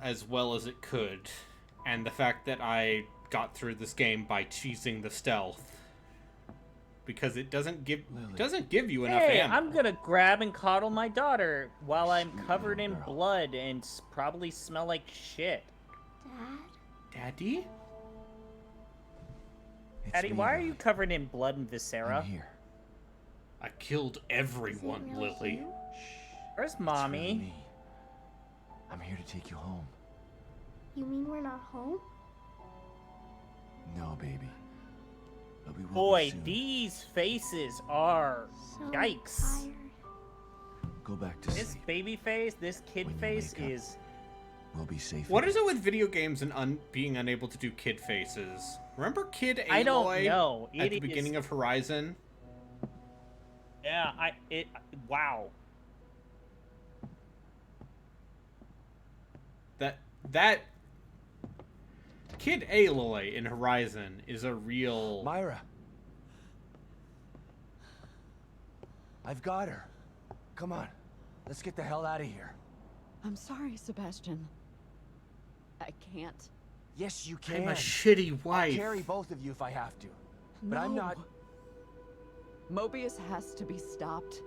As well as it could. And the fact that I got through this game by cheesing the stealth. Because it doesn't give you enough Hey, ammo. I'm gonna grab and coddle my daughter while I'm covered in blood and probably smell like shit. Daddy? Daddy, why are you covered in blood and viscera? Here. I killed everyone, Lily. Where's Mommy? I'm here to take you home. You mean we're not home? No, baby. But we will Boy, be soon. these faces are yikes. Go back to This baby face, this kid face is... We'll be safe. What is it with video games and being unable to do kid faces? Remember Kid Aloy I don't know. at the beginning of Horizon? Yeah, wow. That Kid Aloy in Horizon is a real... Myra. I've got her. Come on. Let's get the hell out of here. I'm sorry, Sebastian. I can't. Yes, you can. I'm a shitty wife. I'll carry both of you if I have to. But I'm not... Mobius has to be stopped.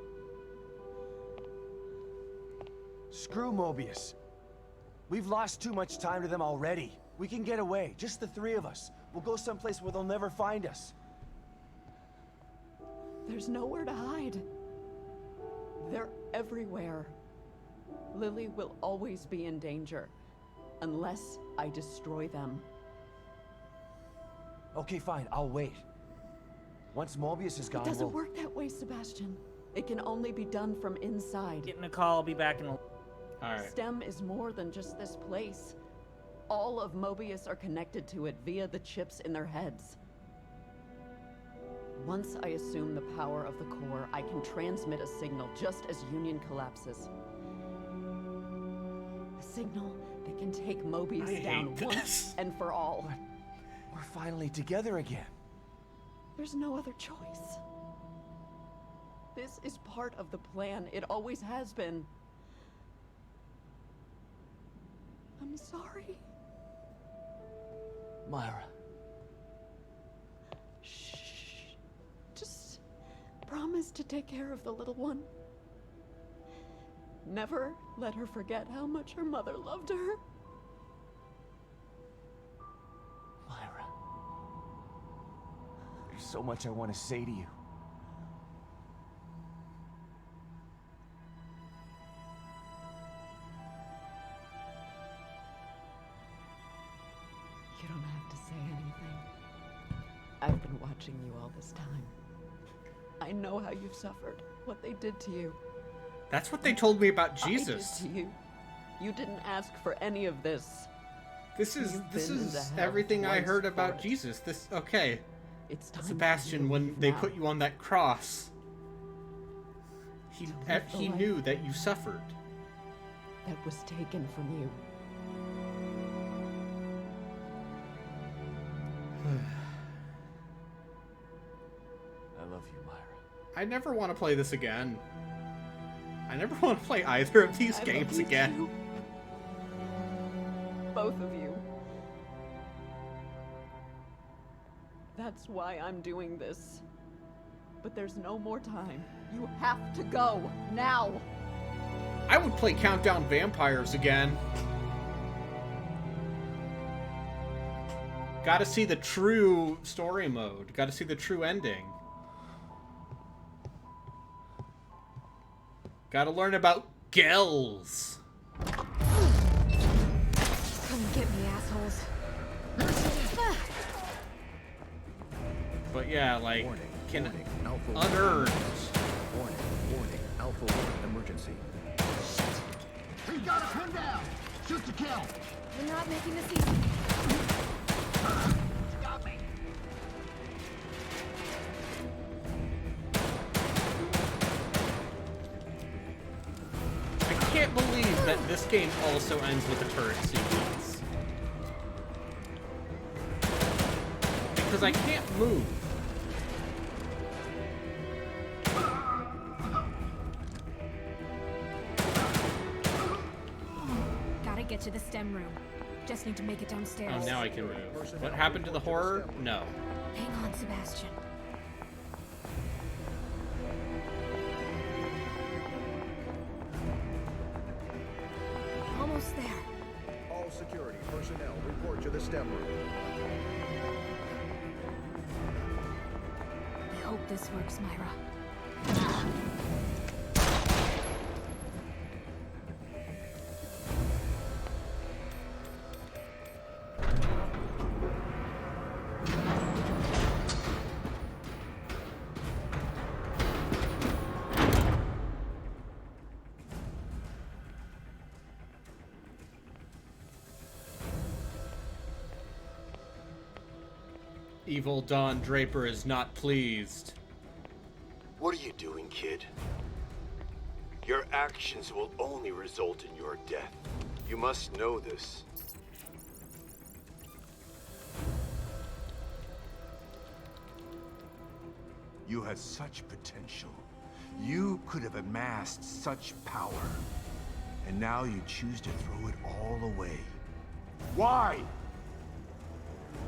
Screw Mobius. We've lost too much time to them already. We can get away, just the three of us. We'll go someplace where they'll never find us. There's nowhere to hide. They're everywhere. Lily will always be in danger, unless I destroy them. Okay, fine, I'll wait. Once Mobius is gone, It doesn't we'll... work that way, Sebastian. It can only be done from inside. Get in a call, I'll be back in a... Alright. STEM is more than just this place. All of Mobius are connected to it via the chips in their heads. Once I assume the power of the core, I can transmit a signal just as Union collapses. A signal that can take Mobius down once and for all. We're finally together again. There's no other choice. This is part of the plan. It always has been. I'm sorry. Myra. Shh. Just promise to take care of the little one. Never let her forget how much her mother loved her. Myra. There's so much I want to say to you. You don't have to say anything. I've been watching you all this time. I know how you've suffered, what they did to you. That's what they told me about I Jesus. did to you. You didn't ask for any of this. This is You've been into hell everything I twice heard for about it. Jesus. This okay. It's time Sebastian, for you to when leave they now. put you on that cross, he live the he life knew that you suffered. That was taken from you. I love you, Myra. I never want to play this again. I never want to play either of these I love games you again. too. Both of you. That's why I'm doing this. But there's no more time. You have to go now. I would play Countdown Vampires again. Gotta see the true story mode. Gotta see the true ending. Gotta learn about Gells. Come get me, assholes. But yeah, like, can Alpha unearned. Warning, warning, Alpha 1 emergency. We got a pin down! Shoot to kill! We're not making this easy. Got me! I can't believe that this game also ends with a turret sequence. Because I can't move. Gotta get to the STEM room. Just need to make it downstairs. Oh, now I can move. What happened to the horror? No. Hang on, Sebastian. Almost there. All security personnel report to the STEM room. I hope this works, Myra. Evil Don Draper is not pleased. What are you doing, kid? Your actions will only result in your death. You must know this. You had such potential. You could have amassed such power. And now you choose to throw it all away. Why?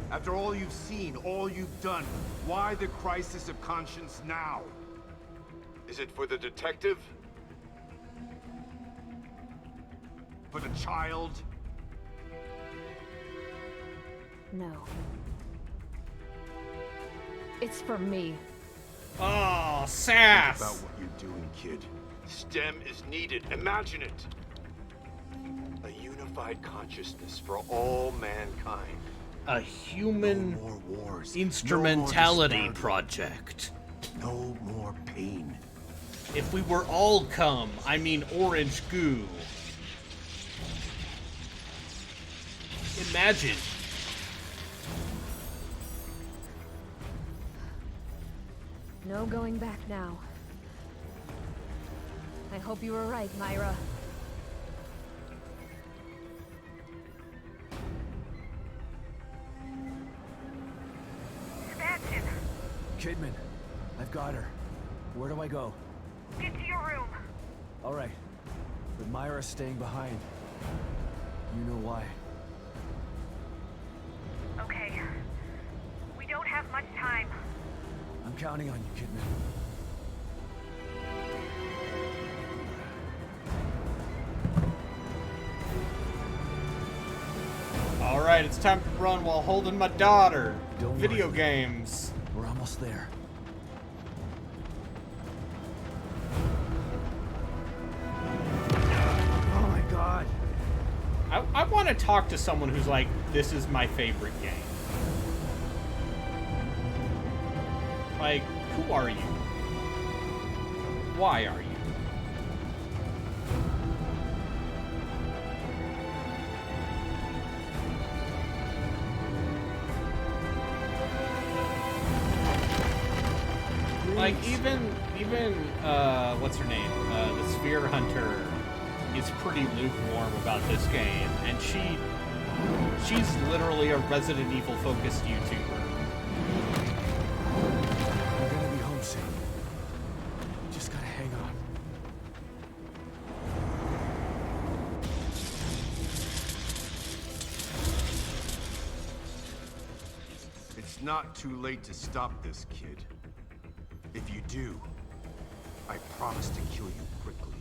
After all you've seen, all you've done, why the crisis of conscience now? Is it for the detective? For the child? No. It's for me. Oh, sass! Think about what you're doing, kid. STEM is needed. Imagine it. A unified consciousness for all mankind. A human No more wars. instrumentality No more disparity. project. No more pain. If we were all cum, I mean orange goo. In Imagine. No going back now. I hope you were right, Myra. Sebastian, Kidman, I've got her. Where do I go? get to your room. All right. But Myra's staying behind. You know why. Okay. We don't have much time. I'm counting on you, Kidman. Alright, it's time to run while holding my daughter. Don't Video worry. games. We're almost there. Oh my god. I want to talk to someone who's like, this is my favorite game. Like, who are you? Why are you? Like, even, what's her name? The Sphere Hunter is pretty lukewarm about this game, and she's literally a Resident Evil focused YouTuber. We're gonna be home soon. Just gotta hang on. It's not too late to stop this, kid. If you do, I promise to kill you quickly.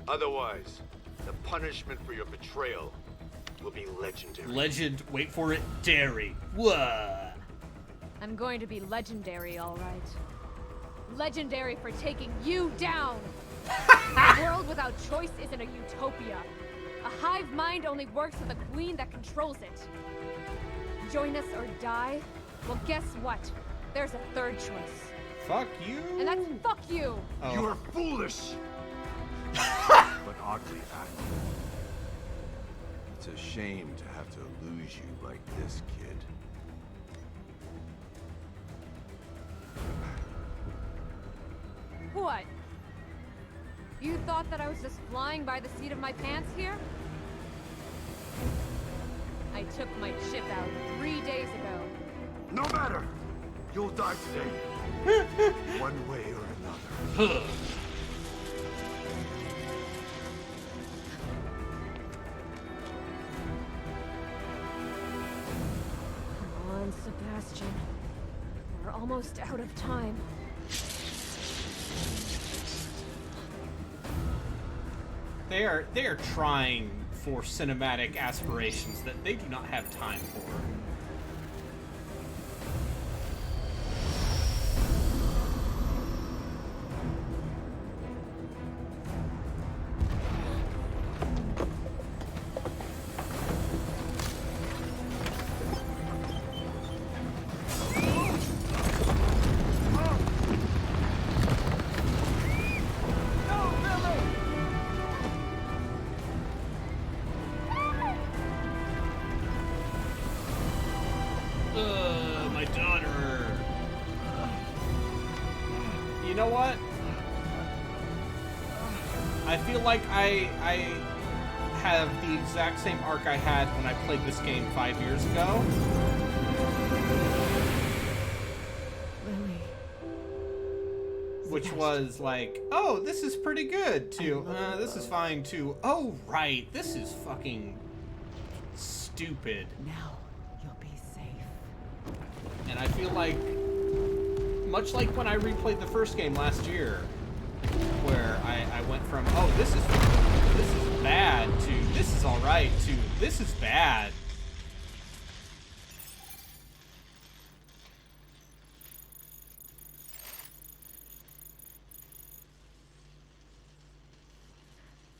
Otherwise, the punishment for your betrayal will be legendary. Legend, wait for it, dairy. Whoa. I'm going to be legendary, all right. Legendary for taking you down. A world without choice isn't a utopia. A hive mind only works with a queen that controls it. Join us or die? Well, guess what? There's a third choice. Fuck you. And that's fuck you. Oh. You are foolish! But oddly accurate. It's a shame to have to lose you like this, kid. What? You thought that I was just flying by the seat of my pants here? I took my chip out 3 days ago. No matter! You'll die today. One way or another. Come on, Sebastian. We're almost out of time. They are trying for cinematic aspirations that they do not have time for. My daughter. You know what? I feel like I have the exact same arc I had when I played this game 5 years ago. Lily. Which was like, oh, this is pretty good, to, this is fine, to, oh, right, this is fucking stupid. Now you'll be safe. And I feel like, much like when I replayed the first game last year, where I went from, oh, this is bad, to this is alright, to this is bad.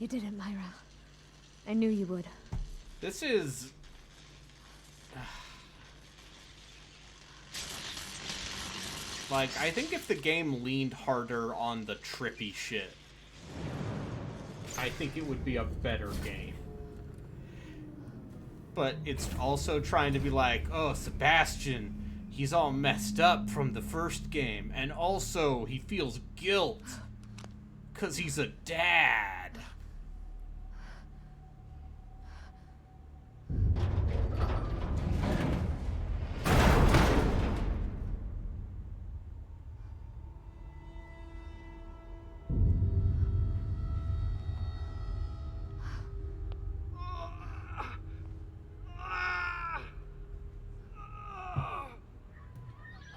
You did it, Myra. I knew you would. This is... Like, I think if the game leaned harder on the trippy shit, I think it would be a better game. but it's also trying to be like, oh, Sebastian, he's all messed up from the first game, and also he feels guilt because he's a dad.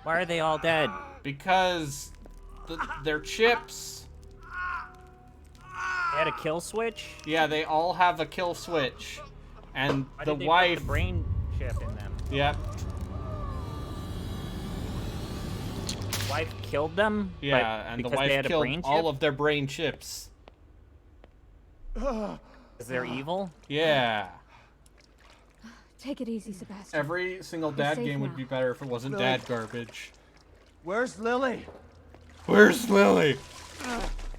Why are they all dead? Because they're chips. They had a kill switch? Yeah, they all have a kill switch. And Why the did they wife... put the brain chip in them? Yep. Wife killed them? Yeah, and the wife killed all of their brain chips. Is they're evil? Yeah. Take it easy, Sebastian. Every single You're dad safe game now. would be better if it wasn't Lily. dad garbage. Where's Lily? Where's Lily?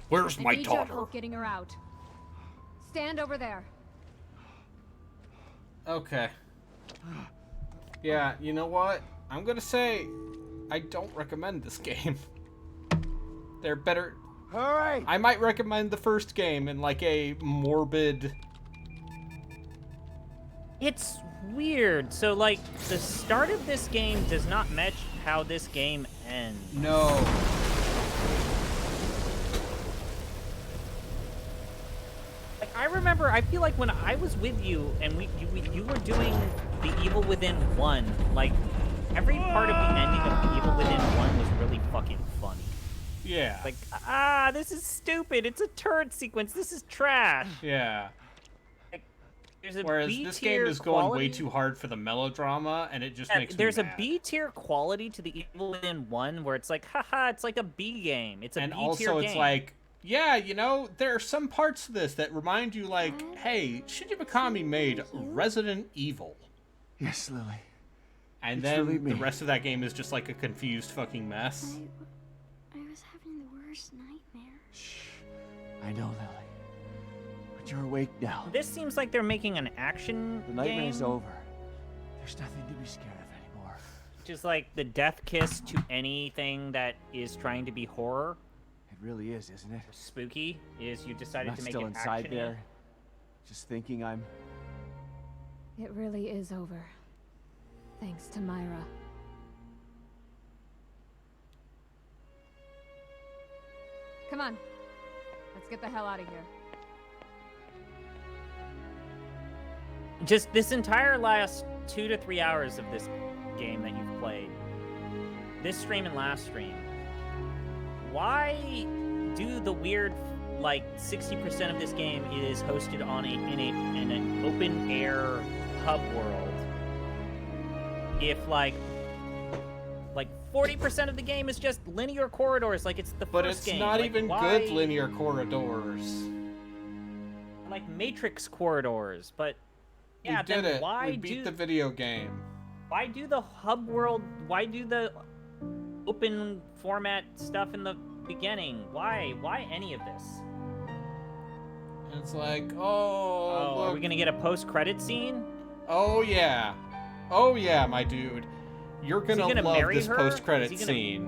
Where's I my need your daughter? help getting her out. Stand over there. Okay. Yeah, you know what? I'm gonna say I don't recommend this game. They're better. Alright. I might recommend the first game in like a morbid. It's weird. So, like, the start of this game does not match how this game ends. No. Like, I remember, I feel like when I was with you and you were doing the Evil Within 1, like, every part of the ending of the Evil Within 1 was really fucking funny. Yeah. Like, this is stupid. It's a turret sequence. This is trash. Yeah. There's a Whereas B this game tier is going quality. way too hard for the melodrama, and it just Yeah, makes there's me a mad. B tier quality to the Evil Within 1 where it's like, haha, it's like a B game. It's a And B tier also game. it's like, yeah, you know, there are some parts of this that remind you like, hey, Shinji Mikami made Resident Evil. Yes, Lily. And It's then really the me. rest of that game is just like a confused fucking mess. I was having the worst nightmare. I know, Lily. But you're awake now. This seems like they're making an action The nightmare's game. over. There's nothing to be scared of anymore. Just like the death kiss to anything that is trying to be horror. It really is, isn't it? Spooky is you I'm decided not to make still it inside action-y. there, just thinking I'm... It really is over. Thanks to Myra. Come on. Let's get the hell out of here. Just this entire last 2 to 3 hours of this game that you've played, this stream and last stream, why do the weird, like 60% of this game is hosted on in an open air hub world? If like 40% of the game is just linear corridors, like it's the But first it's game. not like, even why... good linear corridors. Like Matrix corridors, but We yeah, did then it. why We beat the video game. Why do the hub world? Why do the open format stuff in the beginning? Why? Why any of this? It's like, oh, are look. we gonna get a post-credit scene? Oh yeah. Oh yeah, my dude. You're Is he gonna gonna love marry this her? post-credit Is he gonna- scene.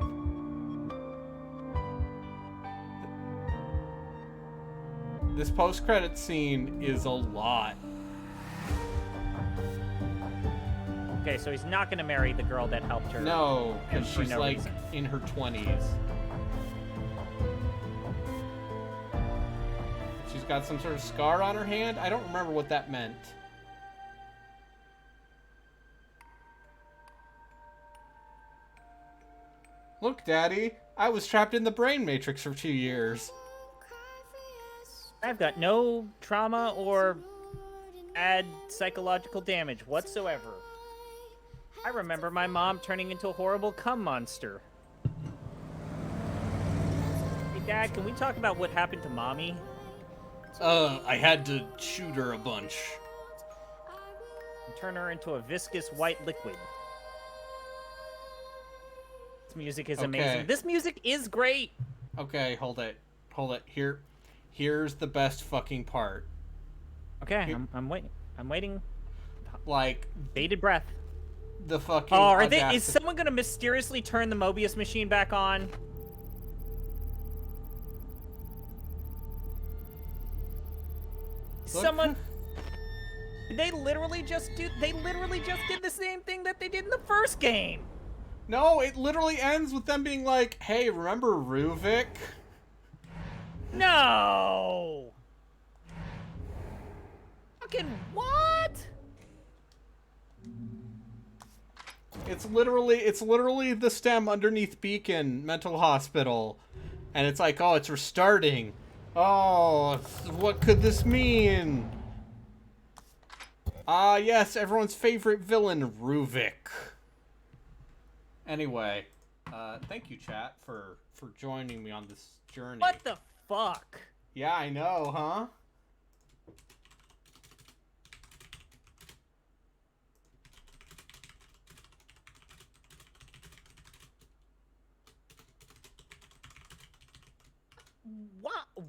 This post-credit scene is a lot. Okay, so he's not gonna marry the girl that helped her. No, and because for she's no like reason. in her 20s. She's got some sort of scar on her hand. I don't remember what that meant. Look, Daddy, I was trapped in the brain matrix for 2 years. I've got no trauma or add psychological damage whatsoever. I remember my mom turning into a horrible cum monster. Hey, Dad, can we talk about what happened to Mommy? I had to shoot her a bunch. And turn her into a viscous white liquid. This music is Okay. amazing. This music is great! Okay, hold it. Hold it. Here's the best fucking part. Okay, I'm waiting. I'm waiting. Like bated breath. The fucking. Oh, are they? Is someone gonna mysteriously turn the Mobius machine back on? Someone. They literally just did the same thing that they did in the first game. No, it literally ends with them being like, "Hey, remember Ruvik?" No. Fucking what? It's literally the stem underneath Beacon Mental Hospital, and it's like, oh, it's restarting. Oh, what could this mean? Ah, yes, everyone's favorite villain, Ruvik. Anyway, thank you, chat, for joining me on this journey. What the fuck? Yeah, I know, huh?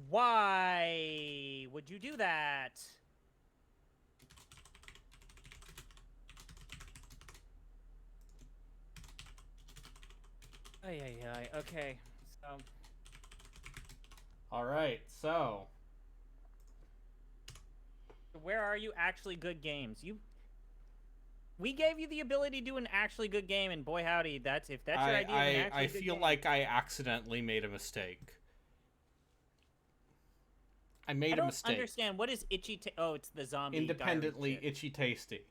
Why would you do that? Ay, okay, so... Alright, so... Where are you actually good games? We gave you the ability to do an actually good game, and boy howdy, if that's your idea of an actually I good feel game. like I accidentally made a mistake. I made a mistake. I don't understand. What is Itchy... Oh, it's the zombie Independently Itchy Tasty.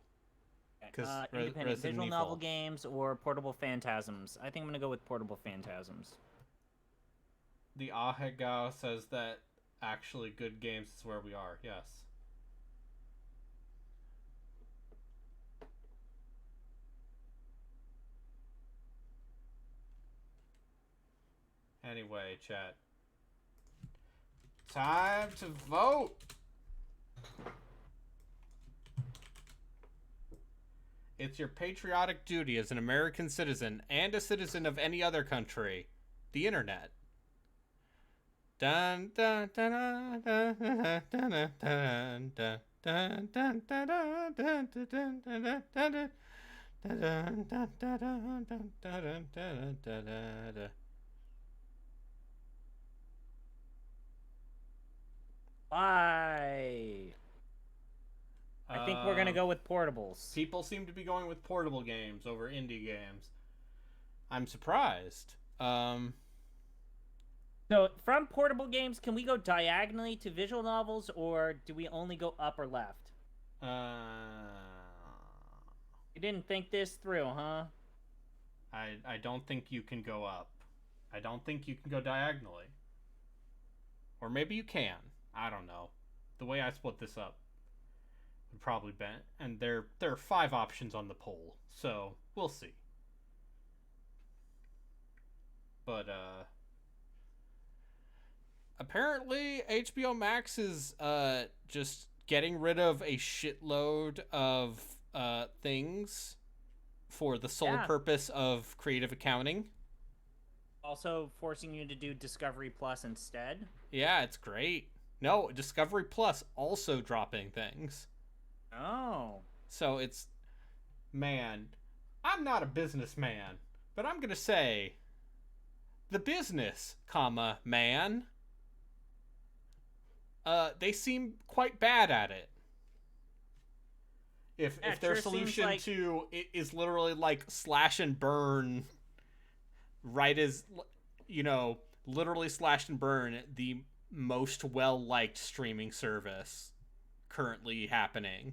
Independent visual novel games or Portable Phantasms. I think I'm going to go with Portable Phantasms. The Ahegao says that actually good games is where we are. Yes. Anyway, chat. Time to vote! It's your patriotic duty as an American citizen and a citizen of any other country. The internet. Dun dun dun dun dun dun dun dun dun dun dun dun dun dun dun. Why? I think we're gonna go with portables. People seem to be going with portable games over indie games. I'm surprised. So from portable games, can we go diagonally to visual novels, or do we only go up or left? You didn't think this through, huh? I don't think you can go up. I don't think you can go diagonally. Or maybe you can. I don't know. The way I split this up would probably be, and there are 5 options on the poll, so we'll see. But apparently HBO Max is just getting rid of a shitload of things for the sole purpose of creative accounting. Also forcing you to do Discovery Plus instead. Yeah, it's great. No, Discovery Plus also dropping things. Oh. So it's... Man, I'm not a businessman, but I'm gonna say... The business, man. They seem quite bad at it. If their solution to it is literally like slash and burn, right as, you know, literally slash and burn the most well-liked streaming service currently happening.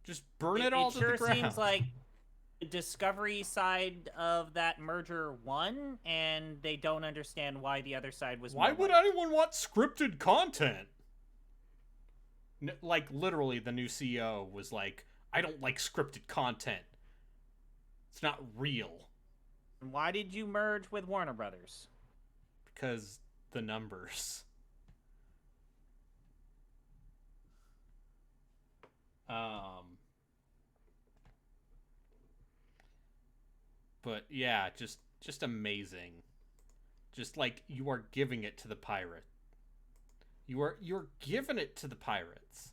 Just burn it all to the ground. It sure seems like the Discovery side of that merger won, and they don't understand why the other side was. Why would anyone want scripted content? Like, literally, the new CEO was like, I don't like scripted content. It's not real. Why did you merge with Warner Brothers? Because the numbers. But yeah, just amazing. Just like you are giving it to the pirate. You're giving it to the pirates.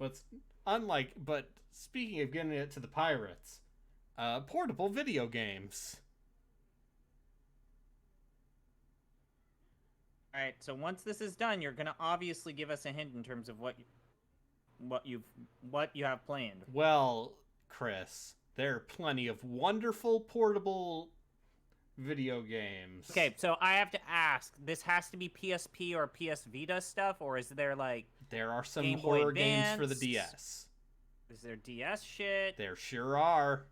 But speaking of getting it to the pirates, portable video games. All right, so once this is done, you're gonna obviously give us a hint in terms of what you have planned. Well, Chris, there are plenty of wonderful portable video games. Okay, so I have to ask, this has to be PSP or PS Vita stuff, or is there like there are some Game Boy horror games for the Advance? DS. Is there DS shit? There sure are.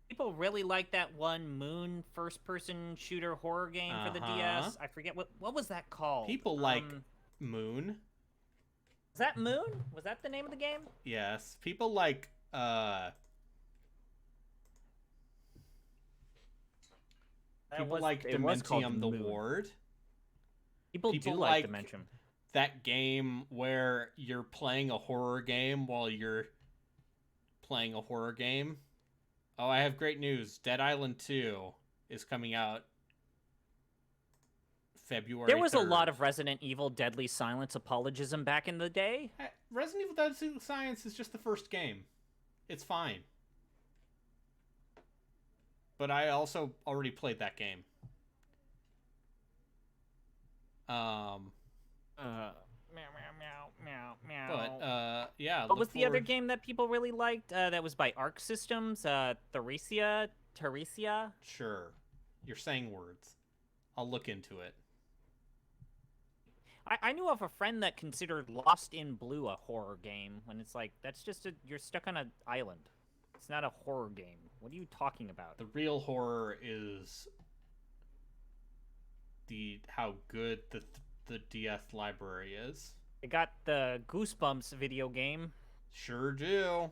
People really like that one Moon first-person shooter horror game for the DS. I forget what was that called. People like Moon. Was that Moon? Was that the name of the game? Yes, people like Dementium the Ward. People do like Dementium. That game where you're playing a horror game while you're playing a horror game. Oh, I have great news. Dead Island 2 is coming out February There was 3rd. a lot of Resident Evil Deadly Silence apologism back in the day. Resident Evil Deadly Silence is just the first game. It's fine. But I also already played that game. But, yeah. What was the other game that people really liked? That was by Arc Systems? Theresia? Sure. You're saying words. I'll look into it. I knew of a friend that considered Lost in Blue a horror game, when it's like, that's just you're stuck on an island. It's not a horror game. What are you talking about? The real horror is how good the DS library is. They got the Goosebumps video game. Sure do.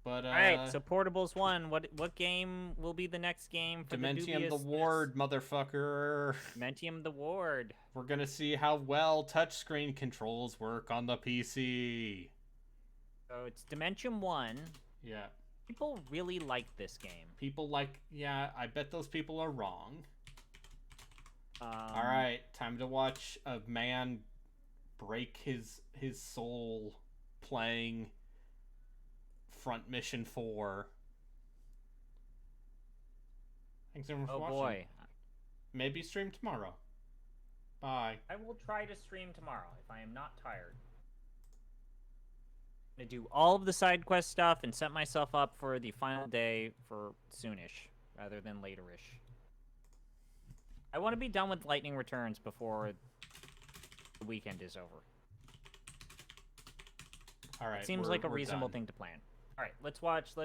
But all right, so Portables 1. What game will be the next game for Dementium the Ward, motherfucker. Dementium the Ward. We're gonna see how well touchscreen controls work on the PC. So it's Dementium 1. Yeah. People really like this game. People like, yeah, I bet those people are wrong. All right, time to watch a man break his soul playing Front Mission 4. Thanks everyone for watching. Boy. Maybe stream tomorrow. Bye. I will try to stream tomorrow if I am not tired. I'm gonna do all of the side quest stuff and set myself up for the final day for soonish rather than laterish. I want to be done with Lightning Returns before the weekend is over. All right. Seems like a reasonable thing to plan. All right, let's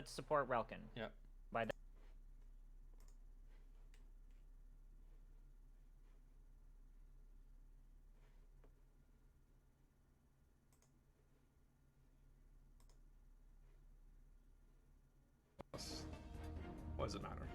support Relkin. Yep. By that. What does it matter?